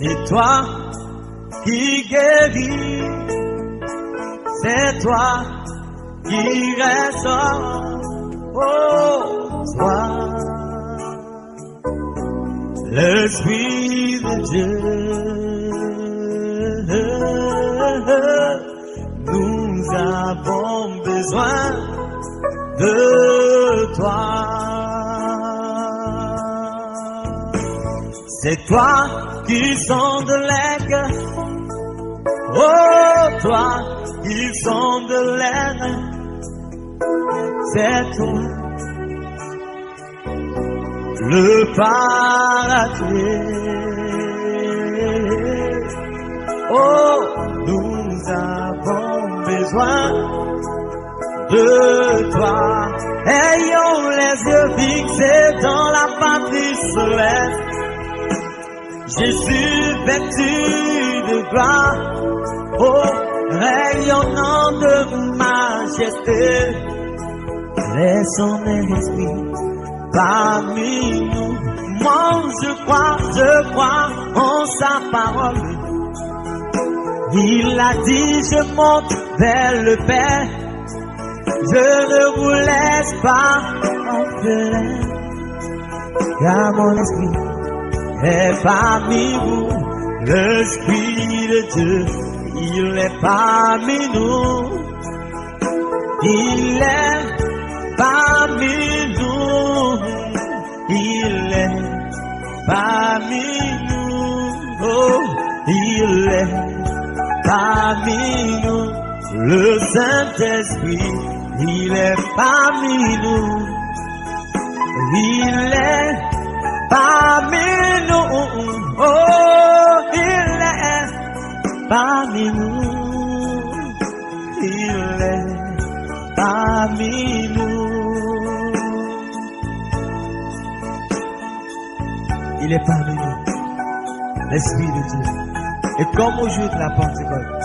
C'est toi qui guéris, c'est toi qui restaure, oh, toi, l'Esprit de Dieu. Nous avons besoin de toi. C'est toi qui sonde les cœurs, oh, toi qui sonde les reins. C'est toi, le paradis. Oh, nous avons besoin de toi. Ayons les yeux fixés dans la patrie céleste. Jésus vêtu de gloire, oh, rayonnant de majesté. Laisse son esprit parmi nous. Moi je crois en sa parole. Il a dit, je monte vers le Père, je ne vous laisse pas orphelin, car mon esprit est parmi vous, l'Esprit de Dieu, il est parmi nous, il est parmi nous, il est parmi nous, oh, il est parmi nous, le Saint-Esprit, il est parmi nous, il est parmi nous, oh, il est parmi nous, il est parmi nous, il est parmi nous, l'Esprit de Dieu. Et comme au jour de la Pentecôte,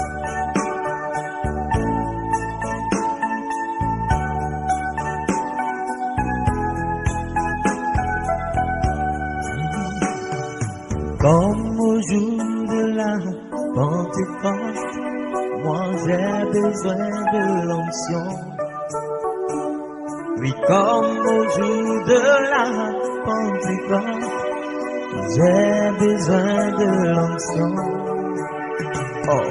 comme au jour de la Pentecôte, moi j'ai besoin de l'onction. Oui, comme au jour de la Pentecôte, j'ai besoin de l'onction. Oh,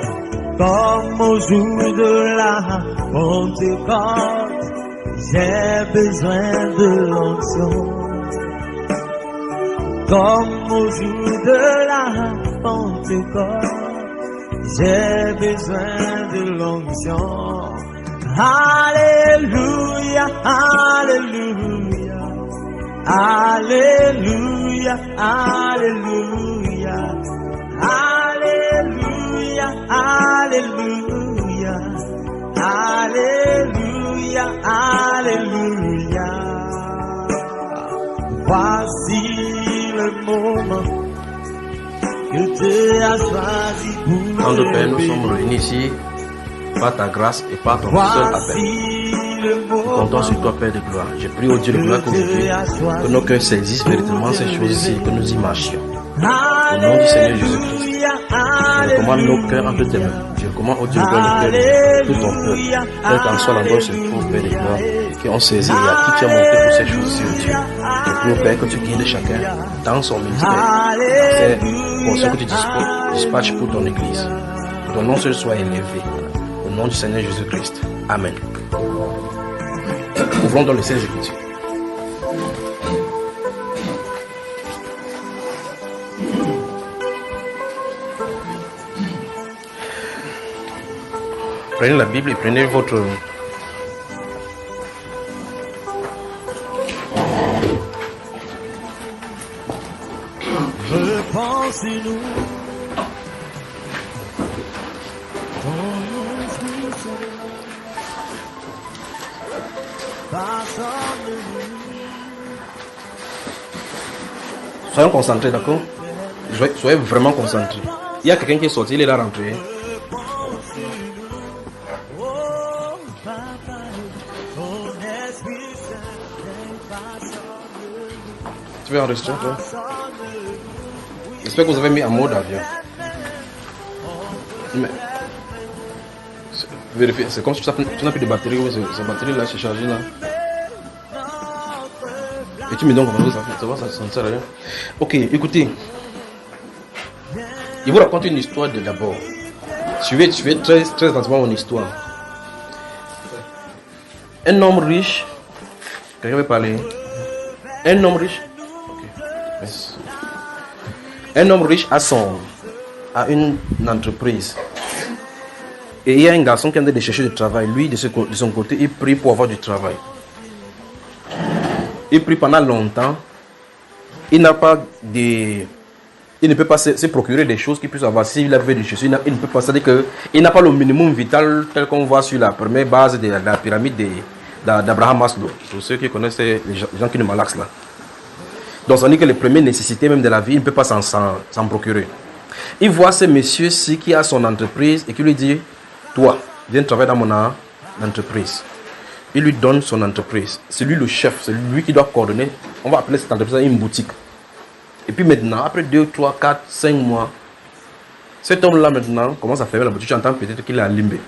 comme au jour de la Pentecôte, j'ai besoin de l'onction. Comme au jour de la Pentecôte, j'ai besoin de l'onction. Alléluia, alléluia, alléluia, alléluia, alléluia, alléluia, alléluia, alléluia. Voici le moment que Dieu a choisi pour Grande Père, nous sommes réunis ici par ta grâce et par ton seul appel. Nous comptons sur toi, Père de gloire. Je prie au Dieu de gloire que nos cœurs saisissent véritablement ces choses-ci et que nous y marchions. Au nom du Seigneur Jésus-Christ, je recommande nos cœurs entre tes mains. Je recommande au Dieu de gloire le cœur de tout ton peuple, quel qu'en soit l'endroit où se trouve, Père de gloire, qui ont saisi et à qui tu as montré toutes ces choses-ci, au Dieu. Je prie au Père que tu guides chacun dans son ministère, pour ce que tu dispatches pour ton Église. Que ton nom seul soit élevé. Au nom du Seigneur Jésus-Christ. Amen. Ouvrons dans les Saintes Écritures. Prenez la Bible et prenez votre... Repensez-nous. Soyons concentrés, d'accord? Soyez vraiment concentrés. Il y a quelqu'un qui est sorti, il est là rentré. Tu veux enregistrer, toi? J'espère que vous avez mis en mode avion. Mais, vérifiez, c'est comme si tu n'as plus de batterie, oui, cette batterie là, c'est chargé là. Et tu me donnes comment ça fait, ça ne sert à rien. Ok, écoutez. Je vous raconte une histoire de d'abord. Suivez très attentivement mon histoire. Un homme riche, quelqu'un veut parler? Un homme riche, okay. Merci. Un homme riche a une entreprise. Et il y a un garçon qui est en train de chercher du travail. Lui, de son côté, il prie pour avoir du travail. Il prie pendant longtemps. Il n'a pas de... Il ne peut pas se procurer des choses qu'il puisse avoir. S'il avait des choses, il ne peut pas. C'est-à-dire qu'il n'a pas le minimum vital tel qu'on voit sur la première base de la pyramide d'Abraham Maslow. Pour ceux qui connaissent les gens qui ne malaxent là. Donc, ça veut dire que les premières nécessités même de la vie, il ne peut pas s'en procurer. Il voit ce monsieur-ci qui a son entreprise et qui lui dit, toi, viens travailler dans mon entreprise. Il lui donne son entreprise. C'est lui le chef, c'est lui qui doit coordonner. On va appeler cette entreprise une boutique. Et puis maintenant, après 2, 3, 4, 5 mois, cet homme-là maintenant commence à fermer la boutique. J'entends peut-être qu'il est à Limbé.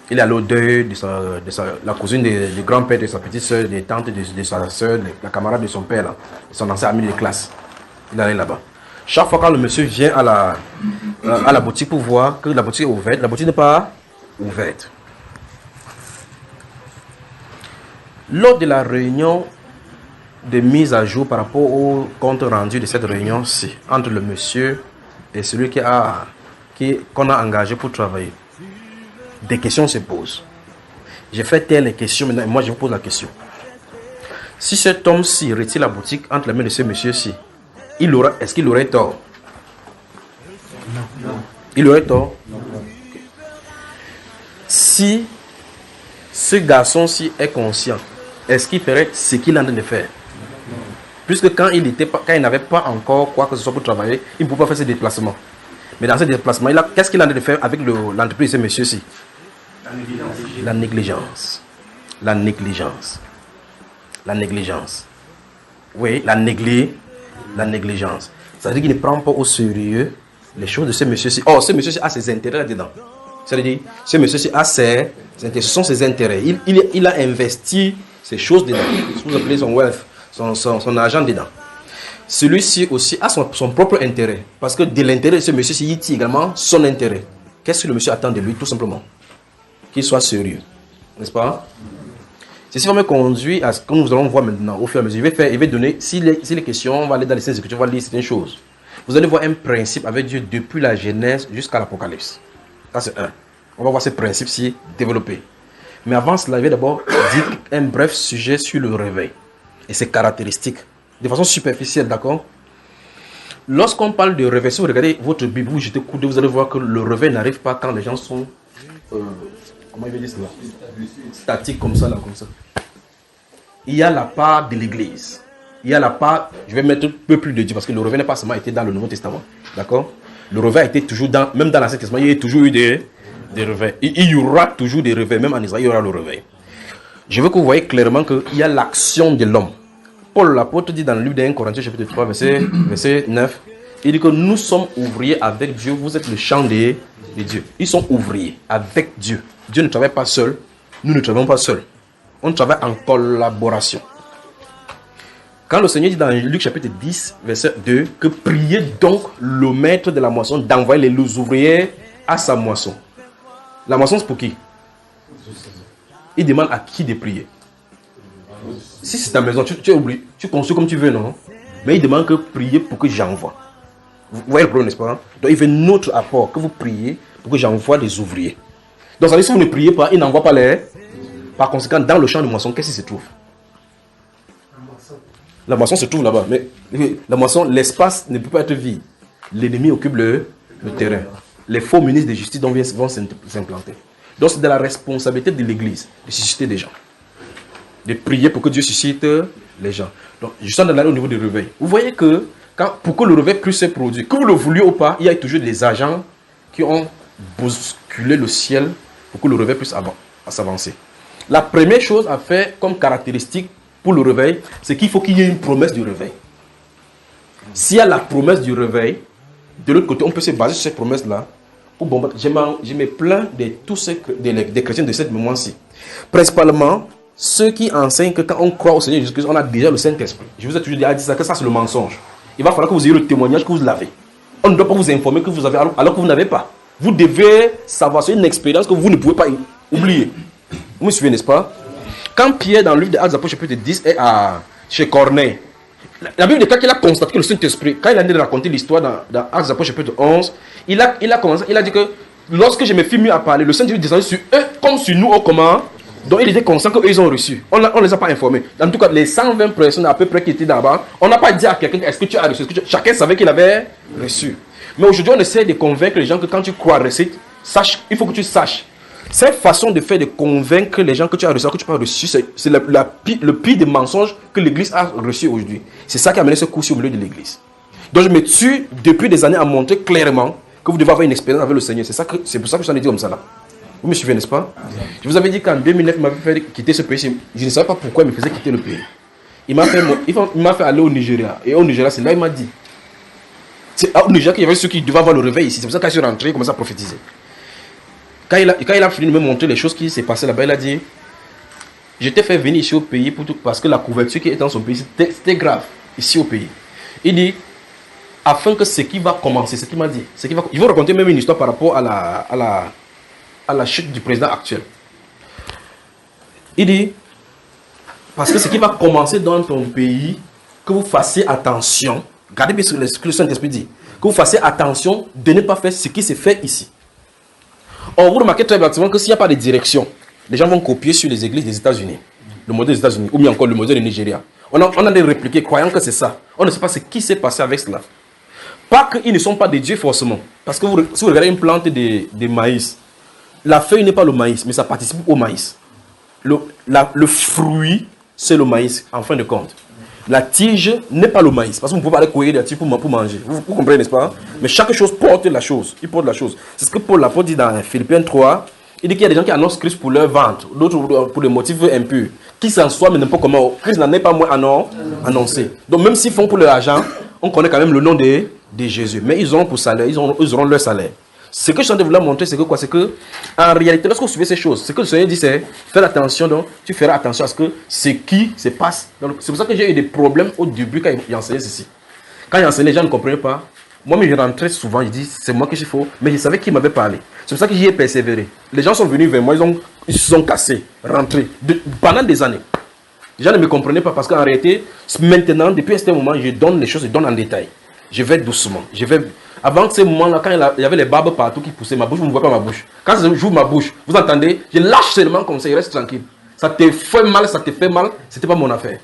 Il est à l'odeur de la cousine du grand-père, de sa petite soeur, des tantes, de sa soeur, de la camarade de son père, là, son ancien ami de classe. Il est allé là-bas. Chaque fois quand le monsieur vient à la boutique pour voir que la boutique est ouverte, la boutique n'est pas ouverte. Lors de la réunion de mise à jour par rapport au compte rendu de cette réunion-ci, entre le monsieur et celui qu'on a engagé pour travailler, des questions se posent. J'ai fait telle question, maintenant moi je vous pose la question. Si cet homme-ci retire la boutique entre les mains de ce monsieur-ci, est-ce qu'il aurait tort? Non. Il aurait tort? Non. Si ce garçon-ci est conscient, est-ce qu'il ferait ce qu'il est en train de faire? Puisque quand il n'avait pas encore quoi que ce soit pour travailler, il ne pouvait pas faire ses déplacements. Mais dans ces déplacements, qu'est-ce qu'il est en train de faire avec l'entreprise de ce monsieur-ci? La négligence. La négligence. La négligence. Oui, la négligence. Ça veut dire qu'il ne prend pas au sérieux les choses de ce monsieur-ci. Oh, ce monsieur-ci a ses intérêts dedans. C'est-à-dire, ce monsieur-ci a ce sont ses intérêts. Il a investi ces choses dedans. Vous appelez son wealth. Son argent dedans. Celui-ci aussi a son propre intérêt. Parce que de l'intérêt de ce monsieur-ci, il tire également son intérêt. Qu'est-ce que le monsieur attend de lui? Tout simplement qu'il soit sérieux. N'est-ce pas? Ceci va me conduire à ce que nous allons voir maintenant au fur et à mesure. Il va donner, si les questions, on va aller dans les Saintes Écritures, on va lire certaines choses. Vous allez voir un principe avec Dieu depuis la Genèse jusqu'à l'Apocalypse. Ça c'est un. On va voir ce principe-ci développé. Mais avant cela, je vais d'abord dire un bref sujet sur le réveil et ses caractéristiques, de façon superficielle, d'accord? Lorsqu'on parle de réveil, si vous regardez votre Bible, vous jetez coup d'œil, vous allez voir que le réveil n'arrive pas quand les gens sont, comment il veut dire cela? Statiques comme ça, là, comme ça. Il y a la part de l'Église. Il y a la part, je vais mettre un peu plus de Dieu, parce que le réveil n'a pas seulement été dans le Nouveau Testament, d'accord? Le réveil a été toujours même dans l'Ancien Testament, il y a toujours eu des réveils. Il y aura toujours des réveils, même en Israël, il y aura le réveil. Je veux que vous voyez clairement qu'il y a l'action de l'homme. Paul l'apôtre dit dans le livre d'1 Corinthiens chapitre 3 verset 9, il dit que nous sommes ouvriers avec Dieu, vous êtes le champ de Dieu. Ils sont ouvriers avec Dieu. Dieu ne travaille pas seul, nous ne travaillons pas seuls. On travaille en collaboration. Quand le Seigneur dit dans Luc chapitre 10 verset 2 que priez donc le maître de la moisson d'envoyer les ouvriers à sa moisson. La moisson c'est pour qui? Il demande à qui de prier. Si c'est ta maison, tu es oublié, tu construis comme tu veux, non? Mais il demande que prier pour que j'envoie. Vous voyez le problème, n'est-ce pas? Donc il veut notre apport, que vous priez pour que j'envoie des ouvriers. Donc ça veut dire si vous ne priez pas, il n'envoie pas les... Par conséquent, dans le champ de moisson, qu'est-ce qui se trouve? La moisson se trouve là-bas. Mais la moisson, l'espace ne peut pas être vide. L'ennemi occupe le terrain. Les faux ministres de justice vont s'implanter. Donc c'est de la responsabilité de l'Église de susciter des gens. De prier pour que Dieu suscite les gens. Donc je sens d'aller au niveau du réveil. Vous voyez que pour que le réveil puisse se produire, que vous le vouliez ou pas, il y a toujours des agents qui ont bousculé le ciel pour que le réveil puisse s'avancer. La première chose à faire comme caractéristique pour le réveil, c'est qu'il faut qu'il y ait une promesse du réveil. S'il y a la promesse du réveil, de l'autre côté, on peut se baser sur cette promesse-là Je me plains de tous ces des chrétiens de cette moment-ci. Principalement, ceux qui enseignent que quand on croit au Seigneur Jésus-Christ, on a déjà le Saint-Esprit. Je vous ai toujours dit ça, que ça c'est le mensonge. Il va falloir que vous ayez le témoignage que vous l'avez. On ne doit pas vous informer que vous avez alors que vous n'avez pas. Vous devez savoir, c'est une expérience que vous ne pouvez pas oublier. Vous me suivez, n'est-ce pas? Quand Pierre, dans le livre des Actes des Apôtres, chapitre 10, est chez Corneille, la Bible dit qu'il a constaté que le Saint-Esprit, quand il a raconté l'histoire dans Actes des Apôtres, chapitre 11, il a dit que lorsque je me suis mis à parler, le Saint-Esprit descendu sur eux comme sur nous au comment. Donc il était conscient qu'eux ils ont reçu. On ne les a pas informés. En tout cas, les 120 personnes à peu près qui étaient là-bas, on n'a pas dit à quelqu'un est-ce que tu as reçu. Chacun savait qu'il avait reçu. Mais aujourd'hui, on essaie de convaincre les gens que quand tu crois reçu, il faut que tu saches. Cette façon de faire de convaincre les gens que tu as reçu, que tu n'as pas reçu, c'est le pire des mensonges que l'Église a reçu aujourd'hui. C'est ça qui a amené ce coup-ci au milieu de l'Église. Donc je me tue depuis des années à montrer clairement que vous devez avoir une expérience avec le Seigneur. C'est pour ça que je t'en ai dit comme ça là. Vous me suivez, n'est-ce pas? Je vous avais dit qu'en 2009, il m'avait fait quitter ce pays. Je ne savais pas pourquoi il me faisait quitter le pays. Il m'a fait aller au Nigeria. Et au Nigeria, c'est là qu'il m'a dit. C'est au Nigeria qu'il y avait ceux qui devaient avoir le réveil ici. C'est pour ça que quand je suis rentré, il commençait à prophétiser. Quand il a fini de me montrer les choses qui s'est passées là-bas, il a dit je t'ai fait venir ici au pays parce que la couverture qui est dans son pays, c'était grave, ici au pays. Il dit afin que ce qui va commencer, ce qu'il m'a dit, il va raconter même une histoire par rapport à la chute du président actuel. Il dit, parce que ce qui va commencer dans ton pays, que vous fassiez attention, regardez bien ce que le Saint-Esprit dit, que vous fassiez attention de ne pas faire ce qui s'est fait ici. Or, vous remarquez très bien que s'il n'y a pas de direction, les gens vont copier sur les églises des États-Unis, le modèle des États-Unis, ou bien encore le modèle du Nigeria. On a des répliqués croyant que c'est ça. On ne sait pas ce qui s'est passé avec cela. Pas qu'ils ne sont pas des dieux forcément. Parce que si vous regardez une plante de maïs, la feuille n'est pas le maïs, mais ça participe au maïs. Le fruit, c'est le maïs, en fin de compte. La tige n'est pas le maïs, parce que vous ne pouvez pas aller courir la tige pour manger. Vous comprenez, n'est-ce pas? Mais chaque chose porte la chose. Il porte la chose. C'est ce que Paul l'apôtre dit dans Philippiens 3. Il dit qu'il y a des gens qui annoncent Christ pour leur vente, d'autres pour des motifs impurs. Qui s'en soit, mais n'importe comment. Christ n'en est pas moins annoncé. Donc même s'ils font pour leur argent, on connaît quand même le nom de Jésus. Mais ils auront pour salaire, ils auront leur salaire. Ce que je suis en train de vous montrer, c'est que quoi? C'est que, en réalité, lorsque vous suivez ces choses, ce que le Seigneur dit, c'est faire attention, donc tu feras attention à ce qui se passe. C'est pour ça que j'ai eu des problèmes au début quand il enseignait ceci. Quand il enseignait, les gens ne comprenaient pas. Moi, je rentrais souvent, je dis, c'est moi que je faut, mais je savais qui m'avait parlé. C'est pour ça que j'y ai persévéré. Les gens sont venus vers moi, ils se sont cassés, rentrés, pendant des années. Les gens ne me comprenaient pas parce qu'en réalité, maintenant, depuis un certain moment, je donne les choses, je donne en détail. Je vais doucement, Avant ce moment-là, quand il y avait les barbes partout qui poussaient, ma bouche, vous ne voyez pas ma bouche. Quand j'ouvre ma bouche, vous entendez, je lâche seulement comme ça, il reste tranquille. Ça te fait mal, ce n'était pas mon affaire.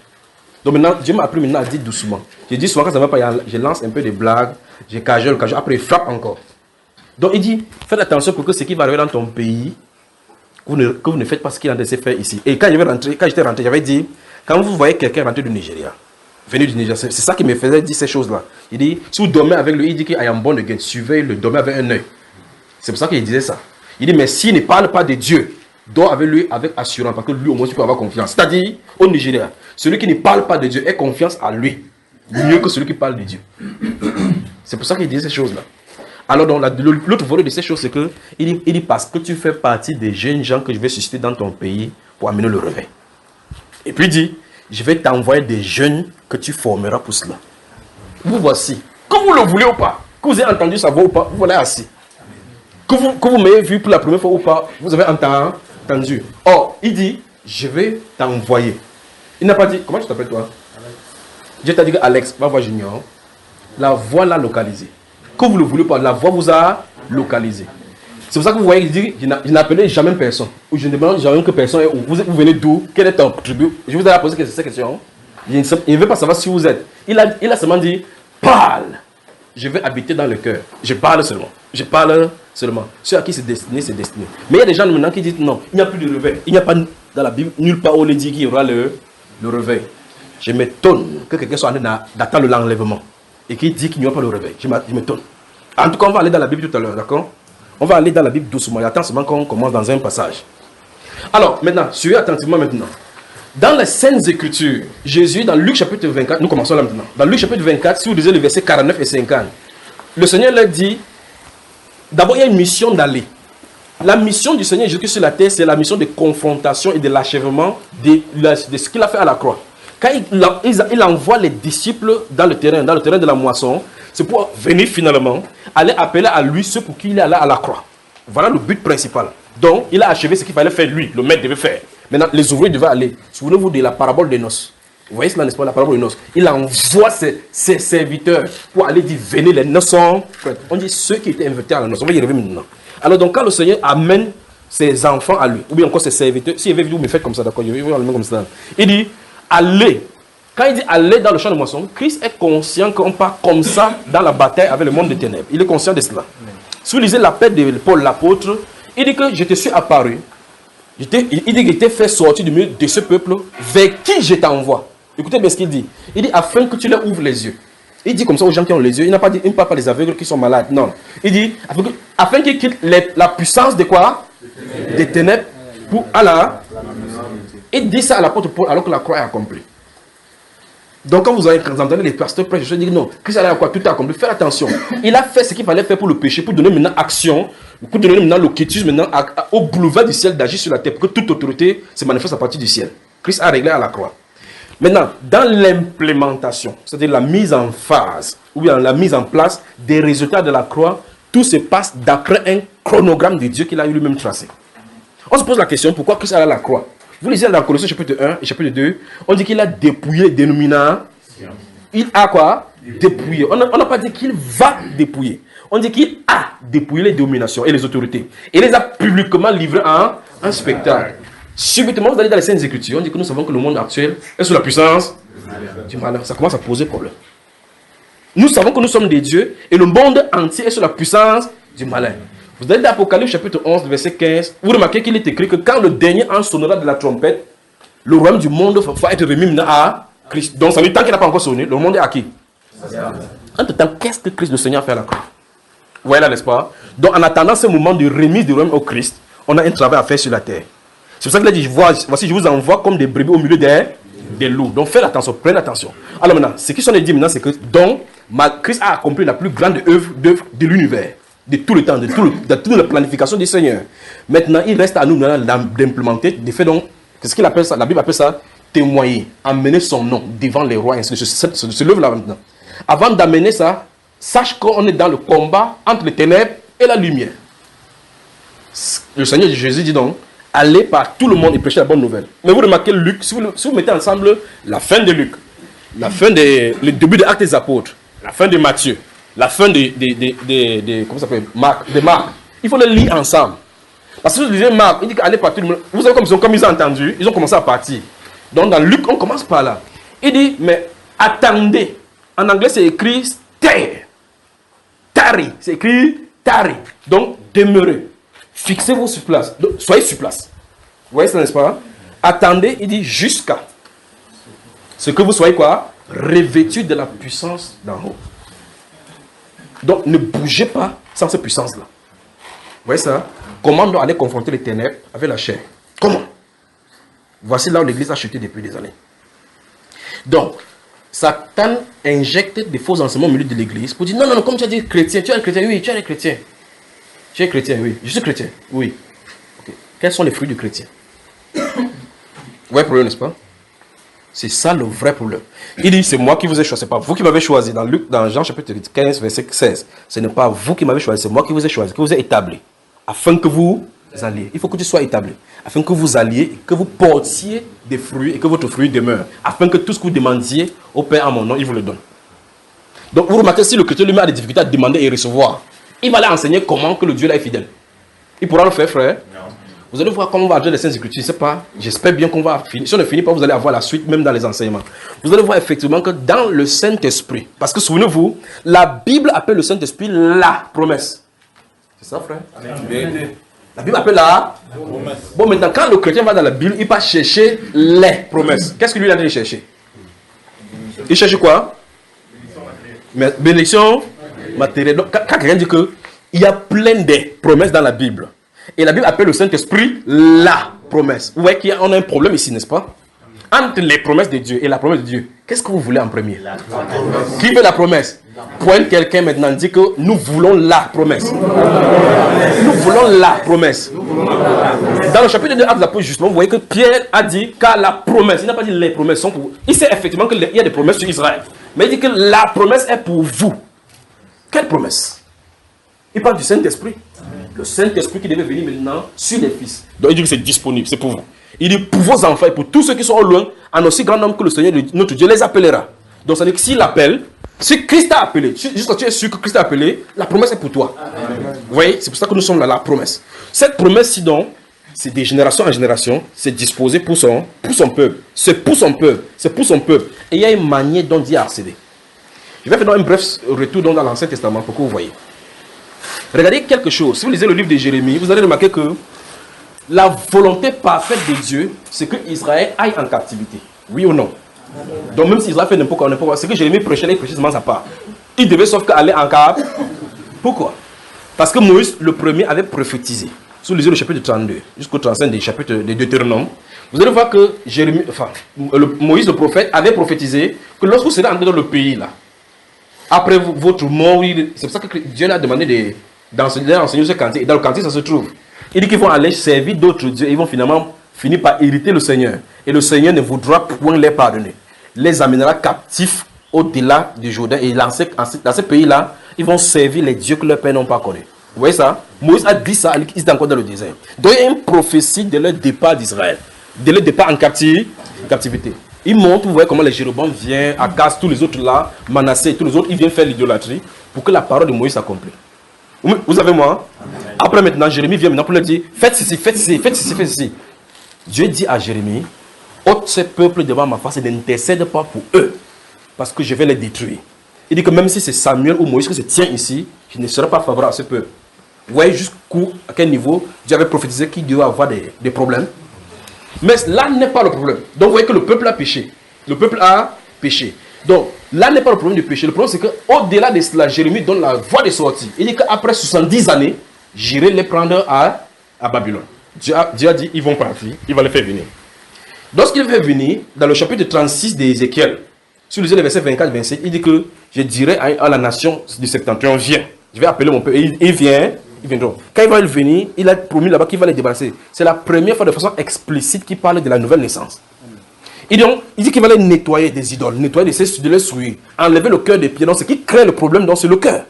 Donc maintenant, Dieu m'a appris maintenant à dire doucement. Je dis souvent quand ça ne va pas, je lance un peu de blagues, je cajole, après il frappe encore. Donc il dit, faites attention pour que ce qui va arriver dans ton pays, que vous ne faites pas ce qu'il a laissé faire ici. Et quand j'étais rentré, j'avais dit, quand vous voyez quelqu'un rentrer du Nigeria, venu du Nigeria, c'est ça qui me faisait dire ces choses-là. Il dit, si vous dormez avec lui, il dit qu'il y a un bon de gain, surveille-le, dormez avec un œil. C'est pour ça qu'il disait ça. Il dit, mais s'il ne parle pas de Dieu, dors avec lui avec assurance, parce que lui au moins tu peux avoir confiance. C'est-à-dire, au Nigeria, celui qui ne parle pas de Dieu ait confiance à lui, mieux que celui qui parle de Dieu. C'est pour ça qu'il disait ces choses-là. Alors, l'autre volet de ces choses, c'est que il dit, parce que tu fais partie des jeunes gens que je vais susciter dans ton pays pour amener le réveil. Et puis il dit, je vais t'envoyer des jeunes que tu formeras pour cela. Vous voici. Que vous le voulez ou pas, que vous ayez entendu sa voix ou pas, vous voilà assis. Que vous m'ayez vu pour la première fois ou pas, vous avez entendu. Or, il dit, je vais t'envoyer. Il n'a pas dit, comment tu t'appelles toi? Je t'ai dit que Alex, va voir Junior. La voix l'a localisé. Que vous le voulez pas, la voix vous a localisé. C'est pour ça que vous voyez, il dit, je n'appelais jamais personne. Ou je ne demande jamais que personne. Vous venez d'où? Quel est ton tribu? Je vous ai posé cette question. Il ne veut pas savoir si vous êtes. Il a seulement dit, parle. Je vais habiter dans le cœur. Je parle seulement. Je parle seulement. Ceux à qui c'est destiné, c'est destiné. Mais il y a des gens maintenant qui disent, non, il n'y a plus de réveil. Il n'y a pas dans la Bible, nulle part où il dit qu'il y aura le réveil. Je m'étonne que quelqu'un soit en train d'attendre l'enlèvement. Et qui dit qu'il n'y aura pas le réveil. Je m'étonne. En tout cas, on va aller dans la Bible tout à l'heure, d'accord? On va aller dans la Bible doucement. Il attend seulement qu'on commence dans un passage. Alors, maintenant, suivez attentivement maintenant. Dans les Saintes Écritures, Jésus, dans Luc chapitre 24, nous commençons là maintenant. Dans Luc chapitre 24, si vous lisez le verset 49 et 50, le Seigneur leur dit, d'abord, il y a une mission d'aller. La mission du Seigneur Jésus sur la terre, c'est la mission de confrontation et de l'achèvement de ce qu'il a fait à la croix. Quand il envoie les disciples dans le terrain de la moisson, c'est pour venir finalement aller appeler à lui ceux pour qui il est allé à la croix. Voilà le but principal. Donc, il a achevé ce qu'il fallait faire lui, le maître devait faire. Maintenant, les ouvriers devaient aller. Souvenez-vous de la parabole des noces. Vous voyez cela, n'est-ce pas, la parabole des noces. Il envoie ses serviteurs pour aller dire, venez, les noces sont prêtes. On dit ceux qui étaient invités à la noce. On va y revenir maintenant. Alors, donc, quand le Seigneur amène ses enfants à lui, ou bien encore ses serviteurs, s'il avait dit, vous me faites comme ça, d'accord, je vais vous amener comme ça. Il dit, allez. Quand il dit aller dans le champ de moisson, Christ est conscient qu'on part comme ça dans la bataille avec le monde des ténèbres. Il est conscient de cela. Si vous lisez l'appel de Paul l'apôtre, il dit que je te suis apparu. Il dit qu'il t'ai fait sortir du milieu de ce peuple vers qui je t'envoie. Écoutez bien ce qu'il dit. Il dit afin que tu leur ouvres les yeux. Il dit comme ça aux gens qui ont les yeux. Il n'a pas dit, il ne parle pas des aveugles qui sont malades. Non. Il dit afin qu'ils quittent la puissance de quoi? Des ténèbres pour Allah. Il dit ça à l'apôtre Paul alors que la croix est accomplie. Donc quand vous entendez les pasteurs prêcher, je dis non, Christ a quoi, tout est accompli. Faites attention. Il a fait ce qu'il fallait faire pour le péché, pour donner maintenant action, pour donner maintenant le quitus maintenant au boulevard du ciel d'agir sur la terre, pour que toute autorité se manifeste à partir du ciel. Christ a réglé à la croix. Maintenant, dans l'implémentation, c'est-à-dire la mise en phase, ou bien la mise en place des résultats de la croix, tout se passe d'après un chronogramme de Dieu qu'il a lui-même tracé. On se pose la question, pourquoi Christ a la croix? Vous lisez dans Colossiens chapitre 1 et chapitre 2, on dit qu'il a dépouillé des nominats. Il a quoi? Dépouillé. On n'a pas dit qu'il va dépouiller. On dit qu'il a dépouillé les dominations et les autorités. Et les a publiquement livrés en un spectacle. Subitement, vous allez dans les Saintes Écritures, on dit que nous savons que le monde actuel est sous la puissance du malheur. Ça commence à poser problème. Nous savons que nous sommes des dieux et le monde entier est sous la puissance du malheur. Vous allez dans Apocalypse chapitre 11, verset 15, vous remarquez qu'il est écrit que quand le dernier ange sonnera de la trompette, le royaume du monde va être remis maintenant à Christ. Donc ça veut dire tant qu'il n'a pas encore sonné, le monde est à qui? Entre-temps, qu'est-ce que Christ le Seigneur a fait à la croix? Vous voyez là, n'est-ce pas? Donc en attendant ce moment de remise du royaume au Christ, on a un travail à faire sur la terre. C'est pour ça qu'il a dit, voici je vous envoie comme des brebis au milieu des loups. Donc faites attention, prenez attention. Alors maintenant, ce qui sont dit maintenant, c'est que donc, Christ a accompli la plus grande œuvre de l'univers. De tout le temps, de toute la planification du Seigneur. Maintenant, il reste à nous d'implémenter, de faire donc, qu'est-ce qu'il appelle ça? La Bible appelle ça témoigner, amener son nom devant les rois, ainsi de suite. Se lève là maintenant. Avant d'amener ça, sache qu'on est dans le combat entre les ténèbres et la lumière. Le Seigneur Jésus dit donc, allez par tout le monde et prêchez la bonne nouvelle. Mais vous remarquez Luc, si vous mettez ensemble la fin de Luc, le début des Actes des Apôtres, la fin de Matthieu, la fin comment ça s'appelle, Marc, il faut les lire ensemble. Parce que si vous lisez Marc, il dit qu'allez par tout le monde. Vous savez comme ils ont entendu, ils ont commencé à partir. Donc dans Luc, on commence par là. Il dit, mais attendez. En anglais, c'est écrit stay. Tarry. C'est écrit tarry. Donc demeurez. Fixez-vous sur place. Donc, soyez sur place. Vous voyez ça, n'est-ce pas? Attendez, il dit jusqu'à ce que vous soyez quoi? Revêtus de la puissance d'en haut. Donc, ne bougez pas sans cette puissance-là. Vous voyez ça? Comment on doit aller confronter les ténèbres avec la chair? Comment? Voici là où l'Église a chuté depuis des années. Donc, Satan injecte des faux enseignements au milieu de l'Église pour dire non, comme tu as dit chrétien, tu es un chrétien, oui, tu es un chrétien. Tu es chrétien, oui. Je suis chrétien, oui. Okay. Quels sont les fruits du chrétien? Vous voyez le problème, n'est-ce pas? C'est ça le vrai problème. Il dit, c'est moi qui vous ai choisi. Ce n'est pas vous qui m'avez choisi. Dans Jean chapitre 15, verset 16. Ce n'est pas vous qui m'avez choisi, c'est moi qui vous ai choisi, qui vous ai établi. Afin que vous alliez. Il faut que tu sois établi. Afin que vous alliez, que vous portiez des fruits et que votre fruit demeure. Afin que tout ce que vous demandiez au Père en mon nom, il vous le donne. Donc vous remarquez, si le chrétien lui-même a des difficultés à demander et recevoir, il va aller enseigner comment que le Dieu là est fidèle. Il pourra le faire, frère. Non. Vous allez voir comment on va agir les Saintes Écritures. Je ne sais pas. J'espère bien qu'on va finir. Si on ne finit pas, vous allez avoir la suite, même dans les enseignements. Vous allez voir effectivement que dans le Saint-Esprit, parce que souvenez-vous, la Bible appelle le Saint-Esprit la promesse. C'est ça, frère? Amen. La Bible appelle la promesse. Bon, maintenant, quand le chrétien va dans la Bible, il va chercher les promesses. Qu'est-ce que lui a dit de chercher? Il cherche quoi? Bénédiction matérielle. Donc, quand quelqu'un dit qu'il y a plein de promesses dans la Bible, et la Bible appelle le Saint-Esprit la promesse. Vous voyez qu'on a un problème ici, n'est-ce pas? Entre les promesses de Dieu et la promesse de Dieu, qu'est-ce que vous voulez en premier? Qui veut la promesse? Pointe quelqu'un maintenant, dit que nous voulons la promesse. Nous voulons la promesse. Dans le chapitre 2 Actes des Apôtres, justement, vous voyez que Pierre a dit qu'à la promesse, il n'a pas dit les promesses sont pour vous. Il sait effectivement qu'il y a des promesses sur Israël. Mais il dit que la promesse est pour vous. Quelle promesse? Il parle du Saint-Esprit. Le Saint-Esprit qui devait venir maintenant sur les fils. Donc il dit que c'est disponible, c'est pour vous. Il dit pour vos enfants et pour tous ceux qui sont au loin, en aussi grand nombre que le Seigneur, notre Dieu, les appellera. Donc ça veut dire que s'il appelle, si Christ a appelé, juste quand tu es sûr que Christ a appelé, la promesse est pour toi. Amen. Vous voyez, c'est pour ça que nous sommes là, la promesse. Cette promesse-ci donc, c'est de génération en génération, c'est disposé pour son peuple. C'est pour son peuple. C'est pour son peuple. Et il y a une manière dont Dieu a accédé. Je vais faire un bref retour dans l'Ancien Testament pour que vous voyez. Regardez quelque chose. Si vous lisez le livre de Jérémie, vous allez remarquer que la volonté parfaite de Dieu, c'est que Israël aille en captivité. Oui ou non? Donc même si Israël fait n'importe quoi, c'est que Jérémie prêchait, il prêchait seulement sa part. Il devait sauf qu'aller en cap. Pourquoi? Parce que Moïse, le premier, avait prophétisé. Si vous lisez le chapitre 32 jusqu'au 35 des chapitres de Deutéronome, vous allez voir que Moïse, le prophète, avait prophétisé que lorsque vous serez entré dans le pays là, après votre mort, c'est pour ça que Dieu a demandé d'enseigner ce cantique. Et dans le cantique, ça se trouve. Il dit qu'ils vont aller servir d'autres dieux et ils vont finalement finir par hériter le Seigneur. Et le Seigneur ne voudra point les pardonner. Les amènera captifs au-delà du Jourdain. Et dans ce pays-là, ils vont servir les dieux que leurs pères n'ont pas connus. Vous voyez ça? Moïse a dit ça, ils étaient encore dans le désert. Donc il y a une prophétie de leur départ d'Israël. De leur départ en captivité. Il montre, vous voyez comment les Jéroboam viennent, Akaz, tous les autres là, Manassé, tous les autres, ils viennent faire l'idolâtrie pour que la parole de Moïse s'accomplisse. Vous avez moi? Après maintenant, Jérémie vient maintenant pour leur dire, faites ceci, faites ceci, faites ceci, faites ceci. Dieu dit à Jérémie, ôte ce peuple devant ma face et n'intercède pas pour eux, parce que je vais les détruire. Il dit que même si c'est Samuel ou Moïse qui se tient ici, je ne serai pas favorable à ce peuple. Vous voyez à quel niveau Dieu avait prophétisé qu'il devait avoir des problèmes. Mais là n'est pas le problème. Donc vous voyez que le peuple a péché. Le peuple a péché. Donc là n'est pas le problème du péché. Le problème c'est qu'au-delà de cela, Jérémie donne la voie de sortie. Il dit qu'après 70 années, j'irai les prendre à Babylone. Dieu a dit, ils vont partir, il va les faire venir. Lorsqu'il fait venir, dans le chapitre 36 d'Ézéchiel, si vous lisez les versets 24-27, il dit que je dirai à la nation du septentrion, viens, je vais appeler mon peuple. Et il vient, ils viendront. Quand il va venir, il a promis là-bas qu'il va les débarrasser. C'est la première fois de façon explicite qu'il parle de la nouvelle naissance. Il dit qu'il va les nettoyer des idoles, nettoyer de les souiller, enlever le cœur des pieds. Donc ce qui crée le problème, c'est le cœur.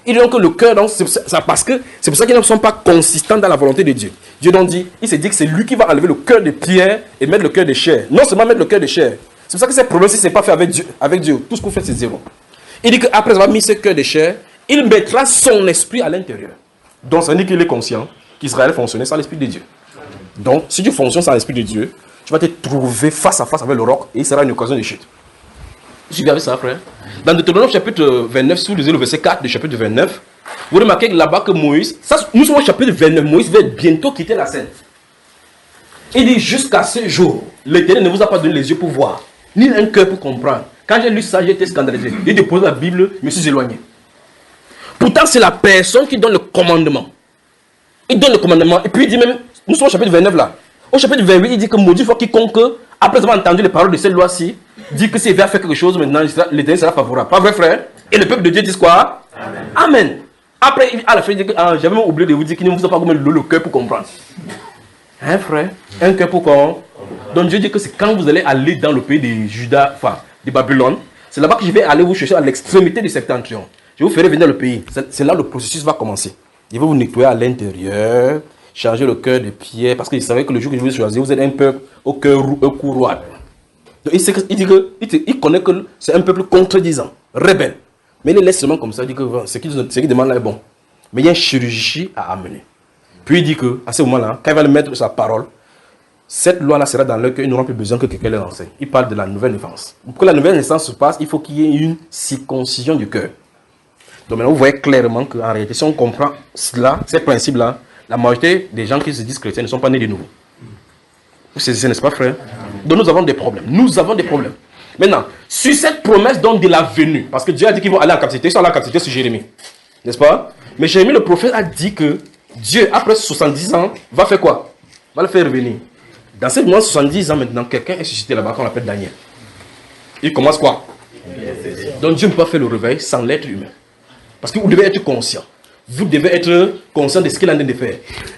Il dit donc que le cœur, c'est pour ça qu'ils ne sont pas consistants dans la volonté de Dieu. Dieu donc dit, il s'est dit que c'est lui qui va enlever le cœur de pierre et mettre le cœur de chair. Non seulement mettre le cœur de chair. C'est pour ça que ces problèmes, si ce n'est pas fait avec Dieu, tout ce qu'on fait, c'est zéro. Il dit qu'après avoir mis ce cœur de chair, il mettra son esprit à l'intérieur. Donc ça veut dire qu'il est conscient qu'Israël fonctionnait sans l'esprit de Dieu. Donc si tu fonctionnes sans l'esprit de Dieu, tu vas te trouver face à face avec le roc et il sera une occasion de chute. J'ai regardé ça, frère. Dans Deutéronome chapitre 29, si vous lisez le verset 4 du chapitre 29, vous remarquez là-bas que Moïse, nous sommes au chapitre 29, Moïse va bientôt quitter la scène. Il dit jusqu'à ce jour, l'Éternel ne vous a pas donné les yeux pour voir, ni un cœur pour comprendre. Quand j'ai lu ça, j'ai été scandalisé. Il dépose la Bible, je me suis éloigné. Pourtant, c'est la personne qui donne le commandement. Il donne le commandement, et puis il dit même, nous sommes au chapitre 29 là. Au chapitre 28, il dit que maudit soit quiconque, après avoir entendu les paroles de cette loi-ci, dit que s'il va faire quelque chose, maintenant, l'Éternel sera favorable. Pas vrai, frère? Et le peuple de Dieu dit quoi? Amen. Amen. Après, à la fin, il dit que j'avais même oublié de vous dire qu'il ne vous a pas mis le cœur pour comprendre. Hein, frère? Un cœur pour comprendre. Donc Dieu dit que c'est quand vous allez aller dans le pays de Juda, enfin, de Babylone, c'est là-bas que je vais aller vous chercher à l'extrémité du septentrion. Je vous ferai venir dans le pays. C'est là que le processus va commencer. Il va vous nettoyer à l'intérieur, changer le cœur de pierre, parce qu'il savait que le jour que je vais choisir, vous êtes un peuple au cœur courroie. Donc il connaît que c'est un peuple contredisant, rebelle. Mais il laisse seulement comme ça, il dit que ce qu'il demande là est bon. Mais il y a une chirurgie à amener. Puis il dit qu'à ce moment-là, quand il va le mettre sa parole, cette loi-là sera dans leur cœur, ils n'auront plus besoin que quelqu'un leur enseigne. Il parle de la nouvelle naissance. Pour que la nouvelle naissance se passe, il faut qu'il y ait une circoncision du cœur. Donc maintenant, vous voyez clairement qu'en réalité, si on comprend cela, ces principes-là, la majorité des gens qui se disent chrétiens ne sont pas nés de nouveau. Vous saisissez, n'est-ce pas, frère? Donc nous avons des problèmes. Nous avons des problèmes. Maintenant, sur cette promesse donc de la venue, parce que Dieu a dit qu'ils vont aller en captivité, ils sont allés en captivité sur Jérémie. N'est-ce pas? Mais Jérémie, le prophète, a dit que Dieu, après 70 ans, va faire quoi? Va le faire revenir. Dans ces moments 70 ans maintenant, quelqu'un est suscité là-bas qu'on appelle Daniel. Il commence quoi? Donc Dieu ne peut pas faire le réveil sans l'être humain. Parce que vous devez être conscient. Vous devez être conscient de ce qu'il est en train de faire.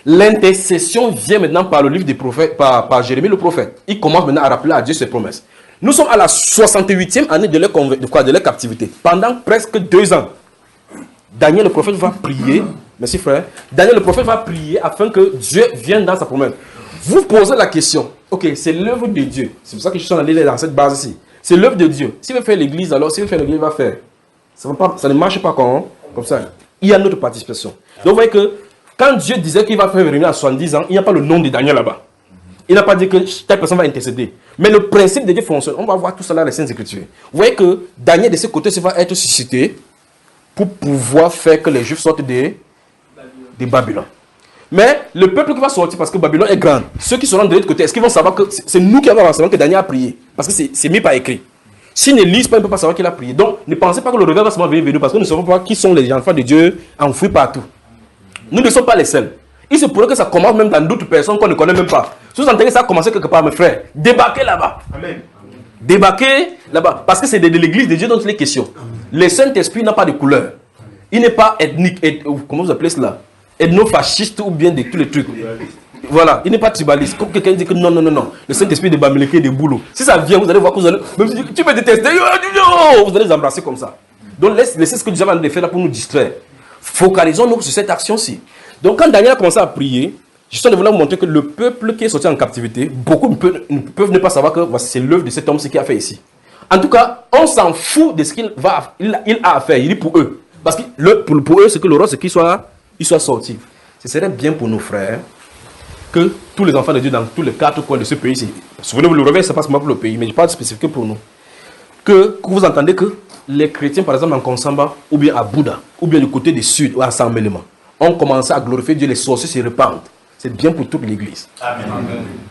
L'intercession vient maintenant par le livre des prophètes, par Jérémie le prophète. Il commence maintenant à rappeler à Dieu ses promesses. Nous sommes à la 68e année de leur captivité. Pendant presque 2 ans. Daniel le prophète va prier. Merci frère. Daniel le prophète va prier afin que Dieu vienne dans sa promesse. Vous posez la question. Ok, c'est l'œuvre de Dieu. C'est pour ça que je suis allé dans cette base ici. C'est l'œuvre de Dieu. S'il veut faire l'église, alors s'il veut faire l'église, il va faire. Ça ne marche pas comme ça. Il y a notre participation. Donc vous voyez que quand Dieu disait qu'il va faire venir à 70 ans, il n'y a pas le nom de Daniel là-bas. Il n'a pas dit que telle personne va intercéder. Mais le principe de Dieu fonctionne. On va voir tout ça dans les Saintes Écritures. Vous voyez que Daniel de ce côté va être suscité pour pouvoir faire que les Juifs sortent de Babylone. Mais le peuple qui va sortir, parce que Babylone est grande, ceux qui seront de l'autre côté, est-ce qu'ils vont savoir que c'est nous qui avons savoir que Daniel a prié? Parce que c'est mis par écrit. S'ils ne lisent pas, ils ne peuvent pas savoir qu'il a prié. Donc, ne pensez pas que le réveil va seulement venir parce que nous ne savons pas qui sont les enfants de Dieu enfouis partout. Nous ne sommes pas les seuls. Il se pourrait que ça commence même dans d'autres personnes qu'on ne connaît même pas. Si vous entendez que ça a commencé quelque part, mes frères, débarquez là-bas. Amen. Débarquez là-bas. Parce que c'est de l'église de Dieu dont il est question. Le Saint-Esprit n'a pas de couleur. Il n'est pas ethnique. Comment vous appelez cela? Ethno-fasciste ou bien de tous les trucs. Voilà, il n'est pas tribaliste. Quand quelqu'un dit que non, le Saint-Esprit de Bamileke et de Boulot, si ça vient, vous allez voir que vous allez. Même si tu me détestes, vous allez les embrasser comme ça. Donc laissez ce que Dieu va nous faire là pour nous distraire. Focalisons-nous sur cette action-ci. Donc quand Daniel a commencé à prier, je voulais vous montrer que le peuple qui est sorti en captivité, beaucoup ne peuvent ne pas savoir que c'est l'œuvre de cet homme, ce qu'il a fait ici. En tout cas, on s'en fout de ce qu'il a à faire. Il dit pour eux. Parce que pour eux, c'est que le roi, c'est qu'il soit sorti. Ce serait bien pour nos frères que tous les enfants de Dieu dans tous les 4 coins de ce pays, souvenez-vous, le réveil, ça passe pas pour le pays, mais je parle spécifiquement pour nous. Que vous entendez que les chrétiens, par exemple, en Konsamba, ou bien à Bouddha, ou bien du côté du sud, ou à Sambelema, ont commencé à glorifier Dieu, les sorciers se répandent. C'est bien pour toute l'église. Amen.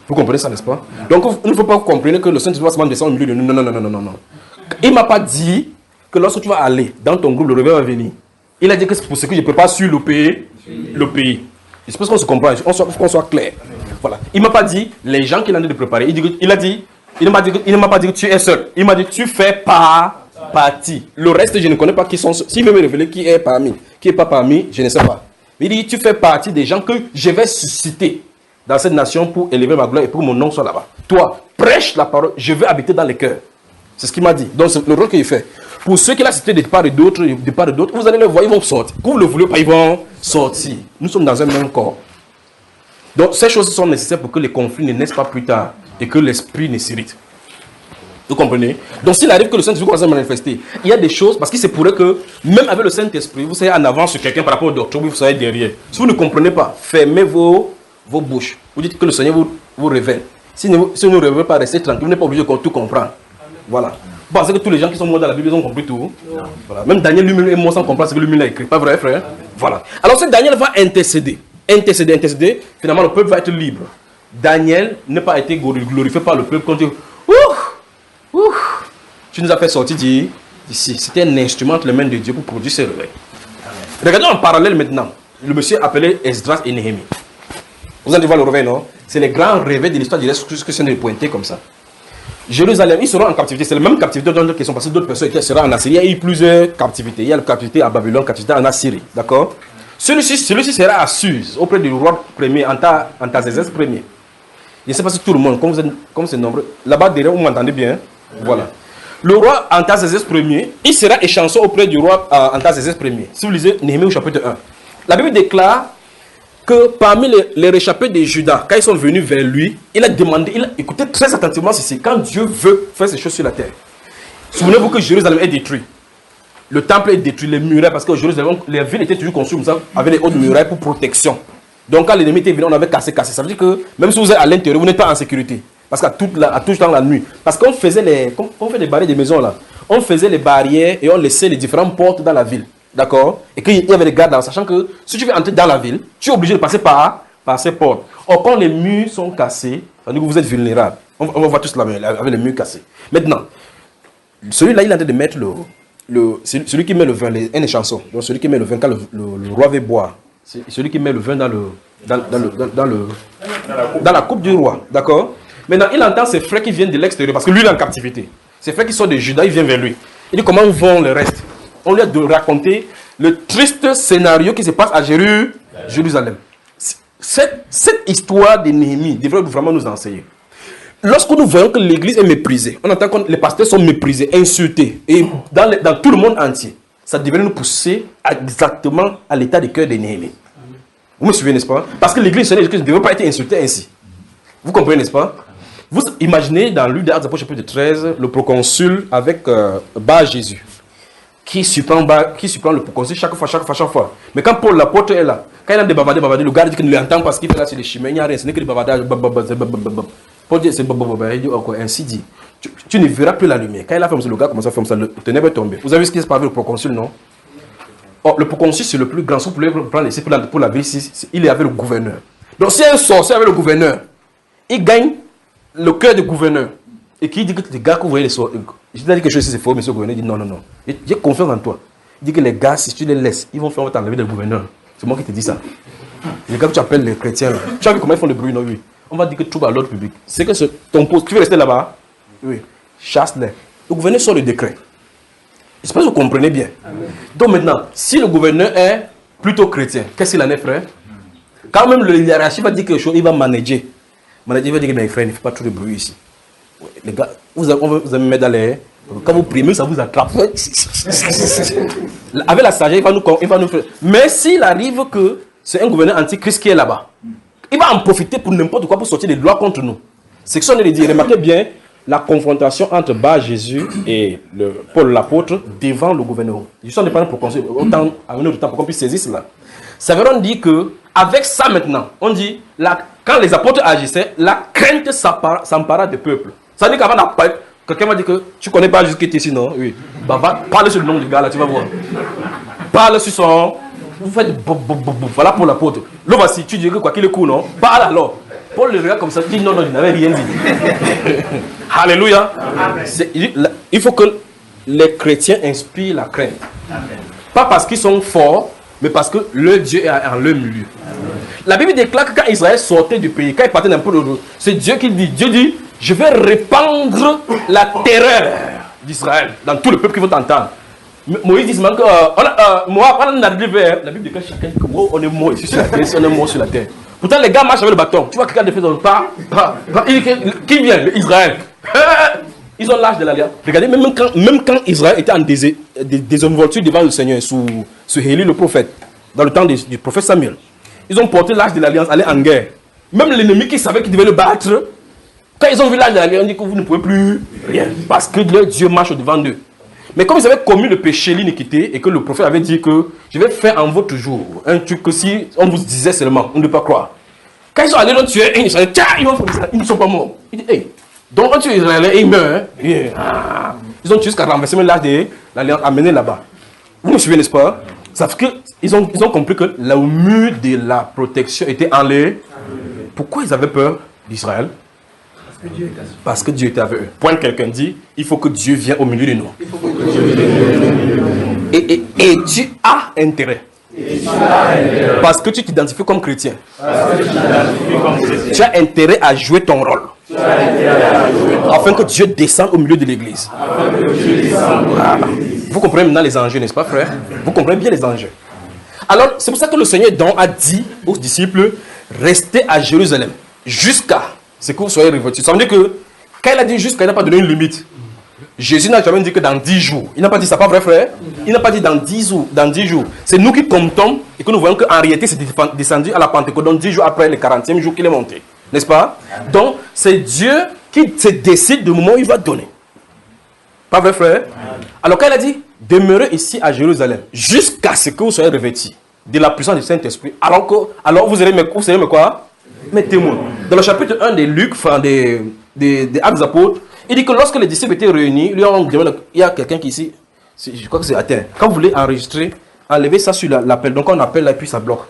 Vous comprenez ça, n'est-ce pas? Donc, il ne faut pas vous comprendre que le Saint-Esprit va se descendre au milieu de nous. Non. Il ne m'a pas dit que lorsque tu vas aller dans ton groupe, le réveil va venir. Il a dit que c'est pour ce que je ne peux pas sur le pays. Je pense qu'on se comprend, qu'on soit clair. Voilà. Il ne m'a pas dit les gens qu'il a de préparer. Il ne m'a pas dit que tu es seul. Il m'a dit tu fais partie. Le reste, je ne connais pas qui sont. S'il veut me révéler qui est parmi, qui n'est pas parmi, je ne sais pas. Il dit tu fais partie des gens que je vais susciter dans cette nation pour élever ma gloire et pour que mon nom soit là-bas. Toi, prêche la parole, je veux habiter dans les cœurs. C'est ce qu'il m'a dit. Donc c'est le rôle qu'il fait. Pour ceux qui l'ont cité de part et d'autres, vous allez les voir, ils vont sortir. Que vous le voulez pas, ils vont sortir. Nous sommes dans un même corps. Donc ces choses sont nécessaires pour que les conflits ne naissent pas plus tard et que l'esprit ne s'irrite. Vous comprenez? Donc s'il arrive que le Saint-Esprit commence à manifester, il y a des choses, parce qu'il se pourrait que, même avec le Saint-Esprit, vous soyez en avant sur quelqu'un par rapport au docteur, vous soyez derrière. Si vous ne comprenez pas, fermez vos bouches. Vous dites que le Seigneur vous révèle. Si vous ne révélez pas, restez tranquille, vous n'êtes pas obligé de tout comprendre. Voilà. Vous pensez que tous les gens qui sont morts dans la Bible, ils ont compris tout? Voilà. Même Daniel lui-même est mort sans comprendre ce que lui-même a écrit. Pas vrai, frère? Voilà. Alors, si Daniel va intercéder, finalement, le peuple va être libre. Daniel n'a pas été glorifié par le peuple quand il dit tu nous as fait sortir d'ici. C'était un instrument entre les mains de Dieu pour produire ce réveil. Regardons en parallèle maintenant. Le monsieur appelé Esdras et Néhémie. Vous allez voir le réveil, non? C'est les grands réveils de l'histoire de l'Esprit que c'est de pointer comme ça. Jérusalem, ils seront en captivité. C'est la même captivité dont ils sont passés d'autres personnes qui seront en Assyrie. Il y a eu plusieurs captivités. Il y a la captivité à Babylone, la captivité en Assyrie. D'accord? Celui-ci sera à Suse, auprès du roi premier, Antazézès premier. Je ne sais pas si tout le monde, comme c'est nombreux. Là-bas, derrière, vous m'entendez bien? Voilà. Le roi Antazézès premier, il sera échancé auprès du roi Antazézès premier. Si vous lisez Néhémie au chapitre 1. La Bible déclare que parmi les réchappés de Juda, quand ils sont venus vers lui, il a demandé, il a écouté très attentivement ceci, quand Dieu veut faire ces choses sur la terre. Souvenez-vous que Jérusalem est détruit. Le temple est détruit, les murailles, parce que Jérusalem, les villes étaient toujours construites comme ça, avec les hautes murailles pour protection. Donc quand l'ennemi était venu, on avait cassé. Ça veut dire que même si vous êtes à l'intérieur, vous n'êtes pas en sécurité. Parce qu'à tout temps la nuit. Parce qu'on faisait on fait des barrières de maisons là. On faisait les barrières et on laissait les différentes portes dans la ville. D'accord? Et qu'il y avait des gardes là, sachant que si tu veux entrer dans la ville, tu es obligé de passer par ces portes. Or, quand les murs sont cassés, ça veut dire que vous êtes vulnérable. On va voir tout cela avec les murs cassés. Maintenant, celui-là, il est en train de mettre celui qui met le vin, un échanson. Donc celui qui met le vin, quand le roi veut boire, C'est celui qui met le vin dans la coupe du roi. D'accord? Maintenant, il entend ses frères qui viennent de l'extérieur, parce que lui, il est en captivité. Ses frères qui sont de Juda, ils viennent vers lui. Il dit, comment vont le reste? On lui a de raconter le triste scénario qui se passe à Jérusalem. Cette histoire de Néhémie devrait vraiment nous enseigner. Lorsque nous voyons que l'église est méprisée, on entend que les pasteurs sont méprisés, insultés, et dans tout le monde entier, ça devrait nous pousser exactement à l'état de cœur de Néhémie. Vous me suivez, n'est-ce pas? Parce que l'église ne devrait pas être insultée ainsi. Vous comprenez, n'est-ce pas? Vous imaginez dans l'Actes des Apôtres chapitre 13, le proconsul avec Bar Jésus, qui surprend le proconsul chaque fois. Mais quand Paul l'apôtre est là, quand il a des bavardés, le gars dit qu'il ne l'entend pas, ce qu'il fait là, c'est des chimères, il n'y a rien, ce n'est que des bavardages. Paul dit, c'est il dit, ainsi dit, tu ne verras plus la lumière. Quand il a fait ça, le gars commence à faire ça, le ténèbre est tombé. Vous avez vu ce qui se passe avec le proconsul, non? Oh, le proconsul, c'est le plus grand. Si vous pouvez prendre ici pour la vie ici, il est avec le gouverneur. Donc, si un sorcier avec le gouverneur, il gagne le cœur du gouverneur. Et qui dit que les gars que vous voyez les sorciers, je t'ai dit quelque chose si c'est faux, monsieur le gouverneur dit non. J'ai confiance en toi. Il dit que les gars, si tu les laisses, ils vont faire t'enlever le gouverneur. C'est moi qui te dis ça. Les gars que tu appelles les chrétiens, là. Tu as vu comment ils font le bruit, non? Oui. On va dire que tu vas à l'ordre public. C'est que ton poste, tu veux rester là-bas? Oui. Chasse-les. Le gouverneur sort le décret. J'espère que vous comprenez bien. Amen. Donc maintenant, si le gouverneur est plutôt chrétien, qu'est-ce qu'il en est, frère? Quand même le hiérarchie va dire quelque chose, il va manager. Manager va dire que mes frères, il ne fait pas trop de bruit ici. Les gars, on va me mettre dans les... Quand vous priez, ça vous attrape. Avec la sagesse, il va nous faire... Mais s'il arrive que c'est un gouverneur antichrist qui est là-bas, il va en profiter pour n'importe quoi, pour sortir des lois contre nous. C'est ce qu'on est dit. Remarquez bien la confrontation entre Bar Jésus et Paul l'apôtre devant le gouverneur. Ils sont dépendants pour construire autant à un autre temps pour qu'on puisse saisir cela. Ça veut donc dire que avec ça maintenant, on dit quand les apôtres agissaient, la crainte s'empara du peuple. Ça veut dire qu'avant la paix, quelqu'un m'a dit que tu connais pas Jésus qui est ici, non? Oui. Bah, va parler sur le nom du gars là, tu vas voir. Parle sur son. Vous faites voilà pour l'apôtre. Là, voici, tu dis que quoi qu'il est cool, non? Parle alors. Paul le regarde comme ça, dit non, il n'avait rien dit. Alléluia. Il faut que les chrétiens inspirent la crainte. Amen. Pas parce qu'ils sont forts, mais parce que leur Dieu est en leur milieu. Amen. La Bible déclare que quand Israël sortait du pays, quand il partait d'un peu de l'autre, c'est Dieu qui dit. Dieu dit, je vais répandre la terreur d'Israël dans tout le peuple qui va t'entendre. Moïse dit que la Bible déclare chacun que on est mort ici sur la terre, on est mort sur la terre. Pourtant les gars marchent avec le bâton. Tu vois quelqu'un de fait dans le pas. Qui vient? Israël. Ils ont l'âge de l'alliance. Regardez, même quand Israël était en désinvolture devant le Seigneur, sous Élie le prophète, dans le temps du prophète Samuel, ils ont porté l'âge de l'alliance, aller en guerre. Même l'ennemi qui savait qu'il devait le battre, quand ils ont vu l'âge de l'alliance, on dit que vous ne pouvez plus rien. Parce que leur Dieu marche devant d'eux. Mais comme ils avaient commis le péché, l'iniquité, et que le prophète avait dit que je vais faire en votre jour un truc que si on vous disait seulement, on ne peut pas croire. Quand ils sont allés tuer un Israélien, tiens, ils ne sont pas morts. Il dit, hey, donc on tue Israélien et ils meurent. Yeah. Ah. Ils ont tué jusqu'à renverser même l'âge de l'alliance, amener là-bas. Vous me suivez, n'est-ce pas? Ça fait qu'ils ont compris que le mur de la protection était en l'air. Pourquoi ils avaient peur d'Israël? Parce que Dieu était avec eux. Point, quelqu'un dit, il faut que Dieu vienne au milieu de nous. Et tu as intérêt. Parce que tu t'identifies comme chrétien. Tu as intérêt à jouer ton rôle. Afin que Dieu descende au milieu de l'église. Voilà. Vous comprenez maintenant les enjeux, n'est-ce pas, frère? Vous comprenez bien les enjeux. Alors, c'est pour ça que le Seigneur donc a dit aux disciples, restez à Jérusalem jusqu'à ce que vous soyez revêtus. Ça veut dire que quand il a dit jusqu'à, il n'a pas donné une limite. Jésus n'a jamais dit que dans 10 jours. Il n'a pas dit ça, pas vrai, frère? Il n'a pas dit dans 10 jours. C'est nous qui comptons et que nous voyons qu'en réalité, c'est descendu à la Pentecôte. Donc 10 jours après le 40e jour qu'il est monté. N'est-ce pas? Donc, c'est Dieu qui se décide du moment où il va donner. Pas vrai, frère? Alors, quand il a dit, demeurez ici à Jérusalem jusqu'à ce que vous soyez revêtis de la puissance du Saint-Esprit. Alors vous serez mes quoi? Mes témoins. Dans le chapitre 1 de Luc, des Actes des Apôtres, il dit que lorsque les disciples étaient réunis, il y a quelqu'un qui ici, je crois que c'est atteint. Quand vous voulez enregistrer, enlevez ça sur l'appel. Donc on appelle là et puis ça bloque.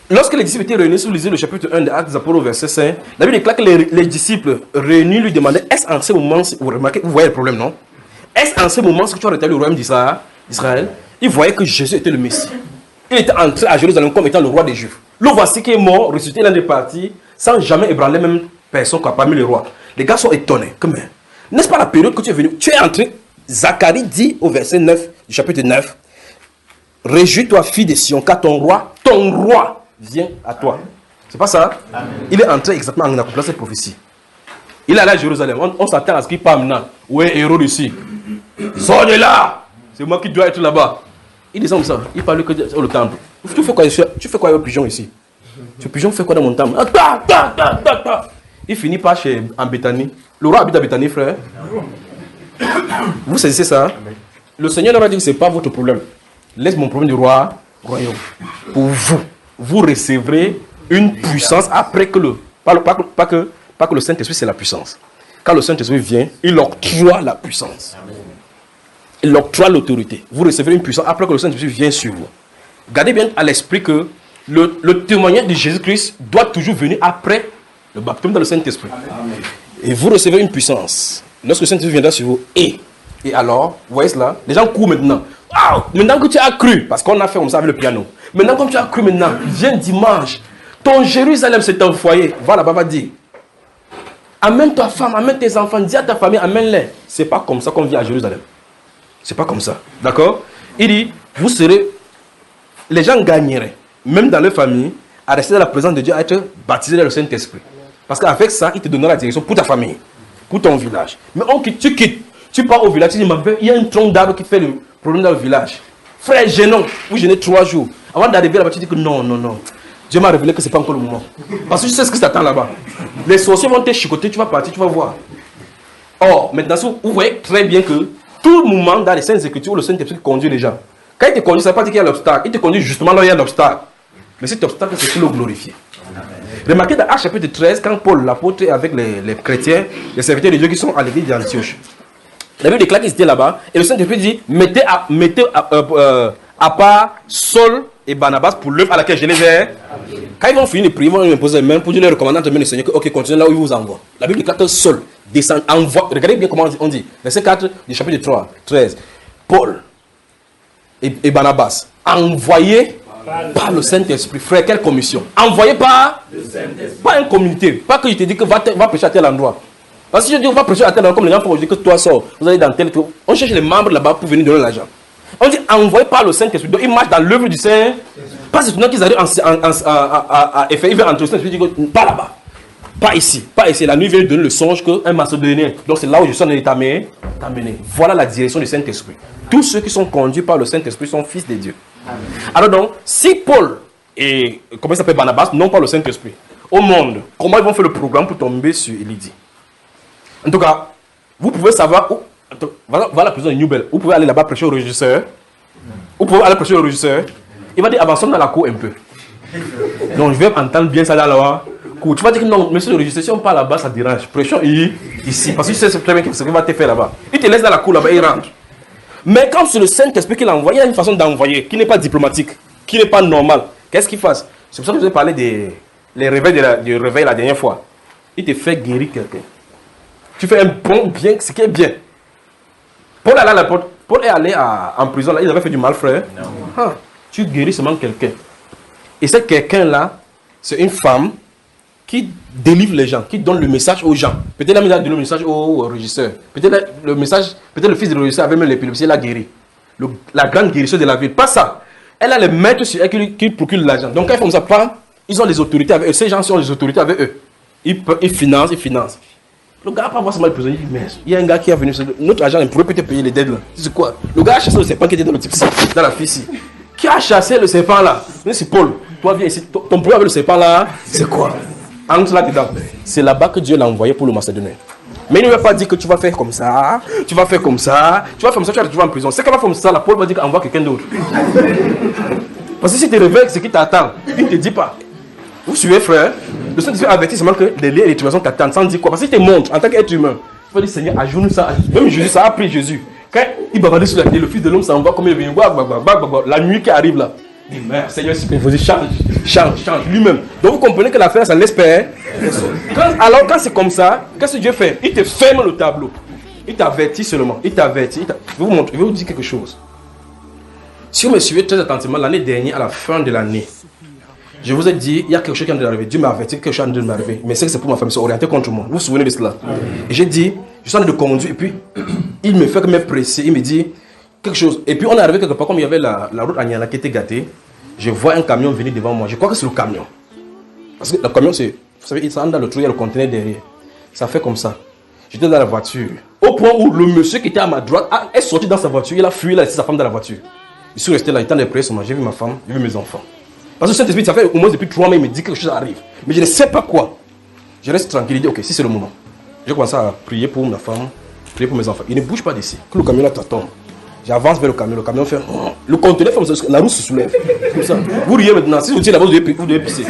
Lorsque les disciples étaient réunis, si vous lisez le chapitre 1 des Actes des Apôtres, verset 5, la Bible déclare que les disciples réunis lui demandaient, est-ce en ce moment, vous remarquez, vous voyez le problème, non? Est-ce en ce moment que tu as rétabli le royaume d'Israël? Ils voyaient que Jésus était le Messie. Il était entré à Jérusalem comme étant le roi des Juifs. Le voici qui est mort, ressuscité, l'un des partis, sans jamais ébranler même personne parmi les rois. Les gars sont étonnés. N'est-ce pas la période que tu es venu? Tu es entré. Zacharie dit au verset 9 du chapitre 9, réjouis-toi, fille de Sion, car ton roi vient à toi. C'est pas ça? Amen. Il est entré exactement en accomplissant cette prophétie. Il est allé à Jérusalem. On s'attend à ce qu'il parle maintenant. Où est héros ici? Sors de là! C'est moi qui dois être là-bas. Il descend comme ça. Il parle que sur le temple. Tu fais quoi avec le pigeon ici? Ce pigeon fait quoi dans mon temple? Il finit par en Béthanie. Le roi habite à Béthanie, frère. Vous saisissez ça? Le Seigneur leur a dit que ce n'est pas votre problème. Laisse mon problème du royaume. Pour vous, vous recevrez une puissance après que pas que le Saint-Esprit c'est la puissance. Quand le Saint-Esprit vient, il octroie la puissance. Il octroie l'autorité. Vous recevrez une puissance après que le Saint-Esprit vient sur vous. Gardez bien à l'esprit que le témoignage de Jésus-Christ doit toujours venir après le baptême dans le Saint-Esprit. Et vous recevrez une puissance. Lorsque le Saint-Esprit viendra sur vous, et alors, vous voyez cela? Les gens courent maintenant. Wow! Maintenant que tu as cru, parce qu'on a fait comme ça avec le piano. Maintenant, comme tu as cru maintenant, viens dimanche. Ton Jérusalem, c'est ton foyer. Va là-bas, va dire. Amène ta femme, amène tes enfants, dis à ta famille, amène-les. C'est pas comme ça qu'on vit à Jérusalem. C'est pas comme ça. D'accord? Il dit, vous serez. Les gens gagneraient, même dans leur famille, à rester dans la présence de Dieu, à être baptisés dans le Saint-Esprit. Parce qu'avec ça, il te donnera la direction pour ta famille, pour ton village. Mais tu quittes. Tu pars au village, tu dis, il y a une tronc d'arbre qui fait le problème dans le village. Frère, gênant, vous gênez 3 jours. Avant d'arriver là-bas, tu dis que non. Dieu m'a révélé que ce n'est pas encore le moment. Parce que tu sais ce qui t'attend là-bas. Les sorciers vont te chicoter, tu vas partir, tu vas voir. Or, maintenant, vous voyez très bien que tout moment dans les Saintes Écritures, le Saint-Esprit conduit les gens. Quand il te conduit, ça ne veut pas dire qu'il y a l'obstacle. Il te conduit justement là où il y a l'obstacle. Mais cet obstacle, c'est pour le glorifier. Remarquez dans Actes chapitre 13, quand Paul, l'apôtre, est avec les chrétiens, les serviteurs de Dieu qui sont à l'église d'Antioche. La Bible déclare qu'ils étaient là-bas, et le Saint-Esprit dit, mettez à part Saul et Barnabas pour l'œuvre à laquelle je les ai. Quand ils vont finir de prier, ils vont imposer les mains pour dire leur recommandant de le Seigneur que, ok, continuez là où il vous envoie. La Bible déclare que Saul descend, envoie. Regardez bien comment on dit. Verset 4 du chapitre 13. Paul et Barnabas, envoyés par le Saint-Esprit. Frère, quelle commission? Envoyés par le Saint-Esprit. Pas une communauté. Pas que je te dis que va prêcher à tel endroit. Parce que si je dis on va prêcher à tel endroit, comme les gens font, je dis que toi sors, vous allez dans tel truc. On cherche les membres là-bas pour venir donner l'argent. On dit envoyé par le Saint-Esprit. Donc ils marchent dans l'œuvre du Saint. Pas c'est qu'ils arrivent à effet, ils veulent entrer au Saint-Esprit, pas là-bas. Pas ici. Pas ici. La nuit vient donner le songe qu'un macédonien. Donc c'est là où je suis en train de t'amener. Voilà la direction du Saint-Esprit. Tous ceux qui sont conduits par le Saint-Esprit sont fils de Dieu. Amen. Alors donc, si Paul et comment il s'appelle Barnabas n'ont pas le Saint-Esprit au monde, comment ils vont faire le programme pour tomber sur Élydie? En tout cas, vous pouvez savoir où. Voilà la prison de Newbell. Vous pouvez aller là-bas prêcher au régisseur. Vous pouvez aller prêcher au régisseur. Il va dire avançons dans la cour un peu. Donc je vais entendre bien ça là-bas. Tu vas dire que non, monsieur le régisseur, si on parle là-bas, ça dérange. Prêchons ici. Parce que tu sais très bien ce qu'il va te faire là-bas. Il te laisse dans la cour là-bas et il rentre. Mais quand c'est le Saint-Esprit qu'il envoie, il y a une façon d'envoyer qui n'est pas diplomatique, qui n'est pas normale. Qu'est-ce qu'il fasse? C'est pour ça que je vous ai parlé des réveils du réveil la dernière fois. Il te fait guérir quelqu'un. Tu fais un bon bien, ce qui est bien. Paul est allé en prison, là, il avait fait du mal, frère. Ah, tu guéris seulement quelqu'un. Et ce quelqu'un-là, c'est une femme qui délivre les gens, qui donne le message aux gens. Peut-être elle a donné le message au régisseur. Peut-être le fils du régisseur avait même l'épilepsie, il a guéri. La grande guérisseuse de la ville. Pas ça. Elle a les maîtres sur elle qui procurent l'argent. Donc quand ils font ça, ils ont les autorités avec eux. Ces gens ont les autorités avec eux. Ils financent. Le gars n'a pas voir seulement le prisonnier, il dit, mais il y a un gars qui est venu, notre agent, il pourrait peut-être payer les dettes là. C'est quoi? Le gars a chassé le serpent qui était dans le type, dans la fille ici. Qui a chassé le serpent là? C'est Paul. Toi viens ici, ton problème avec le serpent là, c'est quoi? Entre là-dedans. C'est là-bas que Dieu l'a envoyé pour le Macédonien. Mais il ne va pas dire que tu vas faire comme ça, tu vas faire comme ça, tu vas en prison. C'est qu'elle va faire comme ça, là, Paul va dire qu'envoie quelqu'un d'autre. Parce que si tu te réveilles, c'est qui t'attend, il ne te dit pas. Vous suivez, frère? Le Saint-Esprit avertit seulement que les liens et les tribulations t'attendent sans dire quoi. Parce que si tu te montres en tant qu'être humain, tu vas dire Seigneur, ajoute-nous ça. Même Jésus, ça a pris Jésus. Quand il bavardait sur la terre, le Fils de l'homme s'en va comme il vient. La nuit qui arrive là. Il dit, merde, Seigneur, s'il vous dit change lui-même. Donc vous comprenez que l'affaire, ça l'espère. Alors quand c'est comme ça, qu'est-ce que Dieu fait? Il te ferme le tableau. Il t'avertit seulement. Il t'avertit. Je vais vous dire quelque chose. Si vous me suivez très attentivement, l'année dernière, à la fin de l'année, je vous ai dit, il y a quelque chose qui est en train d'arriver. Dieu m'a averti que quelque chose est en train d'arriver. Mais c'est que c'est pour ma famille, c'est orienté contre moi. Vous vous souvenez de cela? Et j'ai dit, je suis en train de conduire, et puis il me fait que me presser, il me dit quelque chose. Et puis on est arrivé quelque part, comme il y avait la route à Niala qui était gâtée, je vois un camion venir devant moi. Je crois que c'est le camion. Parce que le camion, c'est, vous savez, il s'en dans le trou, il y a le conteneur derrière. Ça fait comme ça. J'étais dans la voiture. Au point où le monsieur qui était à ma droite est sorti dans sa voiture, il a fui, il a laissé sa femme dans la voiture. Je suis resté là, il était en prière sur moi. J'ai vu ma femme, j'ai vu mes enfants. Parce que cet esprit, ça fait au moins depuis 3 mois, il me dit que quelque chose arrive. Mais je ne sais pas quoi. Je reste tranquille, il dit, ok, si c'est le moment. J'ai commencé à prier pour ma femme, prier pour mes enfants. Il ne bouge pas d'ici. Que le camion là tombe. J'avance vers le camion fait. Le conteneur fait comme ça, la roue se soulève. Comme ça. Vous riez maintenant, si vous tirez là-bas, vous devez pisser.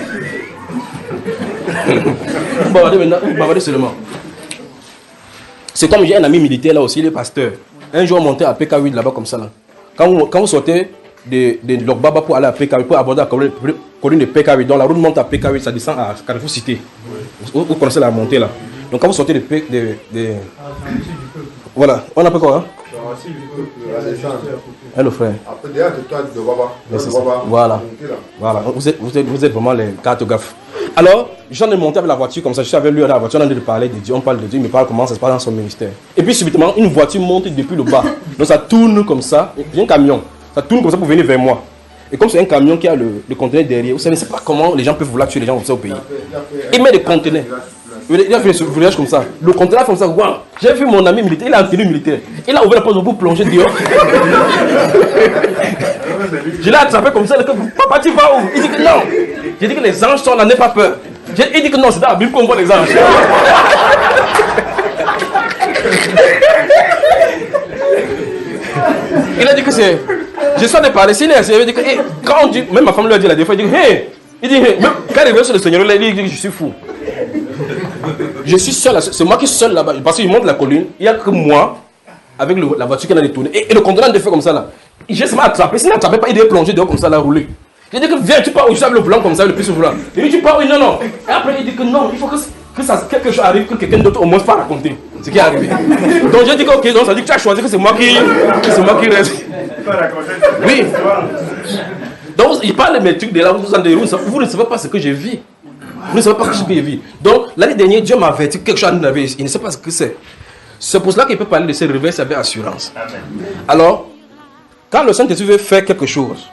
Vous bavardez maintenant, vous bavardez seulement. C'est comme j'ai un ami militaire là aussi, il est pasteur. Un jour, on montait à PK8 là-bas comme ça. Là. Quand vous sortez de Lokbaba pour aller à PK8, pour aborder la colline de PK8, donc la route monte à PK8, ça descend à Carrefour Cité. Vous connaissez la montée là. Donc quand vous sortez de voilà, on appelle quoi hein? Hello frère. Après derrière de toi de Baba. Voilà. Voilà. Vous êtes vraiment les cartographes. Alors, j'en ai monté avec la voiture comme ça, je suis avec lui dans la voiture, on a de parler de Dieu, on parle de Dieu, il me parle comment ça se passe dans son ministère. Et puis subitement, une voiture monte depuis le bas. Donc ça tourne comme ça, il y a un camion, ça tourne comme ça pour venir vers moi. Et comme c'est un camion qui a le conteneur derrière, vous savez, c'est pas comment les gens peuvent vouloir tuer les gens comme ça au pays. Il met des conteneurs. Il a fait ce voyage comme ça. Le conteneur comme ça, waouh. J'ai vu mon ami militaire, il a un tenue militaire. Il a ouvert la porte pour plonger dehors. Je l'ai attrapé comme ça, il a dit, papa, tu vas où? Il dit que non. J'ai dit que les anges sont là, n'aie pas peur. Il dit que non, c'est dans la Bible qu'on voit les anges. Il a dit que c'est. Je suis de parler, s'il est assis, il dit que hey, quand on dit, même ma femme lui a dit la fois, il dit hey, même quand il revient sur le Seigneur, il dit que je suis fou. Je suis seul, c'est moi qui suis seul là-bas, parce qu'il monte la colline, il n'y a que moi, avec la voiture qui a détourné, et le conteneur de fait comme ça là. J'ai seulement attrapé, s'il n'attrapait pas, il devait plonger dehors comme ça, là, rouler. J'ai dit que viens, tu pars où je suis avec le volant comme ça, le plus volant. Il dit tu pars où? Non, non. Et après il dit que non, il faut que ça, quelque chose arrive, que quelqu'un d'autre au moins pas raconter ce qui est arrivé. Donc j'ai dit que ok, donc ça dit que tu as choisi que c'est moi qui reste. Oui. Donc il parle de mes trucs de là, vous ne savez pas ce que j'ai vu. Vous ne savez pas ce que j'ai vu. Donc l'année dernière, Dieu m'a averti que quelque chose arrivait, il ne sait pas ce que c'est. C'est pour cela qu'il peut parler de ses réveils avec assurance. Alors, quand le Saint-Esprit veut faire quelque chose,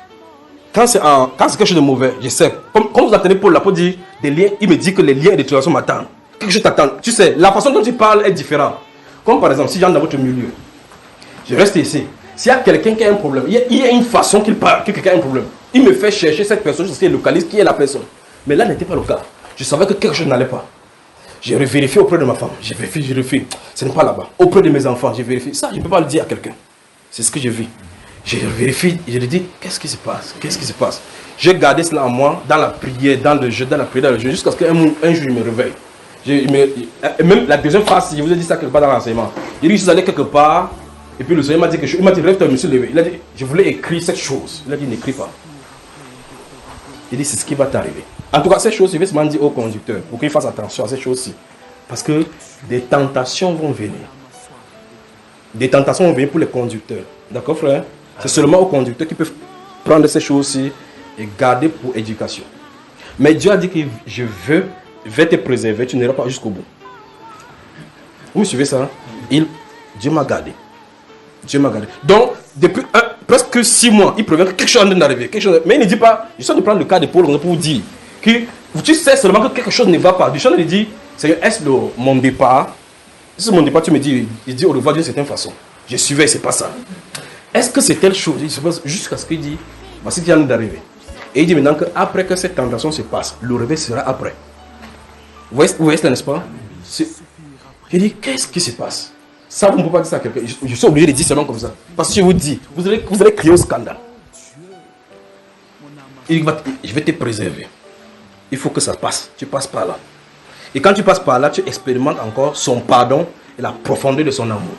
quand c'est quelque chose de mauvais, je sais. Comme vous attendez Paul là pour dire des liens, il me dit que les liens et les tribulations m'attendent. Quelque chose t'attend. Tu sais, la façon dont tu parles est différente. Comme par exemple, si j'entre dans votre milieu, je reste ici. S'il y a quelqu'un qui a un problème, il y a une façon qu'il parle, que quelqu'un a un problème. Il me fait chercher cette personne, je sais, localise qui est la personne. Mais là, n'était pas le cas. Je savais que quelque chose n'allait pas. J'ai vérifié auprès de ma femme. J'ai vérifié. Ce n'est pas là-bas. Auprès de mes enfants, j'ai vérifié. Ça, je ne peux pas le dire à quelqu'un. C'est ce que j'ai vu. J'ai vérifié, je lui ai dit, qu'est-ce qui se passe? Qu'est-ce qui se passe? J'ai gardé cela en moi, dans la prière, dans le jeu, jusqu'à ce qu'un jour, je me réveille. Même la deuxième phrase, je vous ai dit ça quelque part dans l'enseignement. Il dit, je suis allé quelque part, et puis le Seigneur m'a dit que il m'a dit, rêve-toi, je me suis levé. Il a dit, je voulais écrire cette chose. Il a dit, n'écris pas. Il dit, c'est ce qui va t'arriver. En tout cas, cette chose, je vais seulement dire au conducteur, pour qu'il fasse attention à ces choses-ci. Parce que des tentations vont venir. Des tentations vont venir pour les conducteurs. D'accord, frère? C'est seulement aux conducteurs qui peuvent prendre ces choses-ci et garder pour éducation. Mais Dieu a dit que je vais te préserver, tu n'iras pas jusqu'au bout. Vous me suivez ça? Dieu m'a gardé. Dieu m'a gardé. Donc, depuis presque 6 mois, il prévient que quelque chose est en train d'arriver. Mais il ne dit pas, je suis en train de prendre le cas de Paul pour vous dire que tu sais seulement que quelque chose ne va pas. Du champ, il dit, Seigneur, est-ce mon départ? Si c'est mon départ, tu me dis, il dit au revoir d'une certaine façon. Je suivais, c'est pas ça. Est-ce que c'est telle chose? Il se passe jusqu'à ce qu'il dit, voici qui vient d'arriver. Et il dit maintenant qu'après que cette tentation se passe, le réveil sera après. Vous voyez cela, n'est-ce pas? Je dis, qu'est-ce qui se passe? Ça, vous ne pouvez pas dire ça à quelqu'un. Je suis obligé de dire seulement comme ça. Parce que je vous dis, vous allez crier au scandale. Il dit, je vais te préserver. Il faut que ça passe. Tu passes par là. Et quand tu passes par là, tu expérimentes encore son pardon et la profondeur de son amour.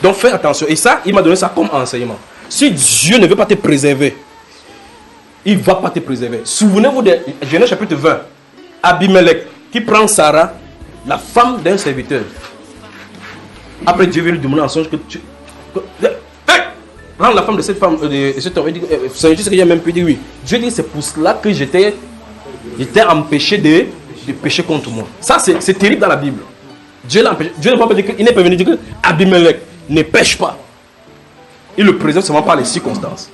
Donc fais attention. Et ça, il m'a donné ça comme enseignement. Si Dieu ne veut pas te préserver, il ne va pas te préserver. Souvenez-vous de Genèse chapitre 20. Abimelech qui prend Sarah, la femme d'un serviteur. Après Dieu veut lui demander en songe que rendre la femme de cette femme, de cet homme. C'est juste que j'ai même pu dire oui. Dieu dit c'est pour cela que j'étais empêché de pécher contre moi. Ça c'est terrible dans la Bible. Dieu l'a empêché. Dieu n'est pas venu dire que Abimelech ne pêche pas. Il le présente seulement par les circonstances.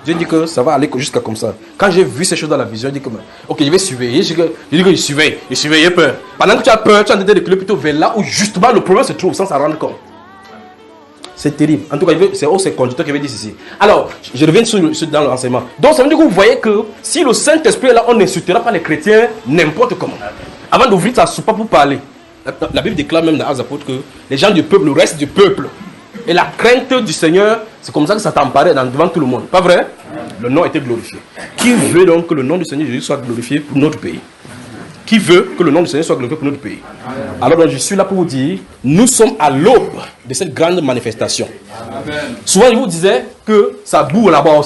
Dieu dit que ça va aller jusqu'à comme ça. Quand j'ai vu ces choses dans la vision, je dis que ok, je vais surveiller. Je dis que je surveille peur. Pendant que tu as peur, tu as envie de reculer plutôt vers là où justement le problème se trouve sans s'en rendre compte. C'est terrible. En tout cas, c'est conducteur qui avait dit ceci. Alors, je reviens dans l'enseignement. Donc, ça veut dire que vous voyez que si le Saint-Esprit est là, on n'insultera pas les chrétiens n'importe comment. Avant d'ouvrir sa soupape pour parler, la Bible déclare même dans les apôtres que les gens du peuple, le reste du peuple, et la crainte du Seigneur, c'est comme ça que ça t'emparait devant tout le monde. Pas vrai? Le nom était glorifié. Qui veut donc que le nom du Seigneur Jésus soit glorifié pour notre pays? Qui veut que le nom du Seigneur soit glorifié pour notre pays? Alors donc, je suis là pour vous dire, nous sommes à l'aube de cette grande manifestation. Amen. Souvent, je vous disais que ça boue là-bas,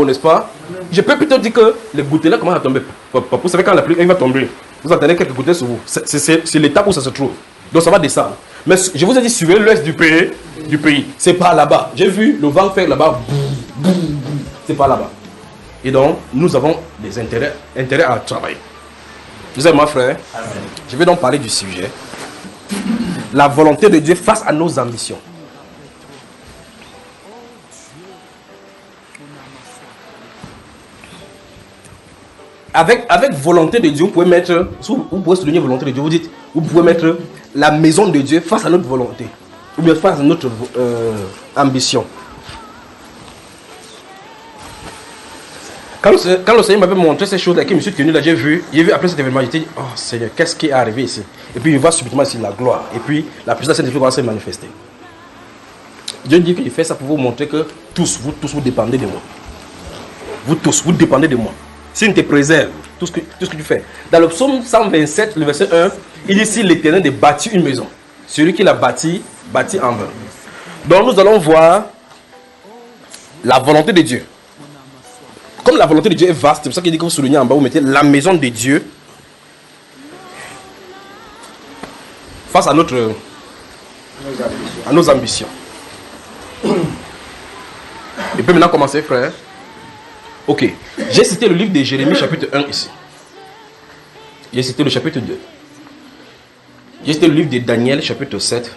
n'est-ce pas? Je peux plutôt dire que les gouttelettes commencent à tomber. Vous savez quand la pluie va tomber, vous entendez quelques gouttelettes sur vous. C'est l'étape où ça se trouve. Donc ça va descendre. Mais je vous ai dit, suivez l'ouest du pays. C'est pas là-bas. J'ai vu le vent faire là-bas. C'est pas là-bas. Et donc, nous avons des intérêts à travailler. Vous êtes mon frère? Amen. Je vais donc parler du sujet. La volonté de Dieu face à nos ambitions. Avec volonté de Dieu, vous pouvez mettre, vous pouvez souligner volonté de Dieu, vous pouvez mettre la maison de Dieu face à notre volonté. Ou bien face à notre ambition. Quand le Seigneur m'avait montré ces choses-là, que je me suis tenu là, j'ai vu après cet événement, j'ai dit, oh Seigneur, qu'est-ce qui est arrivé ici? Et puis il voit subitement ici la gloire. Et puis la puissance de Saint-Esprit va se manifester. Dieu dit qu'il fait ça pour vous montrer que vous dépendez de moi. Vous dépendez de moi. S'il ne te préserve, tout ce que tu fais. Dans le psaume 127, le verset 1, il dit ici, l'Éternel a bâti une maison. Celui qui l'a bâti en vain. Donc nous allons voir la volonté de Dieu. Comme la volonté de Dieu est vaste, c'est pour ça qu'il dit que vous soulignez en bas, vous mettez la maison de Dieu face à nos ambitions. Et puis maintenant commencer, frère. Ok. J'ai cité le livre de Jérémie chapitre 1 ici. J'ai cité le chapitre 2. J'ai cité le livre de Daniel chapitre 7.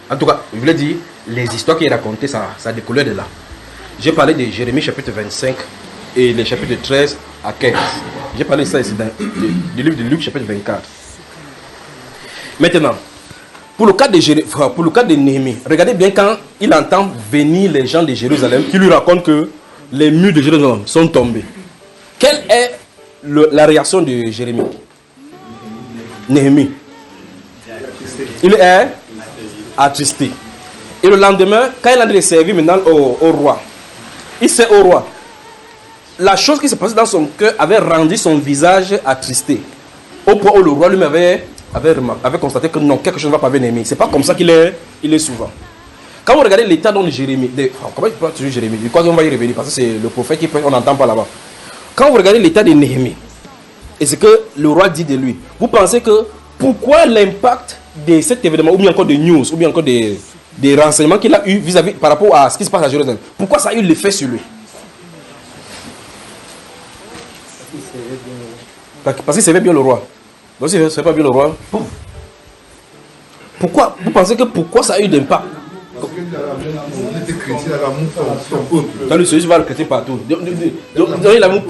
En tout cas, je voulais dire, les histoires qu'il a racontées, ça découlait de là. J'ai parlé de Jérémie chapitre 25 et les chapitres 13 à 15. J'ai parlé de ça ici du livre de Luc chapitre 24. Maintenant, pour le cas de Néhémie, regardez bien quand il entend venir les gens de Jérusalem qui lui racontent que les murs de Jérusalem sont tombés. Quelle est la réaction de Jérémie? Néhémie. Il est attristé. Et le lendemain, quand il a été servi maintenant au roi, il sait au roi. La chose qui se passait dans son cœur avait rendu son visage attristé. Au point où le roi lui avait constaté que non, quelque chose ne va pas avec Néhémie. C'est pas comme ça qu'il est souvent. Quand vous regardez l'état de Jérémie, comment il peut toujours Jérémie? Je crois qu'on va y revenir parce que c'est le prophète qui on n'entend pas là-bas. Quand vous regardez l'état de Néhémie, et ce que le roi dit de lui, vous pensez que pourquoi l'impact de cet événement, ou bien encore des news, ou bien encore des renseignements qu'il a eu vis-à-vis par rapport à ce qui se passe à Jérusalem, pourquoi ça a eu l'effet sur lui? Parce qu'il savait bien le roi. Donc s'il ne savait pas bien le roi, pourquoi? Vous pensez que pourquoi ça a eu d'impact? Parce que on était chrétien, l'amour pour son peuple. Dans le Seigneur va le chrétien partout. Donc il a l'amour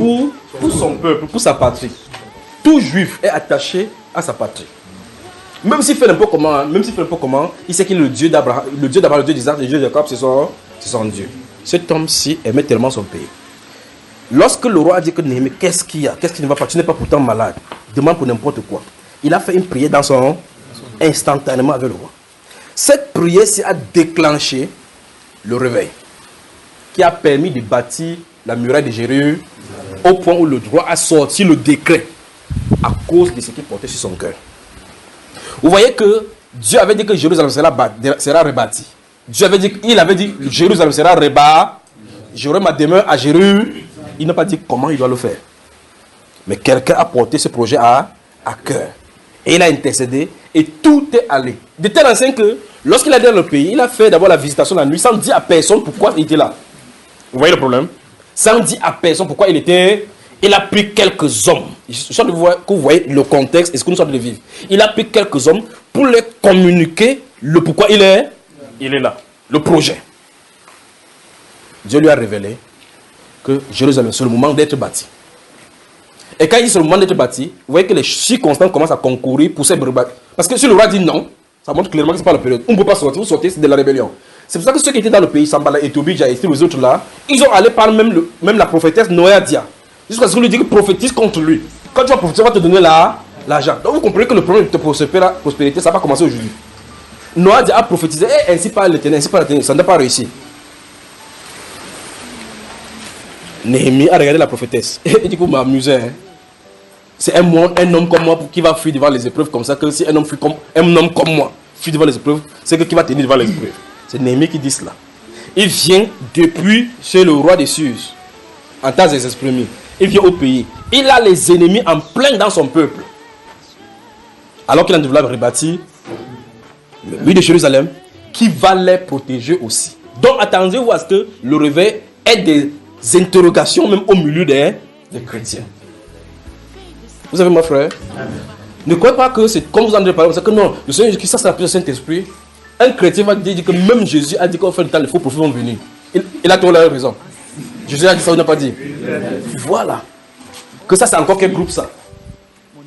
pour son peuple, pour sa patrie. Tout juif est attaché à sa patrie. Même s'il fait un peu comment, il sait qu'il est le Dieu d'Abraham, le Dieu d'Isaac, le Dieu de Jacob, c'est son Dieu. Cet homme-ci aimait tellement son pays. Lorsque le roi a dit que Néhémie, qu'est-ce qu'il y a? Qu'est-ce qui ne va pas? Tu n'es pas pourtant malade. Demande pour n'importe quoi. Il a fait une prière instantanément avec le roi. Cette prière a déclenché le réveil qui a permis de bâtir la muraille de Jérusalem au point où le roi a sorti le décret à cause de ce qu'il portait sur son cœur. Vous voyez que Dieu avait dit que Jérusalem sera rebâti. Il avait dit Jérusalem sera rebâti. J'aurai ma demeure à Jérusalem. Il n'a pas dit comment il doit le faire. Mais quelqu'un a porté ce projet à cœur. Et il a intercédé et tout est allé. De telle enseigne que Lorsqu'il est dans le pays, il a fait d'abord la visitation la nuit sans dire à personne pourquoi il était là. Vous voyez le problème? Sans dire à personne pourquoi il était. Il a pris quelques hommes. Je suis sûr que vous voyez le contexte et ce que nous sommes de vivre. Il a pris quelques hommes pour leur communiquer le pourquoi il est là. Le projet. Dieu lui a révélé que Jérusalem, c'est le moment d'être bâti. Et quand il dit c'est le moment d'être bâti, vous voyez que les circonstances commencent à concourir pour ces brebis. Parce que si le roi dit non, ça montre clairement que ce n'est pas la période. On ne peut pas sortir. Vous sortez, c'est de la rébellion. C'est pour ça que ceux qui étaient dans le pays, Sambala, Etobija et tous les autres là, ils ont allé par même la prophétesse Noadia. Jusqu'à ce qu'on lui dise que prophétise contre lui. Quand tu vas prophétiser, on va te donner l'argent. Donc vous comprenez que le problème de prospérité, ça va commencer aujourd'hui. Noadia a prophétisé, ainsi par l'Éternel, ça n'a pas réussi. Néhémie a regardé la prophétesse. Et du coup, m'amusait. Hein. C'est un homme comme moi qui va fuir devant les épreuves comme ça. Que si un homme comme moi fuit devant les épreuves, c'est qui va tenir devant les épreuves. C'est Néhémie qui dit cela. Il vient depuis chez le roi des Suzes, en tas d'exprimer. Il vient au pays. Il a les ennemis en plein dans son peuple. Alors qu'il a développé rebâti le mur de Jérusalem, qui va les protéger aussi. Donc attendez-vous à ce que le réveil ait des interrogations même au milieu des chrétiens. Vous avez mon frère? Ne croyez pas que c'est comme vous en avez parlé, c'est que non, le Seigneur Jésus-Christ, ça c'est la puissance du Saint-Esprit. Un chrétien va dire que même Jésus a dit qu'au fin du temps, les faux prophètes vont venir. Il a toujours la raison. Jésus a dit ça, il n'a pas dit. Voilà. Que ça, c'est encore quel groupe ça?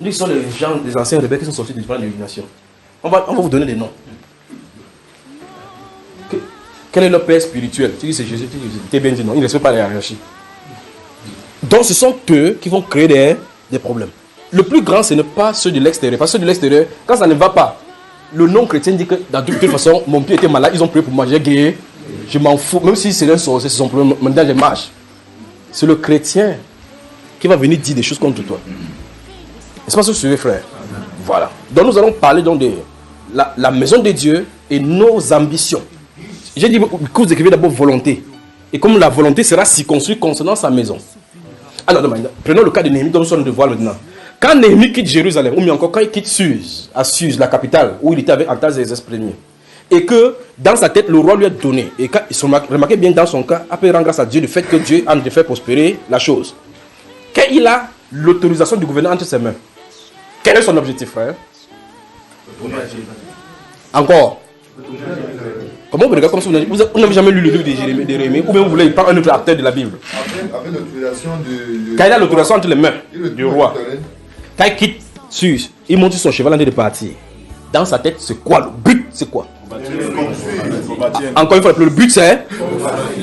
Nous sont les gens, les anciens rebelles qui sont sortis du plan de l'illumination. On va vous donner des noms. Quel est leur père spirituel? Tu dis c'est Jésus, tu es bien dit non, il ne respecte pas la hiérarchie. Donc ce sont eux qui vont créer des problèmes. Le plus grand, ce n'est pas ceux de l'extérieur. Parce que ceux de l'extérieur, quand ça ne va pas, le non-chrétien dit que de toute façon, mon pied était malade, ils ont prié pour moi, j'ai guéri. Je m'en fous, même si c'est un sorcier, c'est son problème, maintenant je marche. C'est le chrétien qui va venir dire des choses contre toi. Est-ce que vous suivez, frère? Voilà. Donc nous allons parler donc de la maison de Dieu et nos ambitions. J'ai dit que vous écrivez d'abord volonté. Et comme la volonté sera circonstruite concernant sa maison. Alors, prenons le cas de Néhémie dont nous sommes de voir maintenant. Quand Néhémie quitte Jérusalem, ou bien encore quand il quitte Suse, à Suse, la capitale, où il était avec Antas et les esprits, et que dans sa tête, le roi lui a donné, et quand, remarquez bien dans son cas, après rendre grâce à Dieu, le fait que Dieu a fait prospérer la chose. Quand il a l'autorisation du gouverneur entre ses mains, quel est son objectif, frère? Encore. Comment vous regardez comme ça? Vous n'avez jamais lu le livre de Jérémie, ou bien vous voulez prendre un autre acteur de la Bible? Avec l'autorisation quand il a l'autorisation entre les mains du roi, quand il quitte Suse, il monte sur son cheval en train de partir. Dans sa tête, c'est quoi le but? C'est quoi? Encore une fois, le but c'est?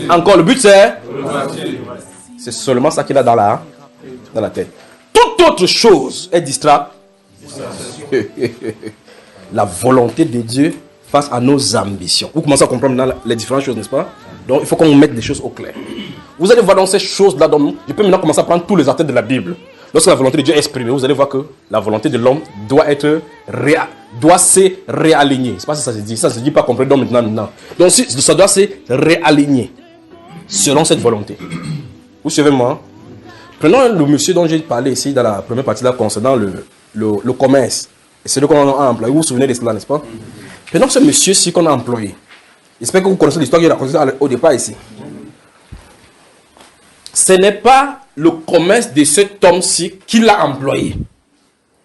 Encore le but c'est? C'est seulement ça qu'il a dans la tête. Toute autre chose est distraite. La volonté de Dieu face à nos ambitions. Vous commencez à comprendre maintenant les différentes choses, n'est-ce pas? Donc il faut qu'on mette des choses au clair. Vous allez voir dans ces choses-là, je peux maintenant commencer à prendre tous les articles de la Bible. Lorsque la volonté de Dieu est exprimée, vous allez voir que la volonté de l'homme doit se réaligner. C'est pas ça que ça se dit. Ça se dit pas comprendre maintenant. Donc ça doit se réaligner selon cette volonté. Vous suivez moi? Prenons le monsieur dont j'ai parlé ici dans la première partie là concernant le commerce. Et c'est le qu'on a employé. Vous vous souvenez de cela, n'est-ce pas? Prenons ce monsieur-ci qu'on a employé. J'espère que vous connaissez l'histoire qu'il a racontée au départ ici. Ce n'est pas le commerce de cet homme-ci qui l'a employé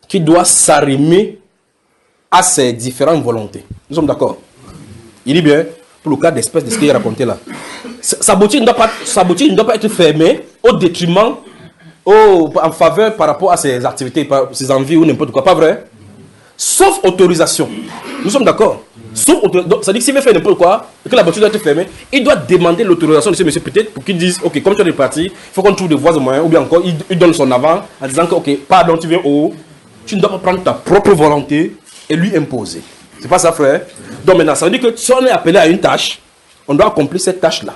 qui doit s'arrimer à ses différentes volontés. Nous sommes d'accord? Il dit bien, pour le cas d'espèce de ce qu'il a raconté là. Sa boutique ne doit pas être fermée au détriment, en faveur par rapport à ses activités, ses envies ou n'importe quoi. Pas vrai? Sauf autorisation. Nous sommes d'accord? Sauf autorisation. Ça dit que s'il veut faire n'importe quoi, et que la boutique doit être fermée, il doit demander l'autorisation de ce monsieur peut-être pour qu'il dise, ok, comme tu es reparti, il faut qu'on trouve des voies et moyens, ou bien encore, il donne son avant en disant que, ok, pardon, tu viens au haut, tu ne dois pas prendre ta propre volonté et lui imposer. C'est pas ça, frère? Donc maintenant, ça veut dire que si on est appelé à une tâche, on doit accomplir cette tâche-là.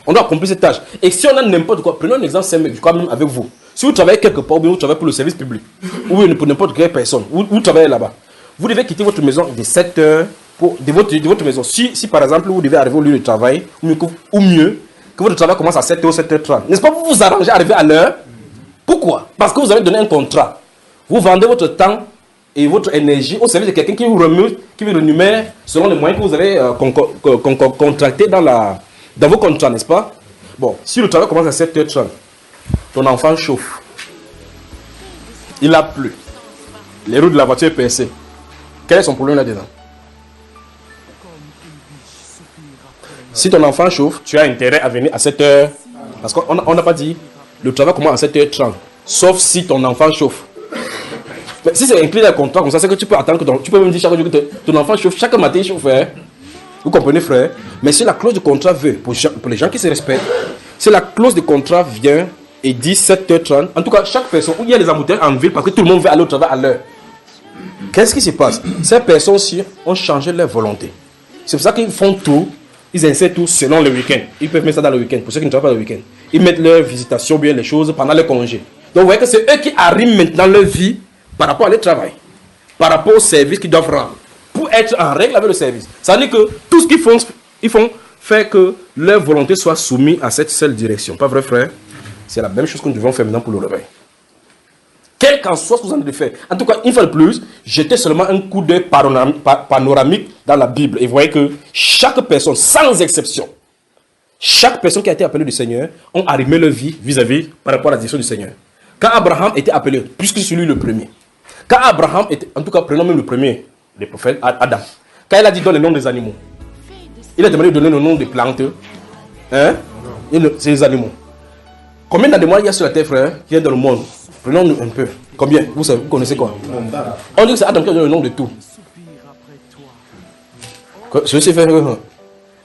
On doit accomplir cette tâche. Et si on a n'importe quoi, prenons un exemple simple, je crois même avec vous. Si vous travaillez quelque part, ou bien vous travaillez pour le service public, ou bien pour n'importe quelle personne, vous travaillez là-bas, vous devez quitter votre maison de 7 heures de votre maison. Si par exemple, vous devez arriver au lieu de travail, ou mieux, que votre travail commence à 7h, 7h30. N'est-ce pas, vous vous arrangez à arriver à l'heure? Pourquoi? Parce que vous avez donné un contrat. Vous vendez votre temps et votre énergie au service de quelqu'un qui vous rémunère selon les moyens que vous avez contractés dans vos contrats, n'est-ce pas? Bon, si le travail commence à 7h30, ton enfant chauffe. Il a plu. Les roues de la voiture sont percées. Quel est son problème là-dedans? Si ton enfant chauffe, tu as intérêt à venir à 7h. Parce qu'on n'a pas dit le travail commence à 7h30. Sauf si ton enfant chauffe. Mais si c'est inclus dans le contrat comme ça, c'est que tu peux attendre que tu peux même dire chaque jour que ton enfant chauffe. Chaque matin il chauffe. Hein? Vous comprenez, frère? Mais si la clause de contrat veut, pour les gens qui se respectent, si la clause de contrat vient et dit 7h30, en tout cas, chaque personne, où il y a des embouteillages en ville parce que tout le monde veut aller au travail à l'heure. Qu'est-ce qui se passe? Ces personnes-ci ont changé leur volonté. C'est pour ça qu'ils font tout, ils insèrent tout selon le week-end. Ils peuvent mettre ça dans le week-end, pour ceux qui ne travaillent pas le week-end. Ils mettent leur visitation, bien les choses pendant les congés. Donc vous voyez que c'est eux qui arrivent maintenant leur vie par rapport à leur travail, par rapport au service qu'ils doivent rendre, pour être en règle avec le service. Ça veut dire que tout ce qu'ils font, ils font faire que leur volonté soit soumise à cette seule direction. Pas vrai, frère? C'est la même chose que nous devons faire maintenant pour le réveil. Quel qu'en soit ce que vous en avez fait. En tout cas, une fois de plus, jetez seulement un coup d'œil panoramique dans la Bible. Et vous voyez que chaque personne, sans exception, chaque personne qui a été appelée du Seigneur, ont arrimé leur vie vis-à-vis par rapport à la direction du Seigneur. Quand Abraham était appelé, puisque c'est lui le premier. Quand Abraham était, en tout cas, prenons même le premier, le prophète Adam. Quand il a dit donne le nom des animaux, il a demandé de donner le nom des plantes. Hein? C'est les animaux. Combien d'animaux il y a sur la terre, frère, qui est dans le monde? Prenons-nous un peu. Combien? Vous savez, vous connaissez quoi? On dit que c'est Adam qui a donné le nom de tout. Je sais faire.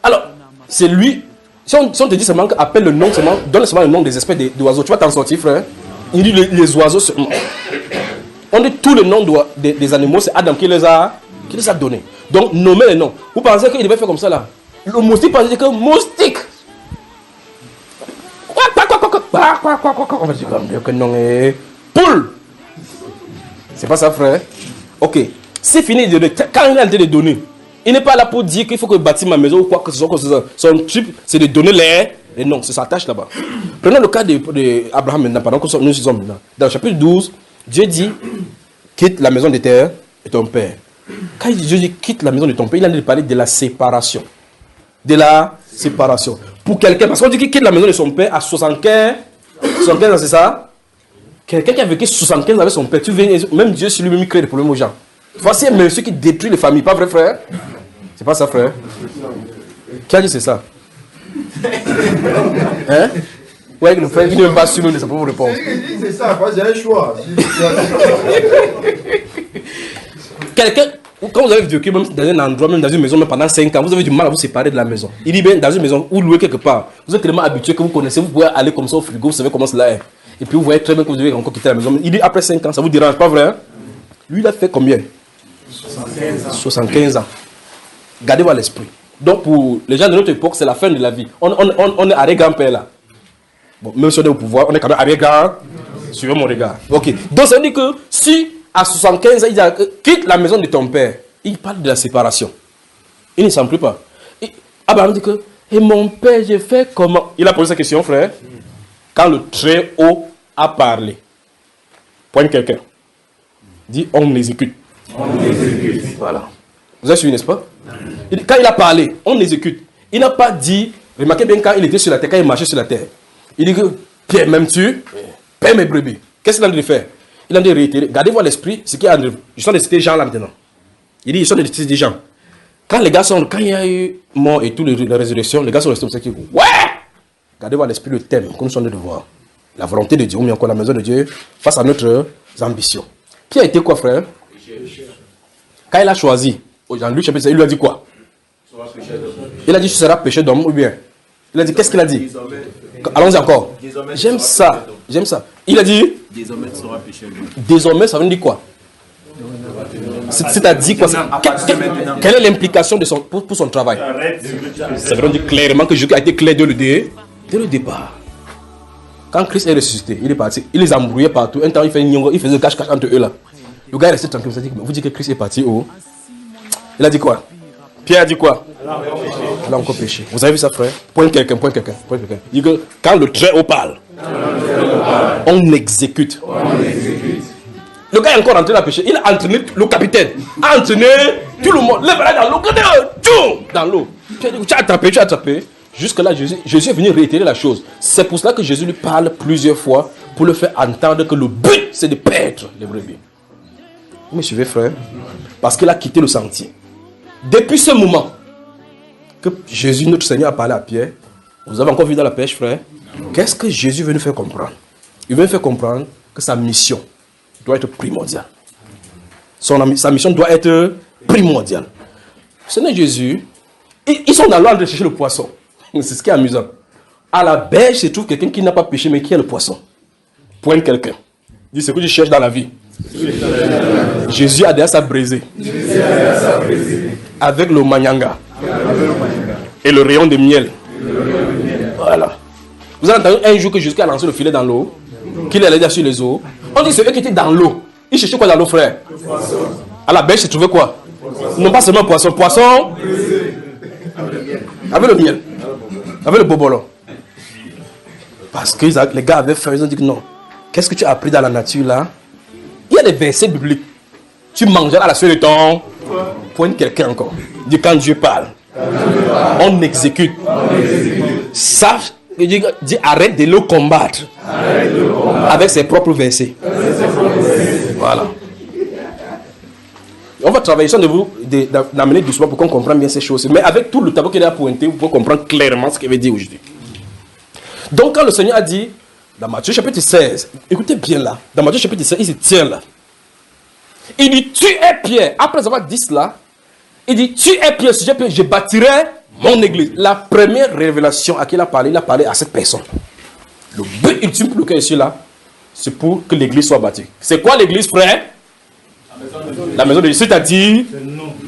Alors, c'est lui. Si on te dit seulement appelle le nom, seulement, donne seulement le nom des espèces d'oiseaux, tu vas t'en sortir, frère. Il dit les oiseaux seulement. On dit tous les noms des animaux, c'est Adam qui les a donnés. Donc, nommez les noms. Vous pensez qu'il devait faire comme ça là? Le moustique, pensez que moustique. On va dire que non, poule. C'est pas ça, frère. Ok. C'est fini de donner. Quand il est en train de donner, il n'est pas là pour dire qu'il faut que bâtir ma maison ou quoi que ce soit. Son truc, c'est de donner les noms. C'est sa tâche là-bas. Prenons le cas d'Abraham maintenant, pendant que nous sommes maintenant. Dans le chapitre 12, Dieu dit quitte la maison de terre et ton père. Quand Dieu dit quitte la maison de ton père, il a parlé de la séparation. De la séparation. Pour quelqu'un, parce qu'on dit qu'il quitte la maison de son père à 75 ans, c'est ça? Quelqu'un qui a vécu 75 avec son père, tu viens, même Dieu sur lui-même crée des problèmes aux gens. Voici un monsieur qui détruit les familles, pas vrai, frère? C'est pas ça, frère? Qui a dit c'est ça? Hein? Ouais, le frère qui ne veut pas suivre, ça peut vous répondre. C'est ça, j'ai un choix. Quelqu'un, quand vous avez vécu même dans un endroit, même dans une maison, même pendant 5 ans, vous avez du mal à vous séparer de la maison. Il dit bien dans une maison ou louer quelque part, vous êtes tellement habitué que vous connaissez, vous pouvez aller comme ça au frigo, vous savez comment cela est. Et puis vous voyez très bien que vous devez encore quitter la maison. Il dit après 5 ans, ça vous dérange pas, vrai? Lui, il a fait combien? 75 ans. Gardez-vous à l'esprit. Donc pour les gens de notre époque, c'est la fin de la vie. On est arrière-grand-père là. Bon, même si on est au pouvoir, on est quand même arrière-grand. Suivez mon regard. Ok. Donc ça veut dire que si à 75 ans, il dit quitte la maison de ton père, il parle de la séparation. Il ne s'en prie pas. Abraham dit que et mon père, j'ai fait comment? Il a posé sa question, frère. Quand le Très-Haut a parlé, pointe quelqu'un. Dit on exécute. On exécute. Voilà. Vous avez suivi, n'est-ce pas? Quand il a parlé, on exécute. Il n'a pas dit, remarquez bien quand il était sur la terre, quand il marchait sur la terre. Il dit que Pierre m'aimes-tu? Paie mes brebis. Qu'est-ce qu'il a dit de faire? Il a dit de réitérer. Gardez-vous à l'esprit, ce qui est en train de. Ils sont de citer des gens là maintenant. Il dit ils sont de citer des gens. Quand les gars sont, quand il y a eu mort et tout, la résurrection, les gars sont restés comme ça qui disent ouais! Gardez-vous à l'esprit le thème, comme nous sommes de voir. La volonté de Dieu, ou bien encore la maison de Dieu, face à notre ambition. Qui a été quoi, frère? Quand il a choisi, Jean-Luc chapitre, il lui a dit quoi? Il a dit tu seras péché d'homme ou bien? Il a dit qu'est-ce qu'il a dit? Allons-y encore. J'aime ça. J'aime ça. Il a dit désormais tu seras péché d'homme. Désormais, ça veut dire quoi? C'est-à-dire quoi? Quelle est l'implication de pour son travail? Ça veut dire clairement que Jésus a été clair dès le départ. Quand Christ est ressuscité, il est parti. Il les embrouillait partout. Un temps, il faisait cache-cache entre eux là. Le gars est resté tranquille. Vous dites que Christ est parti où? Il a dit quoi? Pierre a dit quoi? Il a encore péché. Vous avez vu ça, frère? Point quelqu'un. Il dit que quand le Très-Haut parle, on exécute. Le gars est encore entraîné à pêcher. Il a entraîné le capitaine. A entraîné tout le monde. Lève-la dans l'eau. Dans l'eau. Tu as attrapé. Jusque là, Jésus est venu réitérer la chose. C'est pour cela que Jésus lui parle plusieurs fois pour le faire entendre que le but, c'est de perdre les brebis. Vous me suivez, frère? Parce qu'il a quitté le sentier. Depuis ce moment que Jésus, notre Seigneur, a parlé à Pierre, vous avez encore vu dans la pêche, frère, qu'est-ce que Jésus veut nous faire comprendre? Il veut nous faire comprendre que sa mission doit être primordiale. Sa mission doit être primordiale. Seigneur Jésus, ils sont dans l'eau de chercher le poisson. C'est ce qui est amusant. À la berge se trouve quelqu'un qui n'a pas pêché, mais qui a le poisson. Pointe quelqu'un. Dis ce que tu cherches dans la vie. Jésus a déjà sa braisée. Avec le manyanga. Et le rayon de miel. Voilà. Vous avez entendu un jour que Jésus a lancé le filet dans l'eau, qu'il allait dire sur les eaux. On dit c'est eux qui étaient dans l'eau. Ils cherchaient quoi dans l'eau, frère? À la berge se trouvait quoi? Non pas seulement poisson. Poisson avec le miel. Avec le bobolon. Parce que les gars avaient faim, ils ont dit que non. Qu'est-ce que tu as appris dans la nature là? Il y a des versets bibliques. Tu mangeras à la suite de ton. Pointe quelqu'un encore. Dis quand Dieu parle. On exécute. Ça, dit arrête de le combattre. Avec ses propres versets. Voilà. On va travailler sur de vous d'amener doucement pour qu'on comprenne bien ces choses. Mais avec tout le tableau qu'il a pointé, vous pouvez comprendre clairement ce qu'il veut dire aujourd'hui. Donc quand le Seigneur a dit, dans Matthieu chapitre 16, écoutez bien là, dans Matthieu chapitre 16, il se tient là. Il dit, tu es Pierre. Après avoir dit cela, il dit, tu es Pierre, si je bâtirai mon église. La première révélation à qui il a parlé à cette personne. Le but ultime pour lequel je suis là, c'est pour que l'église soit bâtie. C'est quoi l'église, frère? La maison de Jésus, c'est-à-dire,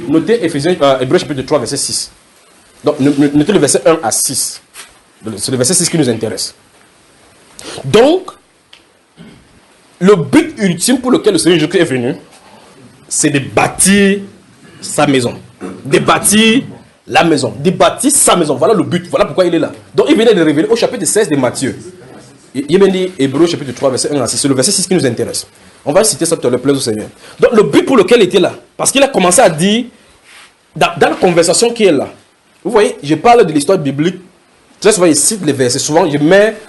notez Hébreux chapitre 3, verset 6. Donc, notez le verset 1 à 6. C'est le verset 6 qui nous intéresse. Donc, le but ultime pour lequel le Seigneur Jésus est venu, c'est de bâtir sa maison. De bâtir la maison. De bâtir sa maison. Voilà le but. Voilà pourquoi il est là. Donc, il venait de révéler au chapitre 16 de Matthieu. Il vient dit Hébreux chapitre 3, verset 1 à 6. C'est le verset 6 qui nous intéresse. On va citer ça tout à l'heure, plaise au Seigneur. Donc, le but pour lequel il était là, parce qu'il a commencé à dire, dans la conversation qui est là, vous voyez, je parle de l'histoire biblique, très souvent, il cite les versets. Souvent,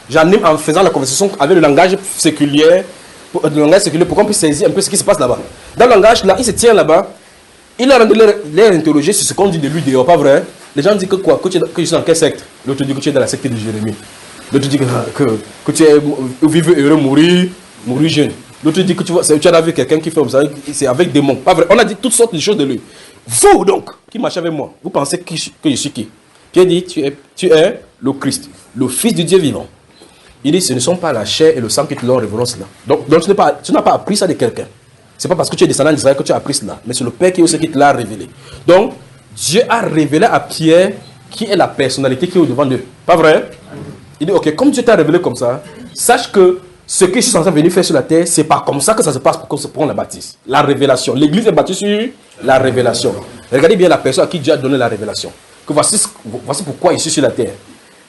j'anime en faisant la conversation avec le langage séculier, pour qu'on puisse saisir un peu ce qui se passe là-bas. Dans le langage, là, il se tient là-bas, il a rendu l'air interrogé sur ce qu'on dit de lui dehors, pas vrai? Les gens disent que quoi? Que je suis dans quelle secte? L'autre dit que tu es dans la secte de Jérémie. L'autre dit que tu es vivre heureux, mourir jeune. L'autre dit que tu as vu quelqu'un qui fait comme ça, c'est avec des démons. Pas vrai. On a dit toutes sortes de choses de lui. Vous donc, qui marchez avec moi, vous pensez que je suis qui? Pierre dit, tu es le Christ, le Fils du Dieu vivant. Il dit, ce ne sont pas la chair et le sang qui te l'ont révélé cela. Donc tu n'as pas appris ça de quelqu'un. Ce n'est pas parce que tu es descendant d'Israël que tu as appris cela, mais c'est le Père qui aussi qui te l'a révélé. Donc, Dieu a révélé à Pierre qui est la personnalité qui est au-devant d'eux. Pas vrai? Il dit, ok, comme Dieu t'a révélé comme ça, sache que ce que je suis censé venir faire sur la terre, c'est pas comme ça que ça se passe pour qu'on la baptise. La révélation. L'église est bâtie sur la révélation. Regardez bien la personne à qui Dieu a donné la révélation. Que voici pourquoi il est sur la terre.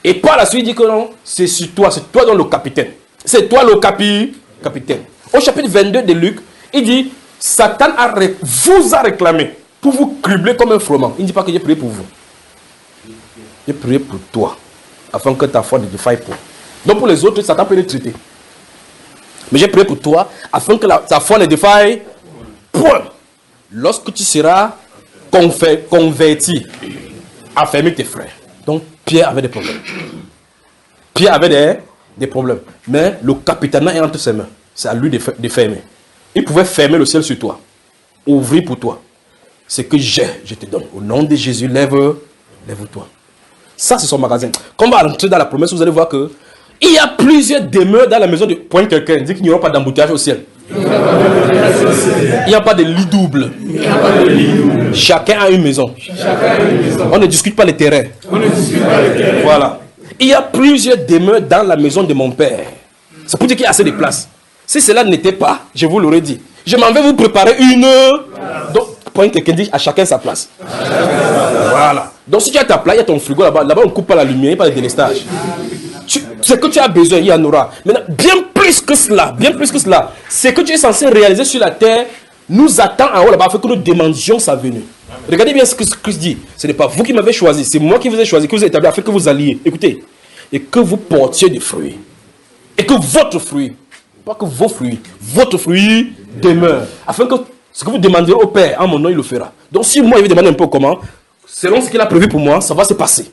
Et par la suite, il dit que non, c'est toi dans le capitaine. C'est toi le capitaine. Au chapitre 22 de Luc, il dit, Satan vous a réclamé pour vous cribler comme un froment. Il ne dit pas que j'ai prié pour vous. J'ai prié pour toi, afin que ta foi ne défaille pas. Donc pour les autres, Satan peut les traiter. Mais j'ai prié pour toi, afin que ta foi ne défaille point. Lorsque tu seras converti, affermis tes frères. Donc Pierre avait des problèmes. Pierre avait des problèmes. Mais le capitanat est entre ses mains. C'est à lui de fermer. Il pouvait fermer le ciel sur toi. Ouvrir pour toi. Ce que je te donne. Au nom de Jésus, lève-toi. Ça, c'est son magasin. Quand on va rentrer dans la promesse, vous allez voir que il y a plusieurs demeures dans la maison de point quelqu'un. Dit qu'il n'y aura pas d'embouteillage au ciel. Il n'y a pas de lit double. Chacun a une maison. On ne discute pas les terrains. Voilà. Il y a plusieurs demeures dans la maison de mon père. C'est pour dire qu'il y a assez de place. Si cela n'était pas, je vous l'aurais dit. Je m'en vais vous préparer une. Donc, point quelqu'un dit à chacun sa place. Voilà. Donc, si tu as ta place, il y a ton frigo là-bas. Là-bas, on ne coupe pas la lumière, il n'y a pas de délestage. Ce que tu as besoin, il y en aura. Maintenant, bien plus plus que cela, bien plus que cela. Ce que tu es censé réaliser sur la terre nous attend en haut là-bas afin que nous demandions sa venue. Regardez bien ce que Christ dit. Ce n'est pas vous qui m'avez choisi, c'est moi qui vous ai choisi, qui vous ai établi afin que vous alliez. Écoutez, et que vous portiez des fruits. Et que votre fruit, pas que vos fruits, votre fruit demeure. Afin que ce que vous demanderez au Père, en mon nom, il le fera. Donc si moi, il veut demander un peu comment, selon ce qu'il a prévu pour moi, ça va se passer.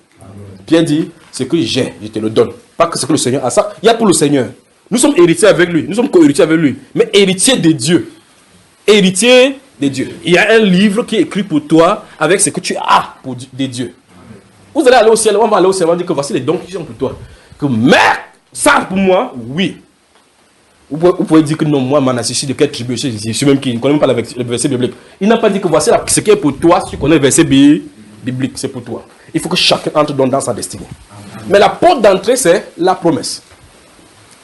Pierre dit, ce que j'ai, je te le donne. Pas que ce que le Seigneur a. Ça, il y a pour le Seigneur. Nous sommes héritiers avec lui, nous sommes co-héritiers avec lui. Mais héritiers de Dieu. Héritier de Dieu. Il y a un livre qui est écrit pour toi avec ce que tu as pour des dieux. Vous allez aller au ciel, on va aller au ciel, on va dire que voici les dons qui sont pour toi. Que merde, ça pour moi, oui. Vous pouvez dire que non, moi, Manassé, je suis de quelle tribu, je suis même qui ne connaît même pas le verset biblique. Il n'a pas dit que voici ce qui est pour toi, si tu connais le verset biblique, c'est pour toi. Il faut que chacun entre dans sa destinée. Mais la porte d'entrée, c'est la promesse.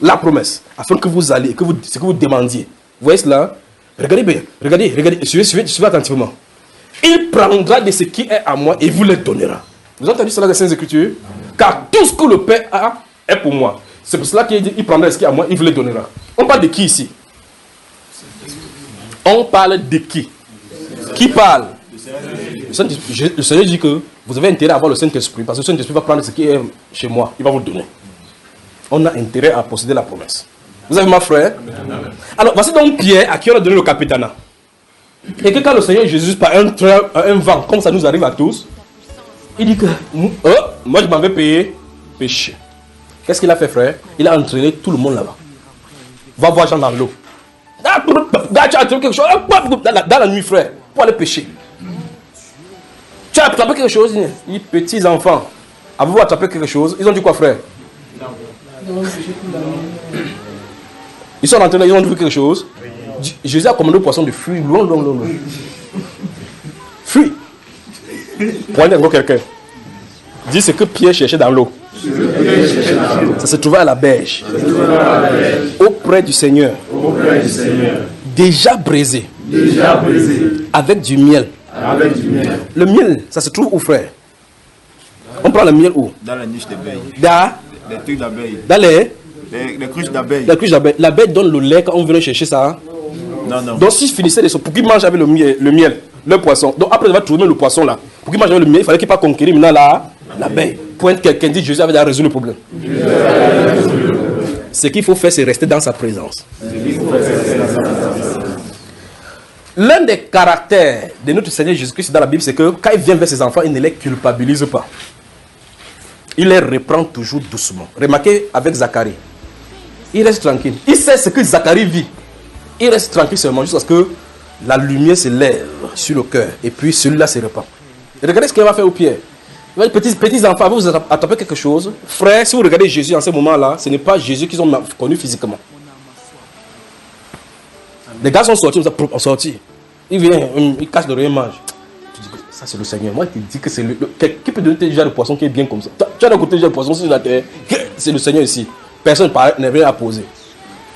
La promesse. Afin que vous alliez, ce que vous demandiez. Vous voyez cela? Regardez bien, regardez, suivez attentivement. Il prendra de ce qui est à moi et vous le donnera. Vous avez entendu cela dans les Saintes Écritures? Car tout ce que le Père a est pour moi. C'est pour cela qu'il dit, il prendra de ce qui est à moi et vous le donnera. On parle de qui ici? On parle de qui? Qui parle? Le Seigneur dit que vous avez intérêt à avoir le Saint-Esprit, parce que le Saint-Esprit va prendre ce qui est chez moi, il va vous le donner. On a intérêt à posséder la promesse. Vous avez ma frère? Alors, voici donc Pierre à qui on a donné le capitanat. Et que quand le Seigneur Jésus, par un vent, comme ça nous arrive à tous, il dit que moi je m'en vais payer péché. Qu'est-ce qu'il a fait, frère? Il a entraîné tout le monde là-bas. Va voir Jean dans l'eau. Tu as attrapé quelque chose dans la nuit, frère, pour aller pêcher. Tu as attrapé quelque chose? Les petits enfants, avez-vous attrapé quelque chose? Ils ont dit quoi, frère? Ils sont rentrés là, ils ont vu quelque chose. Jésus a commandé au poisson de fuir loin. Fuis. Poignez encore quelqu'un. Dis ce que Pierre cherchait dans l'eau. Ça se trouvait à la berge. Auprès du Seigneur. Déjà braisé. Avec du miel. Le miel, ça se trouve où, frère? On prend le miel où? Dans la niche d'abeilles. Dans les trucs d'abeilles. Dans les cruches d'abeilles. Les cruches d'abeilles. L'abeille donne le lait quand on venait chercher ça. Non. Donc s'ils finissaient les pour qu'ils mangent avec le miel, le poisson. Donc après avoir trouvé le poisson là, pour qu'ils mangent avec le miel, il fallait qu'il pas conquérir maintenant l'abeille. Pour être quelqu'un dit Jésus avait déjà résolu le problème. Ce qu'il faut faire, c'est rester dans sa présence. L'un des caractères de notre Seigneur Jésus-Christ dans la Bible, c'est que quand il vient vers ses enfants, il ne les culpabilise pas. Il les reprend toujours doucement. Remarquez avec Zacharie. Il reste tranquille. Il sait ce que Zacharie vit. Il reste tranquille seulement jusqu'à ce que la lumière se lève sur le cœur. Et puis celui-là se répand. Et regardez ce qu'il va faire au Pierre. Il va dire, petits enfants, vous attrapez quelque chose. Frère, si vous regardez Jésus en ce moment-là, ce n'est pas Jésus qu'ils ont connu physiquement. Les gars sont sortis, Il vient, il cache le rien, mange. Tu dis que ça c'est le Seigneur. Moi, je te dis que c'est qui peut donner déjà le poisson qui est bien comme ça? Tu as d'un côté déjà le poisson sur la terre. C'est le Seigneur ici. Personne ne vient à poser.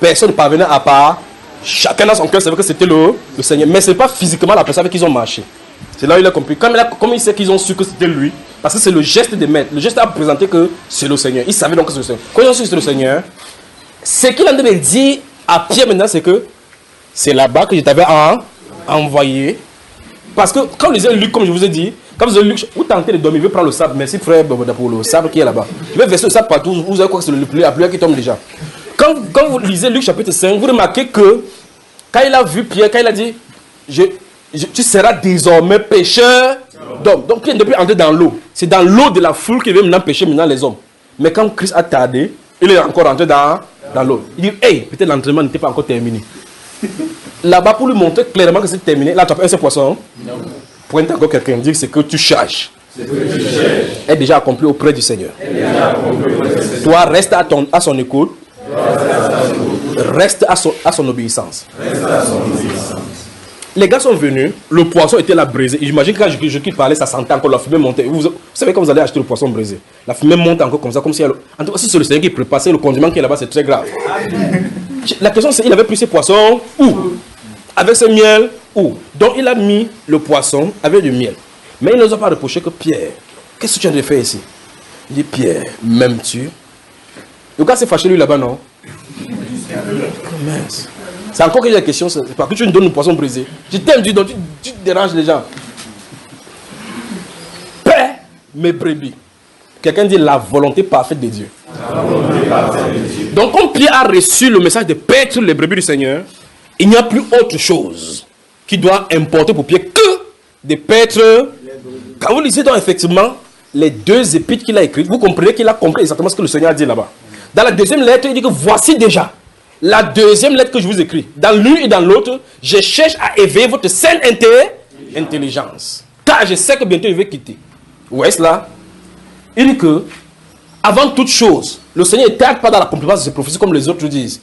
Personne ne parvenait à part. Chacun dans son cœur savait que c'était le Seigneur. Mais ce n'est pas physiquement la personne avec qui ils ont marché. C'est là où il a compris. Comme il sait qu'ils ont su que c'était lui, parce que c'est le geste de maître. Le geste a présenté que c'est le Seigneur. Il savait donc que c'est le Seigneur. Quand ils ont su que c'était le Seigneur, ce qu'il a dit à Pierre maintenant, c'est que c'est là-bas que je t'avais envoyé. Parce que quand vous lisez Luc, comme je vous ai dit, quand vous lisez Luc, vous tentez de dormir, vous prenez le sable. Merci frère pour le sable qui est là-bas. Je vais verser le sable partout. Vous avez quoi que c'est la pluie qui tombe déjà. Quand vous lisez Luc chapitre 5, vous remarquez que quand il a vu Pierre, quand il a dit tu seras désormais pécheur d'hommes. Donc il est depuis entré dans l'eau. C'est dans l'eau de la foule qu'il veut maintenant pécher maintenant les hommes. Mais quand Christ a tardé, il est encore entré dans l'eau. Il dit, hey, peut-être l'entraînement n'était pas encore terminé. Là-bas, pour lui montrer clairement que c'est terminé, là tu as fait un seul poisson. Pointe encore quelqu'un, dit que c'est que tu cherches. Est déjà accompli auprès du Seigneur. Toi, reste à son écoute. Reste à son obéissance. Les gars sont venus, le poisson était là brisé. J'imagine que quand je parlais, ça sentait encore, la fumée montait. Vous savez quand vous allez acheter le poisson brisé, la fumée monte encore comme ça, comme si elle... En tout cas, si c'est le Seigneur qui prépare, c'est le condiment qui est là-bas, c'est très grave. La question c'est, il avait pris ses poissons où? Avec ce miel où? Donc il a mis le poisson avec du miel. Mais il ne nous a pas reproché que Pierre, qu'est-ce que tu as de faire ici? Il dit, Pierre, m'aimes-tu? Le gars s'est fâché lui là-bas, non? Mince. C'est encore que la question, c'est pas que tu me donnes un poisson brisé. Je t'aime, tu déranges les gens. Paix mes brebis. Quelqu'un dit la volonté parfaite de Dieu. Donc, quand Pierre a reçu le message de paître les brebis du Seigneur, il n'y a plus autre chose qui doit importer pour Pierre que de paître. Quand vous lisez donc effectivement les deux épîtres qu'il a écrites, vous comprenez qu'il a compris exactement ce que le Seigneur a dit là-bas. Dans la deuxième lettre, il dit que voici déjà la deuxième lettre que je vous écris. Dans l'une et dans l'autre, je cherche à éveiller votre saine intelligence. Car je sais que bientôt il va quitter. Où est-ce là? Il dit que, avant toute chose, le Seigneur ne tarde pas dans l'accomplissement de ses prophéties comme les autres disent.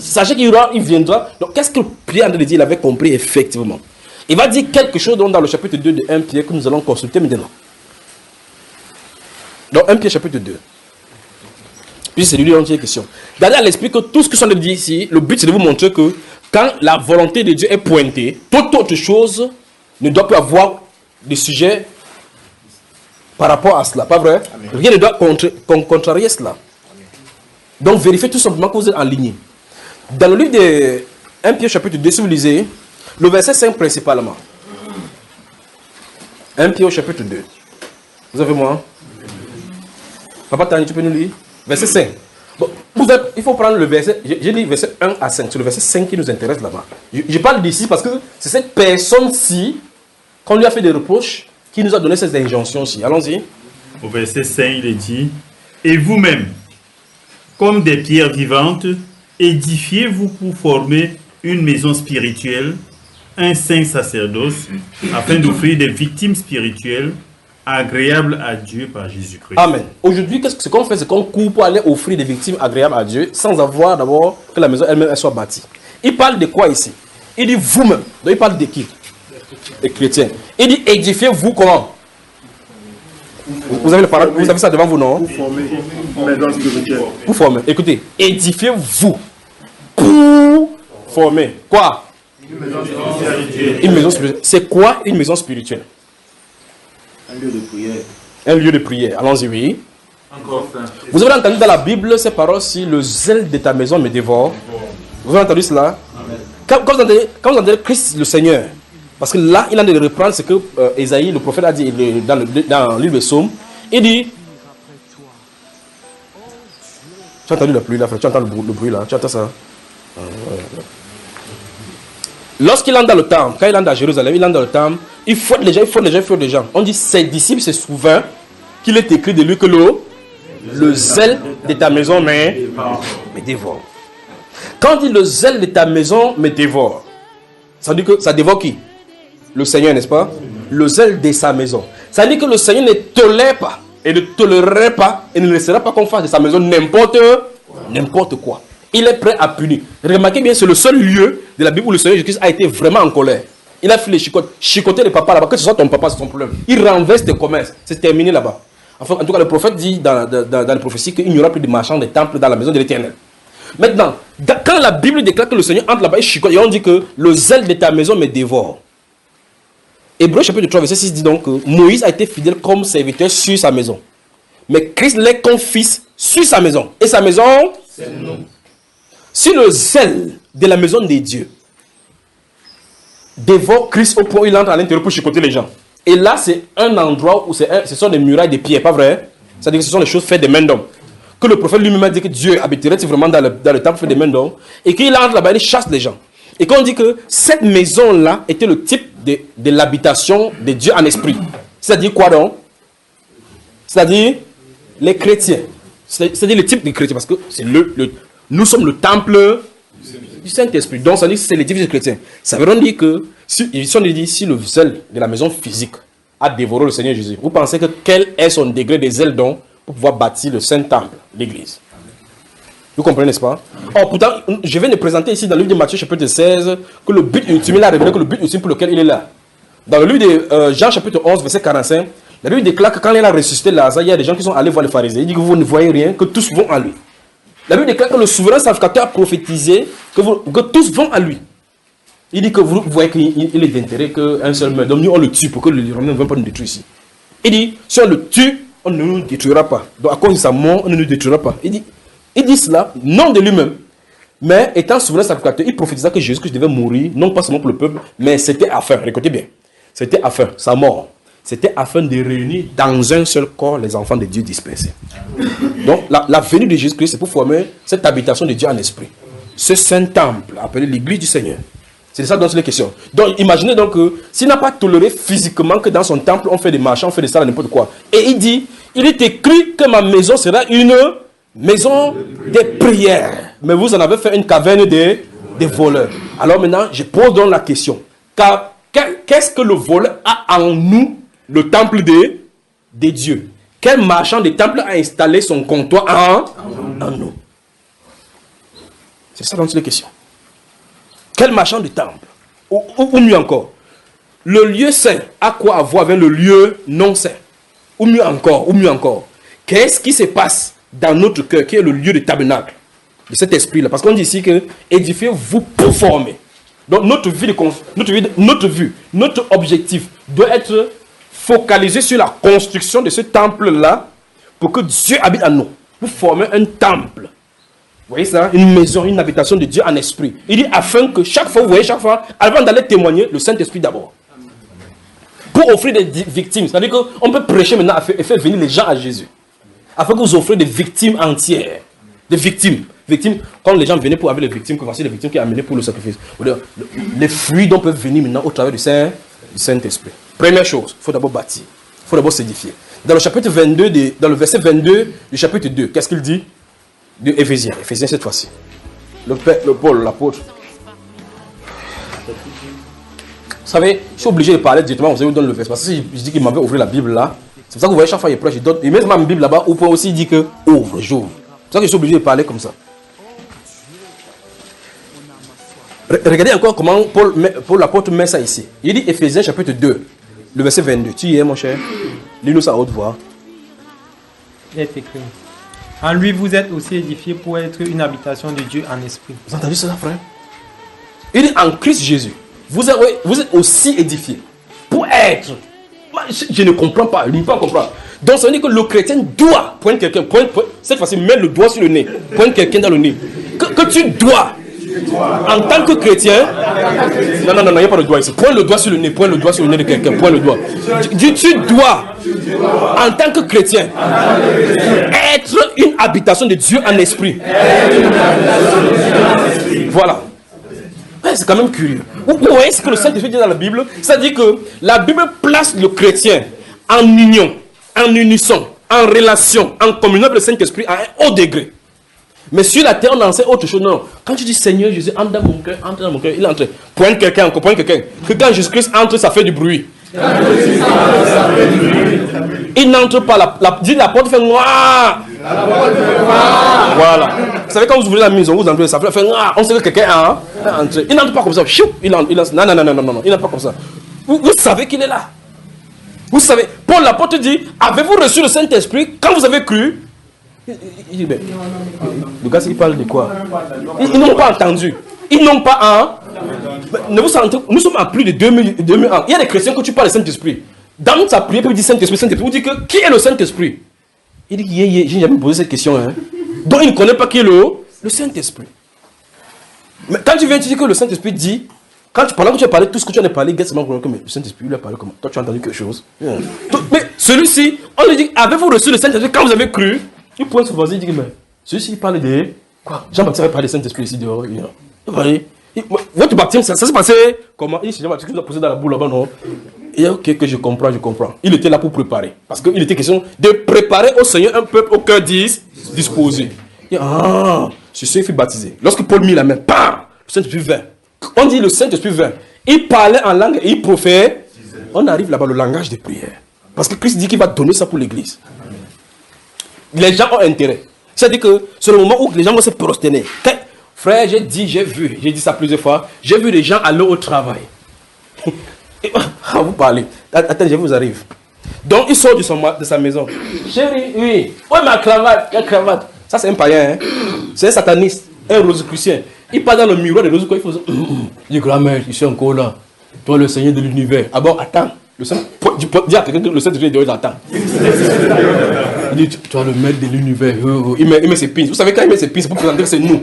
Sachez qu'il viendra. Donc, qu'est-ce que Pierre a dit? Il avait compris effectivement. Il va dire quelque chose dans le chapitre 2 de 1 Pierre que nous allons consulter maintenant. Donc, 1 Pierre chapitre 2. Puis c'est lui dont il est question. D'ailleurs, elle explique que tout ce que je dit ici, le but c'est de vous montrer que quand la volonté de Dieu est pointée, toute autre chose ne doit plus avoir de sujet par rapport à cela. Pas vrai? Amen. Rien ne doit contrarier cela. Amen. Donc vérifiez tout simplement que vous êtes en ligne. Dans le livre de 1 Pierre chapitre 2, si vous lisez, le verset 5 principalement. 1 Pierre chapitre 2. Vous avez moi? Papa Tani, tu peux nous lire? Verset 5. Bon, il faut prendre le verset, j'ai dit verset 1 à 5. C'est le verset 5 qui nous intéresse là-bas. Je parle d'ici parce que c'est cette personne-ci, qu'on lui a fait des reproches, qui nous a donné ces injonctions-ci. Allons-y. Au verset 5, il est dit, et vous-même, comme des pierres vivantes, édifiez-vous pour former une maison spirituelle, un saint sacerdoce, afin d'offrir des victimes spirituelles agréables à Dieu par Jésus-Christ. Amen. Aujourd'hui, ce qu'on fait, c'est qu'on court pour aller offrir des victimes agréables à Dieu, sans avoir d'abord que la maison elle-même soit bâtie. Il parle de quoi ici? Il dit vous-même. Donc il parle de qui? Les chrétiens. Il dit édifiez-vous comment? Vous avez le parole, vous avez ça devant vous, non? Pour former une maison spirituelle. Pour former. Écoutez, édifiez-vous pour former quoi? Une maison spirituelle. Une maison spirituelle. C'est quoi une maison spirituelle? Un lieu de prière. Un lieu de prière. Allons-y, oui. Encore ça. Vous avez entendu dans la Bible ces paroles si le zèle de ta maison me dévore. Vous avez entendu cela? Quand vous entendez Christ le Seigneur, parce que là, il a de reprendre ce que Ésaïe, le prophète, a dit dans le livre de Psaume. Il dit, tu as entendu la pluie là, frère, tu entends le bruit là, tu entends ça? Lorsqu'il entre dans le temple, quand il entre à Jérusalem, il entre dans le temple, il fouette les gens, On dit, ses disciples se souviennent qu'il est écrit de lui que le zèle de ta maison me dévore. Quand on dit le zèle de ta maison me dévore, ça veut dire que ça dévore qui? Le Seigneur, n'est-ce pas? Le zèle de sa maison. Ça veut dire que le Seigneur ne tolère pas et ne tolérerait pas et ne laissera pas qu'on fasse de sa maison n'importe quoi. Il est prêt à punir. Remarquez bien, c'est le seul lieu de la Bible où le Seigneur Jésus-Christ a été vraiment en colère. Il a fait les chicoter les papas là-bas. Que ce soit ton papa, c'est son problème. Il renverse tes commerces. C'est terminé là-bas. Enfin, en tout cas, le prophète dit dans les prophéties qu'il n'y aura plus de marchands des temples dans la maison de l'Éternel. Maintenant, quand la Bible déclare que le Seigneur entre là-bas et chicote, et on dit que le zèle de ta maison me dévore. Hébreux chapitre 3, verset 6 dit donc que Moïse a été fidèle comme serviteur sur sa maison. Mais Christ l'est comme fils sur sa maison. Et sa maison, c'est nous. Si le zèle de la maison des dieux dévore Christ au point où il entre à l'intérieur pour chicoter les gens. Et là, c'est un endroit où ce sont des murailles de pierre, pas vrai? C'est-à-dire que ce sont des choses faites des mains d'hommes. Que le prophète lui-même a dit que Dieu habiterait vraiment dans le temple fait des mains d'hommes. Et qu'il entre là-bas, il chasse les gens. Et qu'on dit que cette maison-là était le type de l'habitation de Dieu en esprit. C'est-à-dire quoi donc? C'est-à-dire les chrétiens. C'est-à-dire le type de chrétiens. Parce que c'est nous sommes le temple du Saint-Esprit. Donc ça dit que c'est les types de chrétiens. Ça veut dire que si le zèle de la maison physique a dévoré le Seigneur Jésus, vous pensez que quel est son degré de zèle donc pour pouvoir bâtir le Saint-Temple, l'Église? Vous comprenez, n'est-ce pas? Or, pourtant, je viens de présenter ici dans le livre de Matthieu chapitre 16 que le but ultime, il a révélé que le but ultime pour lequel il est là. Dans le livre de Jean chapitre 11, verset 45, la Bible déclare que quand il a ressuscité Lazare, il y a des gens qui sont allés voir les pharisiens. Il dit que vous ne voyez rien, que tous vont à lui. La Bible déclare que le souverain sacrificateur a prophétisé que tous vont à lui. Il dit que vous voyez qu'il est d'intérêt qu'un seul meurt. Donc nous, on le tue pour que les Romains ne viennent pas nous détruire ici. Il dit, si on le tue, on ne nous détruira pas. Donc à cause de sa mort, on ne nous détruira pas. Il dit cela, non de lui-même, Mais étant souverain sacrificateur, il prophétisa que Jésus-Christ devait mourir, non pas seulement pour le peuple, mais c'était afin, écoutez bien, c'était afin, sa mort, c'était afin de réunir dans un seul corps les enfants de Dieu dispersés. Donc la venue de Jésus-Christ, c'est pour former cette habitation de Dieu en esprit. Ce saint temple, appelé l'église du Seigneur. C'est de ça dont il est question. Donc imaginez donc que s'il n'a pas toléré physiquement que dans son temple, on fait des marchands, on fait des salles, n'importe quoi. Et il dit, il est écrit que ma maison sera une maison des prières. Mais vous en avez fait une caverne des voleurs. Alors maintenant, je pose donc la question. Qu'est-ce que le voleur a en nous, le temple des dieux? Quel marchand de temple a installé son comptoir en nous? C'est ça dont il est question. Quel marchand de temple? Ou mieux encore, le lieu saint a quoi à voir avec le lieu non saint? Ou mieux encore, qu'est-ce qui se passe dans notre cœur, qui est le lieu de tabernacle de cet esprit-là? Parce qu'on dit ici que édifiez-vous pour former. Donc notre objectif doit être focalisé sur la construction de ce temple-là pour que Dieu habite en nous. Pour former un temple. Vous voyez ça? Une maison, une habitation de Dieu en esprit. Il dit afin que chaque fois, vous voyez, chaque fois, avant d'aller témoigner, le Saint-Esprit d'abord. Pour offrir des victimes. C'est-à-dire qu'on peut prêcher maintenant et faire venir les gens à Jésus. Afin que vous offrez des victimes entières. Des victimes. Quand les gens venaient pour avoir les victimes, que voici les victimes qui amenaient pour le sacrifice. Les fruits dont peuvent venir maintenant au travers du Saint-Esprit. Première chose, il faut d'abord bâtir. Il faut d'abord s'édifier. Dans le chapitre 22, dans le verset 22 du chapitre 2, qu'est-ce qu'il dit? De Éphésiens cette fois-ci. Le Paul, l'apôtre. Vous savez, je suis obligé de parler directement, vous savez, vous donne le verset. Parce que si je dis qu'il m'avait ouvert la Bible là, c'est pour ça que vous voyez chaque fois il prêche, il met ma Bible là-bas, au point aussi il dit que ouvre, j'ouvre. C'est pour ça que je suis obligé de parler comme ça. Regardez encore comment Paul l'apôtre met ça ici. Il dit Éphésiens chapitre 2, le verset 22. Tu y es mon cher? Lis-nous ça à haute voix. Il est écrit. En lui, vous êtes aussi édifiés pour être une habitation de Dieu en esprit. Vous entendez cela, frère? Il dit en Christ Jésus, vous êtes aussi édifiés pour être. Je ne comprends pas, je ne peux pas comprendre. Donc ça veut dire que le chrétien doit pointer quelqu'un, cette fois-ci, mettre le doigt sur le nez, pointer quelqu'un dans le nez. Que tu dois, en tant que chrétien, non, il n'y a pas de doigt ici. Pointe le doigt sur le nez de quelqu'un, pointe le doigt. Tu dois, en tant que chrétien, être une habitation de Dieu en esprit. Voilà. C'est quand même curieux. Vous voyez ce que le Saint-Esprit dit dans la Bible? C'est-à-dire que la Bible place le chrétien en union, en unisson, en relation, en communion avec le Saint-Esprit à un haut degré. Mais sur la terre, on enseigne autre chose. Non. Quand tu dis Seigneur Jésus, entre dans mon cœur, il entre. Pointe quelqu'un, encore pointe quelqu'un. Que quand Jésus-Christ entre, ça fait du bruit. Il n'entre pas. La porte fait noir. Voilà. Vous savez, quand vous ouvrez la maison, vous entrez, ça fait noir. On sait que quelqu'un a entré. Il n'entre pas comme ça. Il lance. Non. Il n'entre pas comme ça. Vous savez qu'il est là. Vous savez, Paul l'apôtre dit, avez-vous reçu le Saint-Esprit quand vous avez cru? Il dit, mais le gars, il parle de quoi? Ils n'ont pas entendu. Ils n'ont pas nous sommes à plus de 2000 ans. Il y a des chrétiens que tu parles du Saint-Esprit. Dans ta prière, il dit Saint-Esprit. Vous dites que qui est le Saint-Esprit? Il dit, j'ai jamais posé cette question. Hein. Donc il ne connaît pas qui est le Saint-Esprit. Mais quand tu viens, tu dis que le Saint-Esprit dit, pendant que tu as parlé, tout ce que tu en as parlé, mais le Saint-Esprit lui a parlé comment? Toi, tu as entendu quelque chose. Mais celui-ci, on lui dit, avez-vous reçu le Saint-Esprit quand vous avez cru? Il pointe son voisin, il dit, mais celui-ci, il parle de quoi? Jean-Baptiste avait parlé de Saint-Esprit ici dehors. Votre baptême, ça s'est passé comment? Il dit, Jean-Baptiste, tu nous as posé dans la boule là-bas, non? Il dit, ok, que je comprends. Il était là pour préparer. Parce qu'il était question de préparer au Seigneur un peuple au cœur disposé. Il dit, c'est ce qui fut baptisé. Lorsque Paul mit la main, bam, le Saint-Esprit vint. On dit le Saint-Esprit vint. Il parlait en langue et il prophétisait. On arrive là-bas, le langage de prière. Parce que Christ dit qu'il va donner ça pour l'église. Les gens ont intérêt. C'est-à-dire que c'est le moment où les gens vont se prosterner. Frère, j'ai dit ça plusieurs fois, j'ai vu les gens aller au travail. Vous parlez. Attends, je vous arrive. Donc, il sort de sa maison. Chérie, oui. Ouais, ma cravate, quelle cravate? Ça, c'est un païen. Hein? C'est un sataniste, un rosicrucien. Il passe dans le miroir de rosicruciens. Il dit, grand-mère, je suis encore là. Toi, le Seigneur de l'univers. Ah bon, attends. Le Saint-Esprit de attends. Il dit, toi, le maître de l'univers. Il met ses pinces. Vous savez, quand il met ses pinces, c'est pour présenter que c'est nous.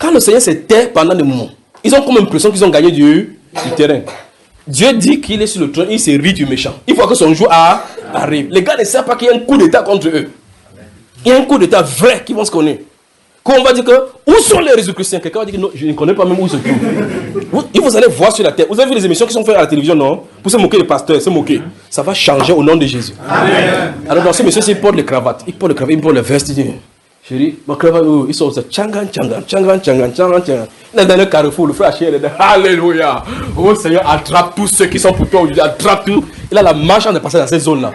Quand le Seigneur s'est tait pendant des moments, ils ont comme l'impression qu'ils ont gagné du terrain. Dieu dit qu'il est sur le trône, il se rit du méchant. Il faut que son jour arrive. Les gars ne savent pas qu'il y a un coup d'état contre eux. Il y a un coup d'état vrai qui vont se connaître. Quand on va dire que, où sont les réseaux chrétiens? Quelqu'un va dire que non, je ne connais pas même où ils se trouvent. Vous allez voir sur la terre. Vous avez vu les émissions qui sont faites à la télévision, non? Pour se moquer des pasteurs, se moquer. Ça va changer au nom de Jésus. Amen. Alors dans ces messieurs, ils portent les cravates. Ils portent les cravates, ils portent les vestes. Chérie, ma cravate, ils sont tchangan. Dans le carrefour, le frère Achille est là. Alléluia. Oh Seigneur, attrape tous ceux qui sont pour toi aujourd'hui. Attrape tout. Il a la marche en passant dans cette zone-là.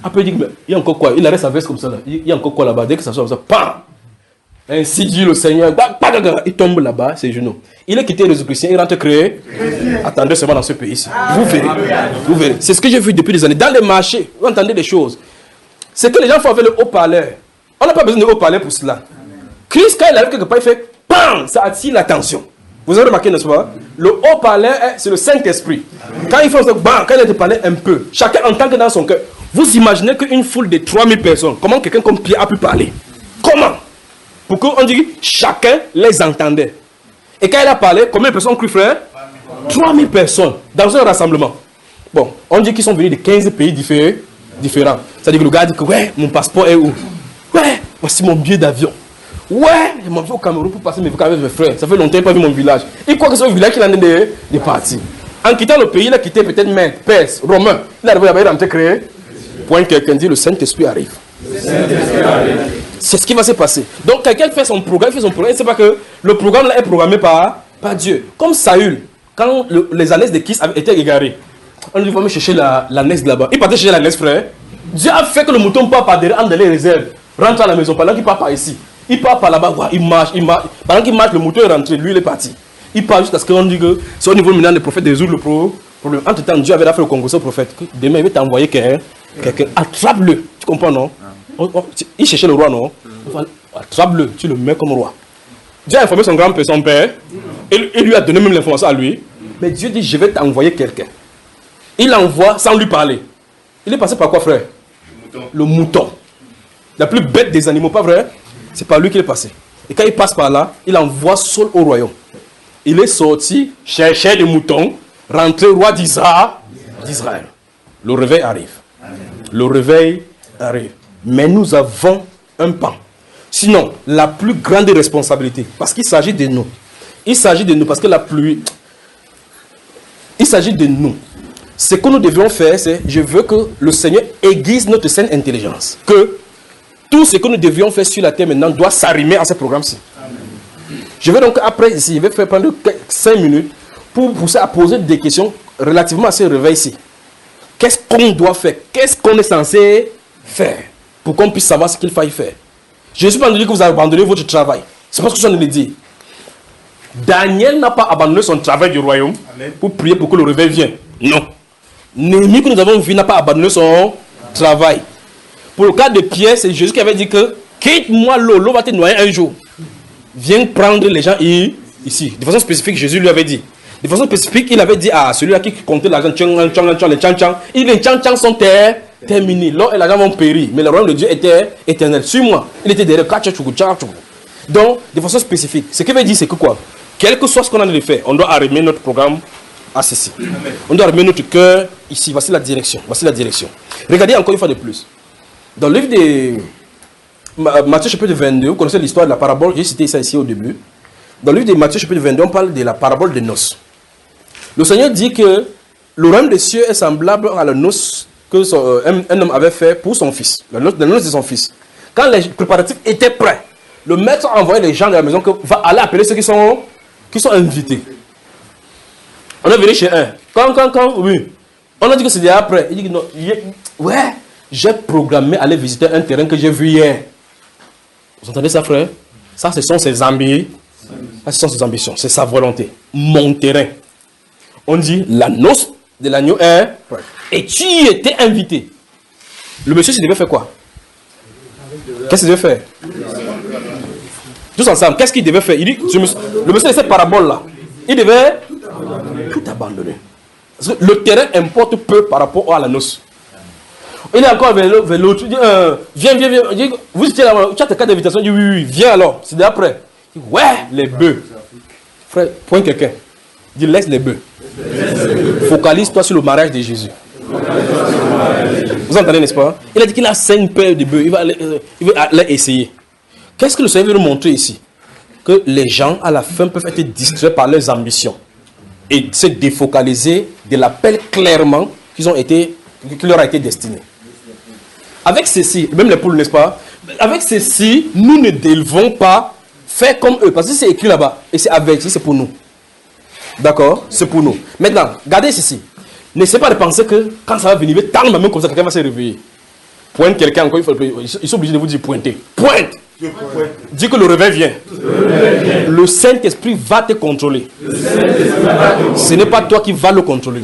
Après, il dit, il y a encore quoi? Il arrête sa veste comme ça. Là. Il y a encore quoi là-bas? Dès que ça sort comme ça, pam! Ainsi dit le Seigneur. Il tombe là-bas, ses genoux. Il est quitté les chrétiens, il rentre créé. Attendez seulement dans ce pays-ci. Vous verrez. Vous verrez. C'est ce que j'ai vu depuis des années. Dans les marchés, vous entendez des choses. C'est que les gens font avec le haut-parleur. On n'a pas besoin de haut-parleur pour cela. Christ, quand il arrive quelque part, il fait PAM! Ça attire l'attention. Vous avez remarqué, n'est-ce pas? Le haut-parleur, c'est le Saint-Esprit. Quand il fait ça, bam, quand il te parle un peu, chacun entend que dans son cœur. Vous imaginez qu'une foule de 3000 personnes, comment quelqu'un comme Pierre a pu parler? Comment? Pour qu'on dise chacun les entendait. Et quand il a parlé, combien de personnes ont cru, frère? 3000 personnes dans un rassemblement. Bon, on dit qu'ils sont venus de 15 pays différents. C'est-à-dire que le gars dit que ouais, mon passeport est où? Ouais, voici mon billet d'avion. Ouais, je m'en vais au Cameroun pour passer mes vacances avec mes frères. Ça fait longtemps que je n'ai pas vu mon village. Il croit que c'est au village qu'il en est de partir. En quittant le pays, il a quitté peut-être Mède, Perse, Romain. Il est arrivé là-bas, il a rentré créé. Point quelqu'un dit, le Saint-Esprit arrive. C'est ce qui va se passer. Donc quelqu'un fait son programme, il ne sait pas que le programme là est programmé par Dieu. Comme Saül, quand les ânesses de Kis avaient été égarées, on lui dit, il faut chercher l'ânesse là-bas. Il partait chercher l'ânesse, frère. Dieu a fait que le mouton part par derrière, entre les réserves, rentre à la maison, pendant qu'il part par ici. Il part par là-bas, il marche. Pendant qu'il marche, le mouton est rentré, lui il est parti. Il part jusqu'à ce qu'on dit que c'est au niveau maintenant des prophètes de résoudre le problème. Entre temps, Dieu avait fait le congrès au prophète. Demain, il va t'envoyer quelqu'un. Attrape-le. Tu comprends, non? Il cherchait le roi, non? Attrape-le, tu le mets comme roi. Dieu a informé son grand-père, son père. Il lui a donné même l'information à lui. Mais Dieu dit, je vais t'envoyer quelqu'un. Il l'envoie sans lui parler. Il est passé par quoi, frère? Le mouton. La plus bête des animaux, pas vrai? C'est par lui qu'il est passé. Et quand il passe par là, il envoie Saul au royaume. Il est sorti, chercher les moutons, rentré roi d'Israël. Le réveil arrive. Le réveil arrive. Mais nous avons un pan. Sinon, la plus grande responsabilité, parce qu'il s'agit de nous. Il s'agit de nous, parce que la pluie... Il s'agit de nous. Ce que nous devions faire, c'est, je veux que le Seigneur aiguise notre saine intelligence. Que tout ce que nous devions faire sur la terre maintenant doit s'arrimer à ce programme-ci. Je vais donc, après, ici, je vais faire prendre 5 minutes pour pousser à poser des questions relativement à ce réveil-ci. Qu'est-ce qu'on doit faire? Qu'est-ce qu'on est censé faire pour qu'on puisse savoir ce qu'il faille faire? Je ne suis pas en train de dire que vous avez abandonné votre travail. C'est pas ce que je suis en train de dire. Daniel n'a pas abandonné son travail du royaume pour prier pour que le réveil vienne. Non. Néhémie que nous avons vu n'a pas abandonné son travail. Pour le cas de Pierre, c'est Jésus qui avait dit que quitte-moi l'eau va te noyer un jour. Viens prendre les gens ici. De façon spécifique, Jésus lui avait dit. De façon spécifique, il avait dit à celui-là qui comptait l'argent, les tchang-tchang sont terminés. L'or et l'argent vont périr. Mais le royaume de Dieu était éternel. Suis-moi. Il était derrière. Donc, de façon spécifique, ce qu'il veut dire, c'est que quoi? Quel que soit ce qu'on a de faire, on doit arrimer notre programme à ceci. On doit arrimer notre cœur ici. Voici la direction. Voici la direction. Regardez encore une fois de plus. Dans le livre de Matthieu chapitre 22, vous connaissez l'histoire de la parabole, j'ai cité ça ici au début. Dans le livre de Matthieu chapitre 22, on parle de la parabole des noces. Le Seigneur dit que le royaume des cieux est semblable à la noce que un homme avait fait pour son fils. La noce de son fils. Quand les préparatifs étaient prêts, le maître a envoyé les gens de la maison que va aller appeler ceux qui sont invités. On est venu chez un. Quand, oui. On a dit que c'est déjà prêt. Il dit que non. Ouais, j'ai programmé aller visiter un terrain que j'ai vu hier. Vous entendez ça, frère? Ça, ce sont ses ambitions. Ça, ce sont ses ambitions. C'est sa volonté. Mon terrain. On dit, la noce de l'agneau est prête. Et tu y étais invité. Le monsieur, il devait faire quoi? Qu'est-ce qu'il devait faire? Tous ensemble, qu'est-ce qu'il devait faire? Il dit, le monsieur de cette parabole-là, il devait tout abandonner. Parce que le terrain importe peu par rapport à la noce. Il est encore vers l'autre. Il dit, viens. Il dit, vous étiez là, tu as tes cartes d'invitation. Il dit, oui, viens alors. C'est d'après. Ouais, les bœufs. Frère, point quelqu'un. Dis laisse les bœufs. Focalise-toi sur le mariage de Jésus. Vous entendez, n'est-ce pas? Il a dit qu'il a 5 paires de bœufs. Il va aller essayer. Qu'est-ce que le Seigneur veut nous montrer ici? Que les gens, à la fin, peuvent être distraits par leurs ambitions et se défocaliser de l'appel clairement qui leur a été destiné. Avec ceci, même les poules, n'est-ce pas? Avec ceci, nous ne devons pas faire comme eux. Parce que c'est écrit là-bas. Et c'est averti, c'est pour nous. D'accord? C'est pour nous. Maintenant, regardez ceci. N'essayez pas de penser que quand ça va venir, tendre ma main comme ça, quelqu'un va se réveiller. Pointe quelqu'un, encore une fois, ils sont obligés de vous dire pointer. Pointe! Dis que le réveil vient. Le Saint-Esprit va te contrôler. Ce n'est pas toi qui vas le contrôler.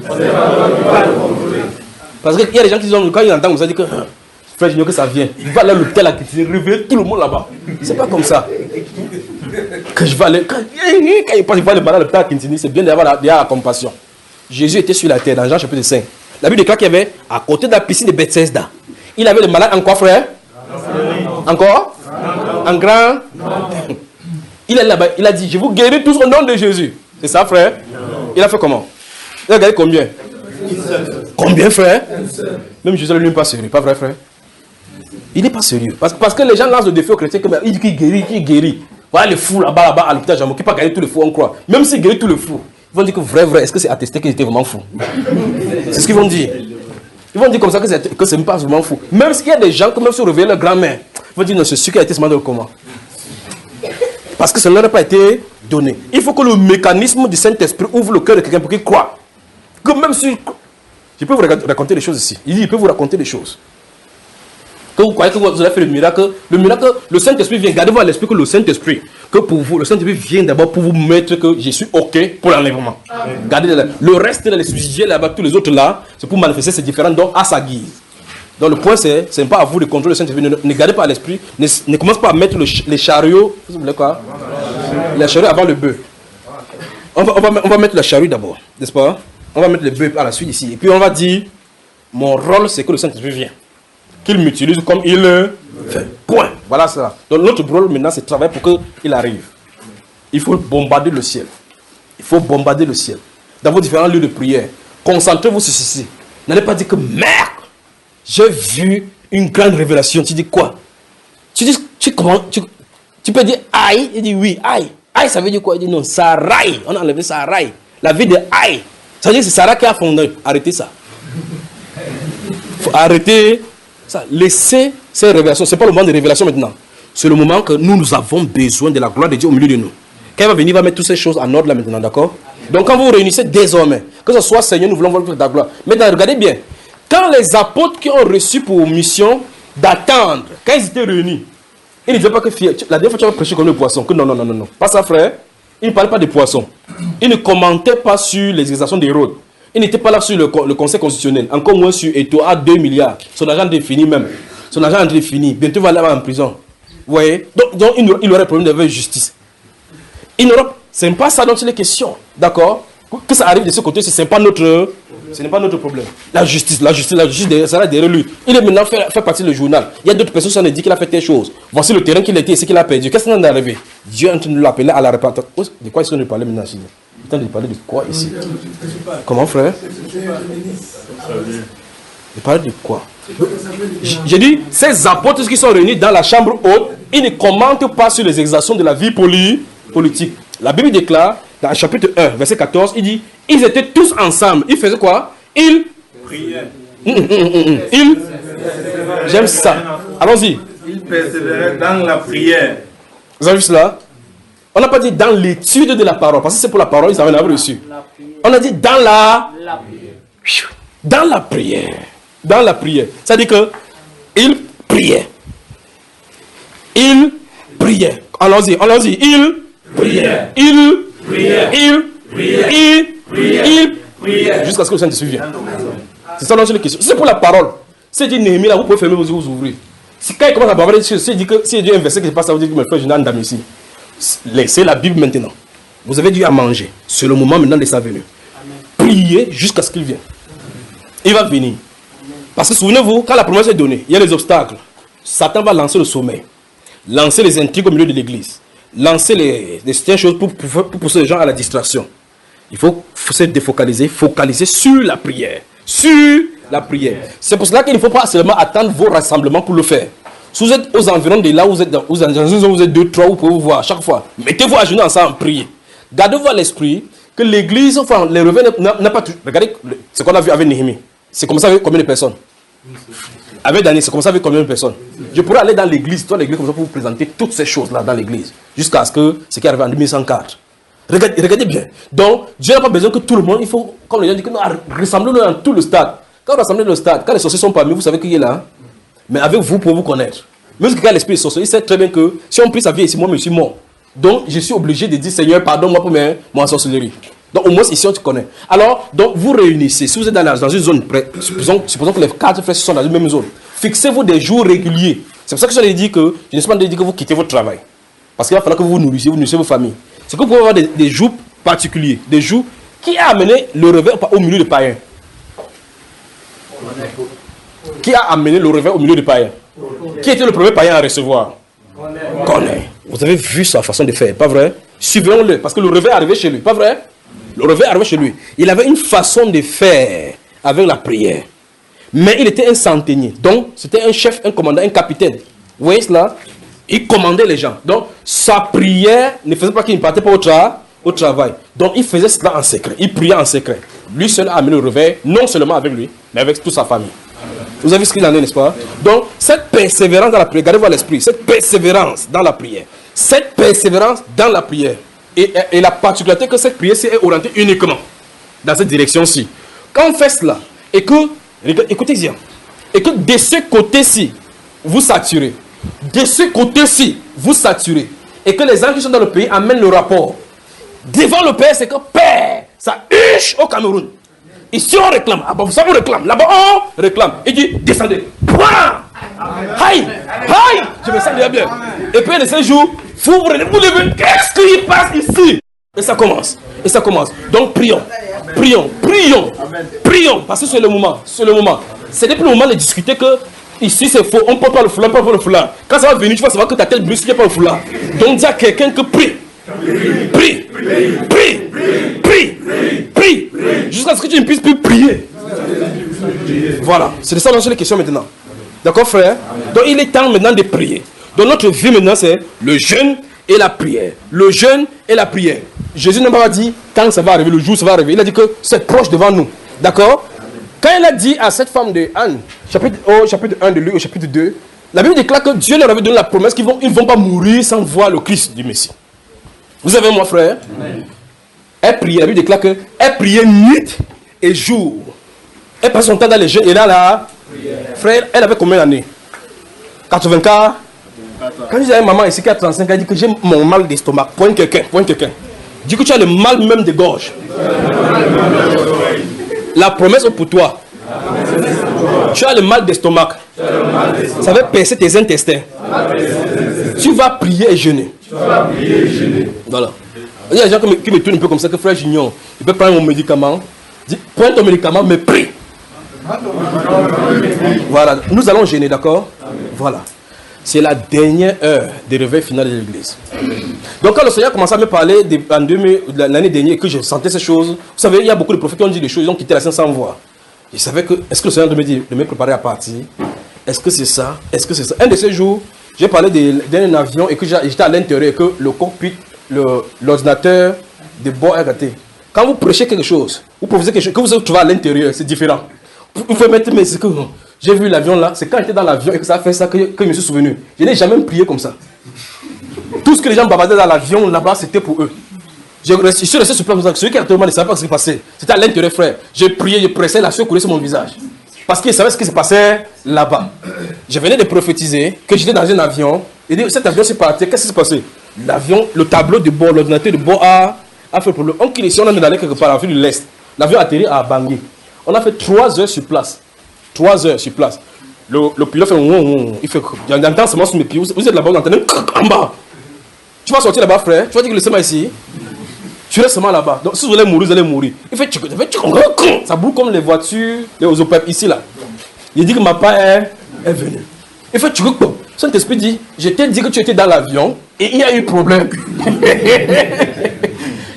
Parce qu'il y a des gens qui disent, quand ils entendent, ça dit que frère, je dis que ça vient. Il va aller à l'hôtel à réveiller tout le monde là-bas. C'est pas comme ça. Que je vais aller. Quand il passe, il va aller à l'hôpital à Kintini, c'est bien d'avoir la compassion. Jésus était sur la terre dans Jean chapitre 5. La Bible déclare qu'il y avait à côté de la piscine de Bethesda. Il avait le malade en quoi, frère? Encore? En grand? Il est là-bas, il a dit, je vous guéris tous au nom de Jésus. C'est ça, frère? Il a fait comment? Il a gagné combien? Combien, frère? Même Jésus lui n'est pas sérieux, pas vrai, frère? Il n'est pas sérieux. Parce que les gens lancent le défi aux chrétiens, il dit qu'il guérit, qu'il guérit. Voilà les fous là-bas, à l'hôpital Jamon, qui ne peut pas gagner tous les fous, on croit. Même s'il guérit tous les fous, ils vont dire que vrai, est-ce que c'est attesté qu'ils étaient vraiment fous? C'est ce qu'ils vont dire. Ils vont dire comme ça que c'est pas vraiment fou. Même s'il y a des gens qui même se réveillent leur grand-mère, ils vont dire non, c'est celui qui a été seulement dans le coma. Parce que cela n'a pas été donné. Il faut que le mécanisme du Saint-Esprit ouvre le cœur de quelqu'un pour qu'il croie. Que même si... Je peux vous raconter des choses ici. Il peut vous raconter des choses. Que vous croyez que vous avez fait le miracle, le Saint-Esprit vient. Gardez-vous à l'esprit que le Saint-Esprit, que pour vous, le Saint-Esprit vient d'abord pour vous mettre que je suis OK pour l'enlèvement. Gardez le reste, les sujets là-bas, tous les autres là, c'est pour manifester ces différents dons à sa guise. Donc le point c'est pas à vous de contrôler le Saint-Esprit. Ne gardez pas à l'esprit, ne commencez pas à mettre les chariots, vous voulez quoi? Les chariots avant le bœuf. On va mettre la charrue d'abord, n'est-ce pas? On va mettre le bœuf à la suite ici. Et puis on va dire, mon rôle c'est que le Saint-Esprit vient. Qu'il m'utilise comme il le fait. Point. Voilà ça. Donc notre rôle maintenant c'est de travailler pour qu'il arrive. Il faut bombarder le ciel. Il faut bombarder le ciel. Dans vos différents lieux de prière. Concentrez-vous sur ceci. N'allez pas dire que merde, j'ai vu une grande révélation. Tu dis quoi? Tu peux dire aïe. Il dit oui, aïe. Aïe ça veut dire quoi? Il dit non, Sarai. On a enlevé Sarai. La vie de aïe. Ça veut dire que c'est Sarah qui a fondé. Arrêtez ça. Il faut arrêter ça. Laissez ces révélations. Ce n'est pas le moment de révélation maintenant. C'est le moment que nous avons besoin de la gloire de Dieu au milieu de nous. Quand il va venir, il va mettre toutes ces choses en ordre là maintenant, d'accord? Donc quand vous vous réunissez désormais, que ce soit Seigneur, nous voulons voir ta gloire. Maintenant, regardez bien. Quand les apôtres qui ont reçu pour mission d'attendre, quand ils étaient réunis, ils ne disaient pas que la dernière fois tu as prêché comme le poisson. Que non. Pas ça, frère. Ils ne parlaient pas de poisson. Ils ne commentaient pas sur les exercices d'Hérode. Ils n'étaient pas là sur le conseil constitutionnel. Encore moins sur Eto à 2 milliards. Son argent est fini même. Son argent est fini. Bientôt il va aller en prison. Vous voyez? Donc il aurait problème d'avoir justice. Ce n'est pas ça dont il est question. D'accord? Que ça arrive de ce côté, ce n'est pas notre problème. La justice, ça va derrière lui. Il est maintenant fait partie du journal. Il y a d'autres personnes qui ont dit qu'il a fait telle chose. Voici le terrain qu'il a été et ce qu'il a perdu. Qu'est-ce qui est arrivé? Dieu est en train de l'appeler à la répartition. De quoi est-ce qu'on parle maintenant ici? Il est en train de parler de quoi ici? Comment, frère? Il parle de quoi? J'ai dit, ces apôtres qui sont réunis dans la chambre haute, ils ne commentent pas sur les exactions de la vie politique. La Bible déclare, dans le chapitre 1, verset 14, il dit, ils étaient tous ensemble. Ils faisaient quoi? Ils priaient. J'aime ça. Allons-y. Ils persévéraient dans la prière. Vous avez vu cela? On n'a pas dit dans l'étude de la parole, parce que c'est pour la parole, ils avaient reçu. On a dit dans la prière. Dans la prière. Dans la prière. C'est-à-dire que ils priaient. Ils priaient. Allons-y. Ils priaient. Ils priaient. Ils priaient. Jusqu'à ce que le Saint-Esprit vienne. C'est ça la question. C'est pour la parole. C'est dit Néhémie là, vous pouvez fermer vos yeux, vous ouvrir. Si quand il commence à bavarder, c'est dit que si Dieu a un verset qui se passe, ça veut dire que me fait une âme ici. Laissez la Bible maintenant. Vous avez dû à manger. C'est le moment maintenant de sa venue. Priez jusqu'à ce qu'il vienne. Il va venir. Parce que souvenez-vous, quand la promesse est donnée, il y a les obstacles. Satan va lancer le sommeil, lancer les intrigues au milieu de l'église, lancer certaines choses pour pousser les gens à la distraction. Il faut se défocaliser, focaliser sur la prière. Sur la prière. C'est pour cela qu'il ne faut pas seulement attendre vos rassemblements pour le faire. Si vous êtes aux environs de là où vous êtes, dans une zone où vous êtes 2, 3, vous pouvez vous voir chaque fois. Mettez-vous à genoux ensemble, priez. Gardez-vous à l'esprit que l'église, enfin, les revers n'a pas tout. Regardez ce qu'on a vu avec Néhémie. C'est comme ça avec combien de personnes? Avec Daniel, c'est comme ça avec combien de personnes? Je pourrais aller dans l'église, toi l'église, comme ça pour vous présenter toutes ces choses-là dans l'église. Jusqu'à ce que ce qui est arrivé en 2104. Regardez bien. Donc, Dieu n'a pas besoin que tout le monde, il faut, comme les gens disent, rassemblez-nous dans tout le stade. Quand vous rassemblez le stade, quand les sorciers sont parmi vous, savez qui est là. Mais avec vous, pour vous connaître. Même si quelqu'un a l'esprit de sorcier, il sait très bien que si on prie sa vie ici, moi, je suis mort. Donc, je suis obligé de dire, Seigneur, pardonne-moi pour mon sorcellerie. Donc, au moins, ici, on te connaît. Alors, donc, vous réunissez. Si vous êtes dans une zone, supposons que les 4 frères sont dans une même zone. Fixez-vous des jours réguliers. C'est pour ça que je l'ai dit que, je ne suis pas dit que vous quittez votre travail. Parce qu'il va falloir que vous nourrissiez vos familles. C'est que vous pouvez avoir des jours particuliers. Des jours qui a amené le réveil au milieu des païens. Qui a amené le réveil au milieu des païens? Qui était le premier païen à recevoir? Connaît. Vous avez vu sa façon de faire, pas vrai? Suivons-le, parce que le réveil est arrivé chez lui, pas vrai? Le réveil est arrivé chez lui. Il avait une façon de faire avec la prière. Mais il était un centenier. Donc, c'était un chef, un commandant, un capitaine. Vous voyez cela? Il commandait les gens. Donc, sa prière ne faisait pas qu'il ne partait pas au travail. Donc, il faisait cela en secret. Il priait en secret. Lui seul a amené le réveil, non seulement avec lui, mais avec toute sa famille. Vous avez vu ce qu'il en est, n'est-ce pas? Donc, cette persévérance dans la prière, gardez-vous à l'esprit, cette persévérance dans la prière, cette persévérance dans la prière, et la particularité que cette prière est orientée uniquement dans cette direction-ci. Quand on fait cela, et que, écoutez bien, et que de ce côté-ci, vous saturez, de ce côté-ci, vous saturez, et que les gens qui sont dans le pays amènent le rapport, devant le Père, c'est que Père, ça huche au Cameroun. Ici on réclame, ah bon, ça on réclame, là-bas on réclame. Il dit, descendez. Aïe, aïe, je me sens bien. Et puis de ces jours, vous levez, qu'est-ce qui passe ici? Et ça commence, Donc prions, parce que c'est le moment, Ce n'est plus le moment de discuter que ici c'est faux, on ne porte pas le foulard, Quand ça va venir, tu vas savoir que ta tête brûle si tu n'as pas le foulard. Donc dis à quelqu'un que prie. Prie jusqu'à ce que tu ne puisses plus prier. Voilà, c'est de ça dont j'ai les questions maintenant. D'accord, frère? Donc il est temps maintenant de prier. Donc notre vie maintenant c'est le jeûne et la prière. Le jeûne et la prière. Jésus n'a pas dit quand ça va arriver, le jour ça va arriver. Il a dit que c'est proche devant nous. D'accord? Quand il a dit à cette femme de Anne, chapitre 1 de Luc, au chapitre 2, la Bible déclare que Dieu leur avait donné la promesse qu'ils ne vont pas mourir sans voir le Christ du Messie. Vous avez moi, frère? Amen. Elle priait, la Bible déclare qu'elle priait nuit et jour. Elle passait son temps dans les jeûnes et là, frère, elle avait combien d'années? 84. Quand j'ai une maman ici qui a 35 ans, elle dit que j'ai mon mal d'estomac. Pointe quelqu'un. Dis que tu as le mal même de gorge. La promesse est pour toi. Tu as le mal d'estomac. Ça va percer tes intestins. Tu vas prier et jeûner. Voilà. Il y a des gens qui me tournent un peu comme ça, que frère Junior, il peut prendre mon médicament. Dis, prends ton médicament, mais prie. Voilà. Nous allons jeûner, d'accord? Voilà. C'est la dernière heure de réveil final de l'église. Donc quand le Seigneur commençait à me parler l'année dernière, que je sentais ces choses, vous savez, il y a beaucoup de prophètes qui ont dit des choses, ils ont quitté la scène sans voir. Je savais que, est-ce que le Seigneur de me préparer à partir? Est-ce que c'est ça? Un de ces jours, j'ai parlé d'un avion et que j'étais à l'intérieur et que le cockpit, l'ordinateur de bord est gâté. Quand vous prêchez quelque chose, vous proposez quelque chose, que vous vous trouvez à l'intérieur, c'est différent. Vous pouvez mettre, mais c'est que j'ai vu l'avion là, c'est quand j'étais dans l'avion et que ça a fait ça que je me suis souvenu. Je n'ai jamais prié comme ça. Tout ce que les gens bavardaient dans l'avion là-bas, c'était pour eux. Je suis resté sur place, celui qui a actuellement ne savait pas ce qui se passait. C'était à l'intérieur, frère. J'ai prié, je pressais, la sueur coulait sur mon visage. Parce qu'il savait ce qui se passait là-bas. Je venais de prophétiser que j'étais dans un avion. Et dit, cet avion s'est parti. Qu'est-ce qui s'est passé? L'avion, le tableau de bord, l'ordinateur de bord a fait pour le. On est allé quelque part en Afrique de l'Est. L'avion a atterri à Bangui. On a fait 3 heures sur place. 3 heures sur place. Le pilote fait il fait. J'entends seulement sur mes pieds. Vous êtes là-bas, vous entendez en bas. Tu vas sortir là-bas, frère. Tu vas dire que laissez-moi ici. Tu restes seulement là-bas. Donc si vous allez mourir, vous allez mourir. Il fait ça boule comme les voitures, les Opep ici là. Il dit que ma part est venue. Il fait Saint-Esprit dit, je t'ai dit que tu étais dans l'avion et il y a eu problème.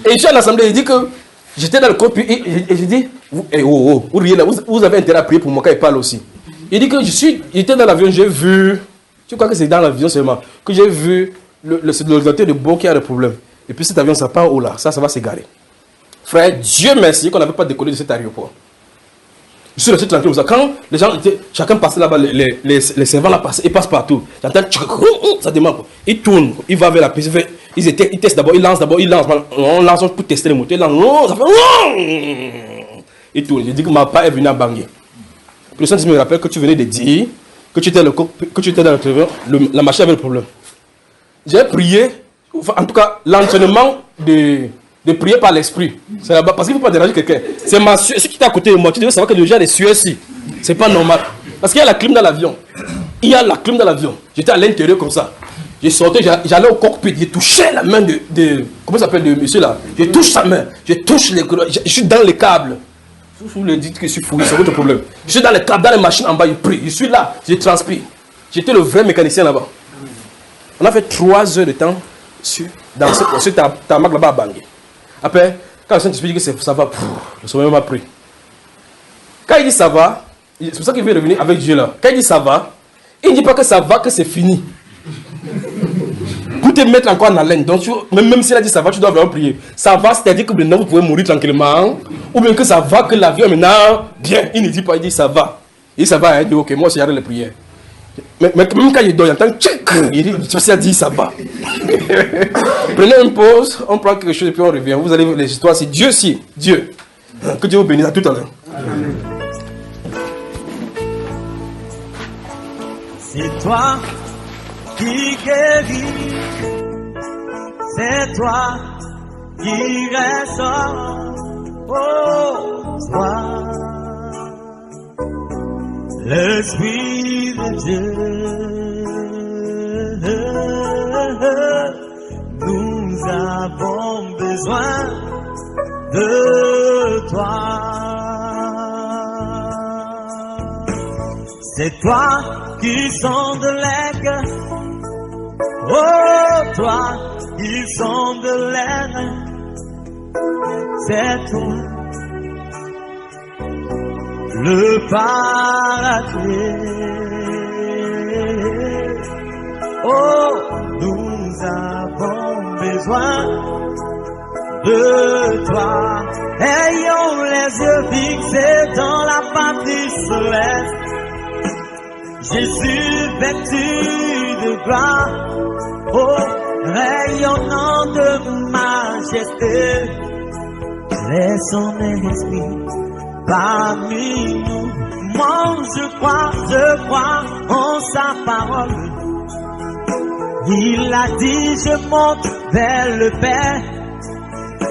Et je suis à l'assemblée, il dit que j'étais dans le cockpit et je dis, vous riez là, vous avez intérêt à prier pour moi quand il parle aussi. Il dit que j'étais dans l'avion, j'ai vu, tu crois que c'est dans l'avion seulement, que j'ai vu l'ordinateur de bord qui a des problèmes. Et puis cet avion, ça part où là, ça va s'égarer. Frère, Dieu merci qu'on n'avait pas décollé de cet aéroport. Je suis resté tranquille comme ça. Quand les gens étaient, chacun passait là-bas, les servants là passent, ils passent partout. J'entends, ça démarre. Ils tournent, ils vont vers la piste. Ils testent d'abord, ils lancent d'abord, ils lancent. On lance pour tester les moteurs. Ils lancent, ça fait. Ils tournent. Je dis que ma part est venu à Bangui. Le Saint-Esprit me rappelle que tu venais de dire que tu étais dans la machine avait le problème. J'ai prié, en tout cas, l'entraînement de prier par l'esprit. C'est là-bas, parce qu'il ne faut pas déranger quelqu'un. C'est ma sueur. Si tu es à côté de moi, tu devais savoir que déjà les sueurs ici. C'est pas normal. Parce qu'il y a la clim dans l'avion. Il y a la clim dans l'avion. J'étais à l'intérieur comme ça. J'ai sorti, j'allais au cockpit, j'ai touché la main de comment ça s'appelle, de monsieur là. Je touche sa main, je touche les. Je suis dans les câbles. Vous le dites que je suis fou, c'est votre problème. Je suis dans les câbles, dans les machines en bas, je prie. Je suis là, je transpire. J'étais le vrai mécanicien là-bas. On a fait 3 heures de temps sur ta marque là-bas à Bangui. Après, quand le Saint-Esprit dit que ça va, le sommeil m'a pris. Quand il dit ça va, c'est pour ça qu'il veut revenir avec Dieu là. Quand il dit ça va, il ne dit pas que ça va, que c'est fini. Pour te mettre encore en haleine. Donc, même s'il a dit ça va, tu dois vraiment prier. Ça va, c'est-à-dire que maintenant vous pouvez mourir tranquillement. Ou bien que ça va, que l'avion est maintenant bien. Il ne dit pas, il dit ça va. Il dit ça va, il dit ok, moi aussi j'arrête les prières. Mais même quand il dort, il entend tchic, il dit, ça dit ça va. Prenez une pause, on prend quelque chose et puis on revient. Vous allez voir les histoires, c'est Dieu si, Dieu. Que Dieu vous bénisse, à tout à l'heure. C'est toi qui guéris, c'est toi qui restaure, oh, toi, l'Esprit de Dieu, nous avons besoin de toi. C'est toi qui sonde les cœurs, oh toi qui sonde les reins, c'est toi le paradis. Oh, nous avons besoin de toi. Ayons les yeux fixés dans la patrie céleste. Jésus vêtu de gloire, oh, rayonnant de majesté, laisse son esprit parmi nous. Moi je crois en sa parole. Il a dit je monte vers le Père,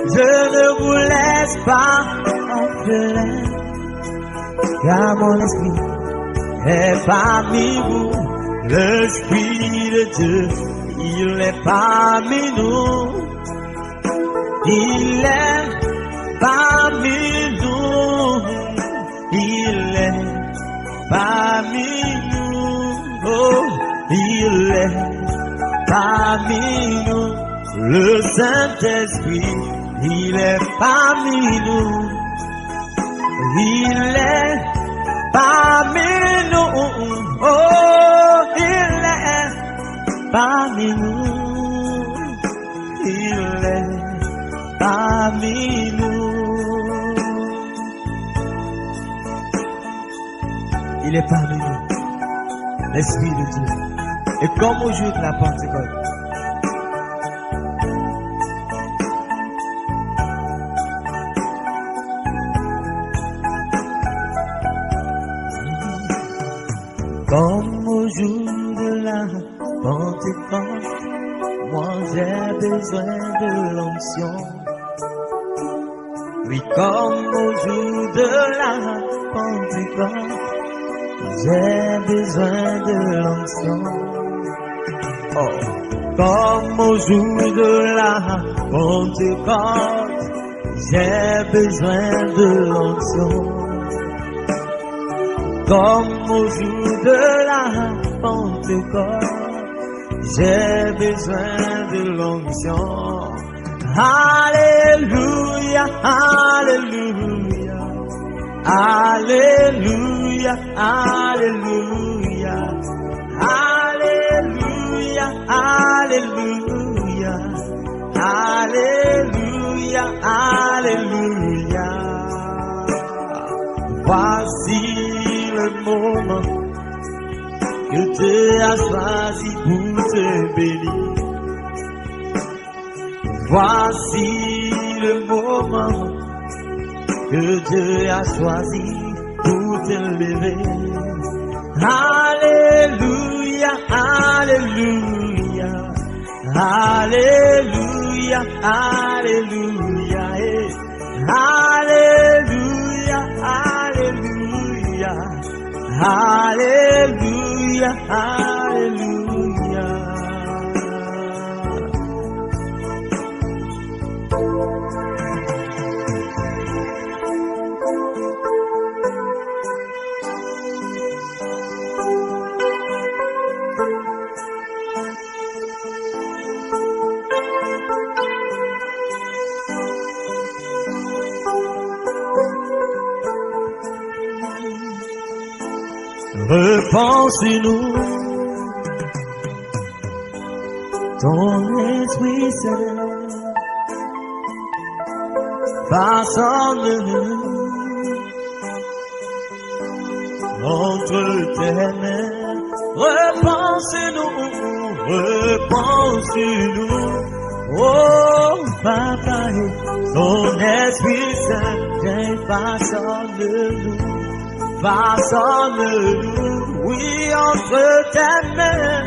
je ne vous laisse pas orphelin, car mon esprit est parmi vous, l'Esprit de Dieu, il est parmi nous, il est parmi nous, il est parmi nous, oh, il est parmi nous, le Saint-Esprit, il est parmi nous, il est parmi nous, oh, il est parmi nous, il est parmi nous, il est parmi nous, l'Esprit de Dieu. Et comme au jour de la Pentecôte, comme au jour de la Pentecôte, moi j'ai besoin de l'onction. Oui, comme au jour de la Pentecôte, j'ai besoin de l'onction. Oh, comme au jour de la Pentecôte, j'ai besoin de l'onction. Comme au jour de la Pentecôte, J'ai besoin de l'onction. Alléluia, alléluia, alléluia, alléluia, alléluia, alléluia, alléluia, alléluia. Voici le moment que Dieu a choisi pour te bénir. Voici le moment que Dieu a choisi pour te lever. Alléluia, alléluia, alléluia, alléluia, alléluia, alléluia, alléluia, alléluia. Repense-nous, ton Esprit Saint, façonne-nous entre tes mains. Repense-nous, repense-nous, oh Papa, ton Esprit Saint, viens façonne-nous. Façonne-nous, oui, entre tes mains,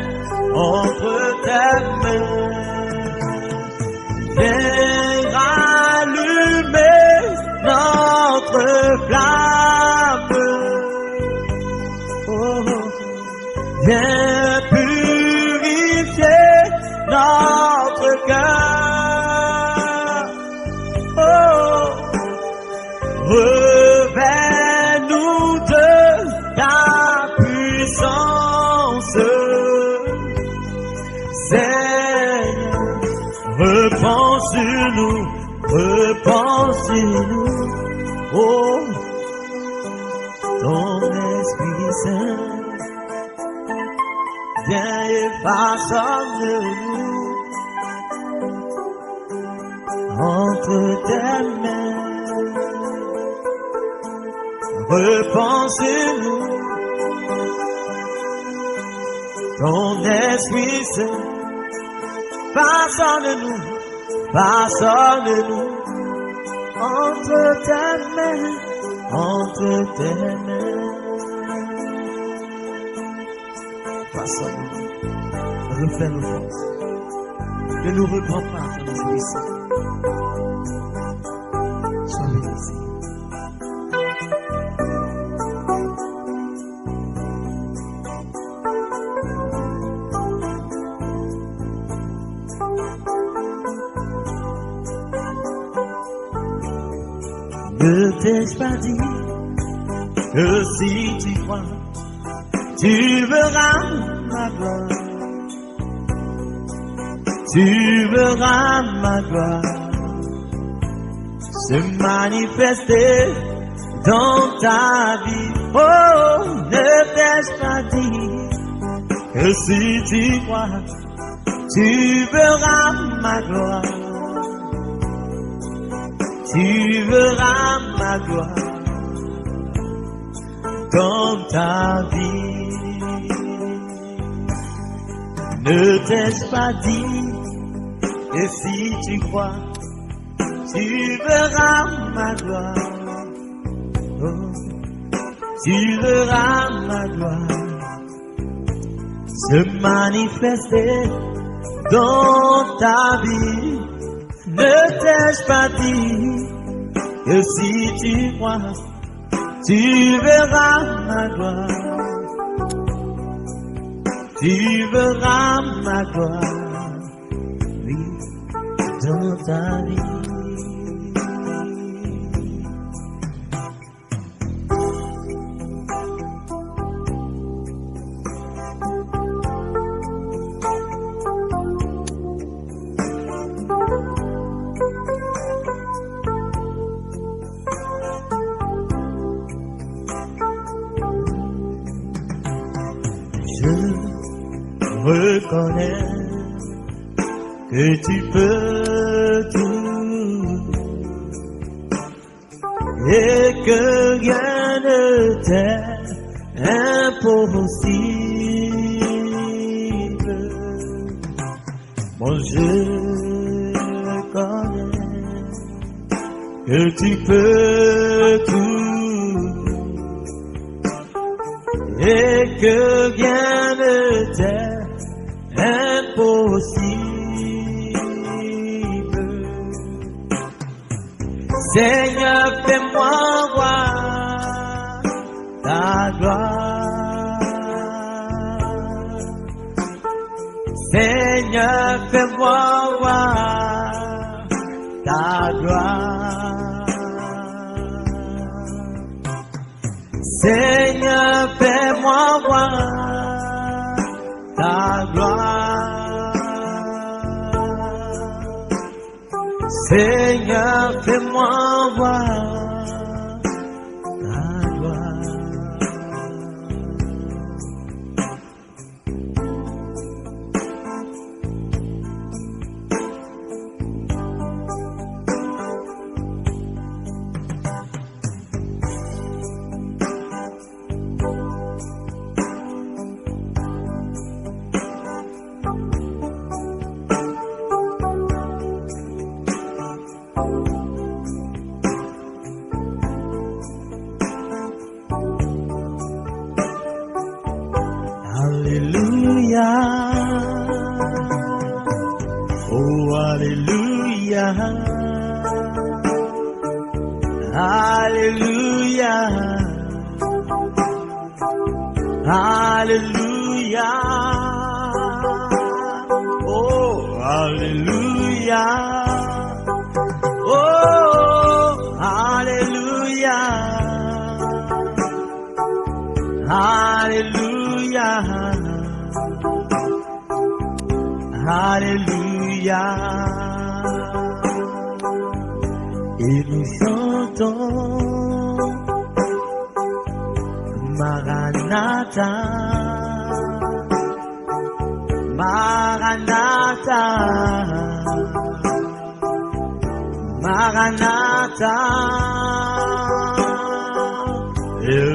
entre tes mains. Viens rallumer notre flamme. Oh, viens purifier notre cœur. Oh, revers-nous de ta puissance, Seigneur. Repense-nous, repense-nous, oh, ton Esprit Saint, viens et façonne-nous entre tes mains. Repense-nous, ton Esprit Saint, façonne-nous, façonne-nous, entre tes mains, entre tes mains. Façonne-nous, refais nos forces, ne nous reprends pas, ton Esprit Saint. Sois béni. Ne t'ai-je pas dit que si tu crois, tu verras ma gloire, tu verras ma gloire se manifester dans ta vie. Oh, ne t'ai-je pas dit que si tu crois, tu verras ma gloire. Tu verras ma gloire dans ta vie. Ne t'ai-je pas dit que si tu crois, tu verras ma gloire. Oh, tu verras ma gloire se manifester dans ta vie. Ne t'ai-je pas dit que si tu crois, tu verras ma gloire. Tu verras ma gloire, oui, dans ta vie. reconnais que tu peux tout et que rien ne t'est impossible. Mon Dieu, reconnais que tu peux tout et que rien ne t'est impossible. Seigneur, fais-moi voir ta gloire. Seigneur, fais-moi voir ta gloire. Seigneur, fais-moi voir ta gloire. Seigneur, fais-moi voir ta gloire. Alléluia, oh Alléluia, Alléluia, Alléluia, oh Alléluia, oh Alléluia, Alléluia, Alléluia. Et nous chantons Maranatha, Maranatha, Maranatha. Et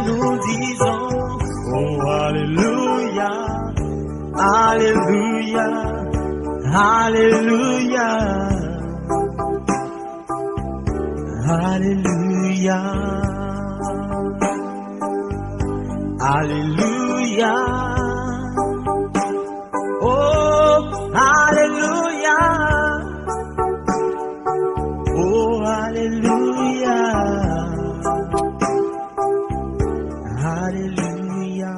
nous disons, oh Alléluia, Alléluia, Alléluia, Alléluia, Alléluia, oh Alléluia, oh Alléluia, Alléluia.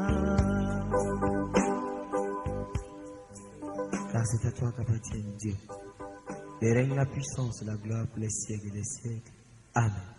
Car c'est à toi qu'appartient Dieu. Et règne la puissance, la gloire pour les siècles et des siècles. Amen.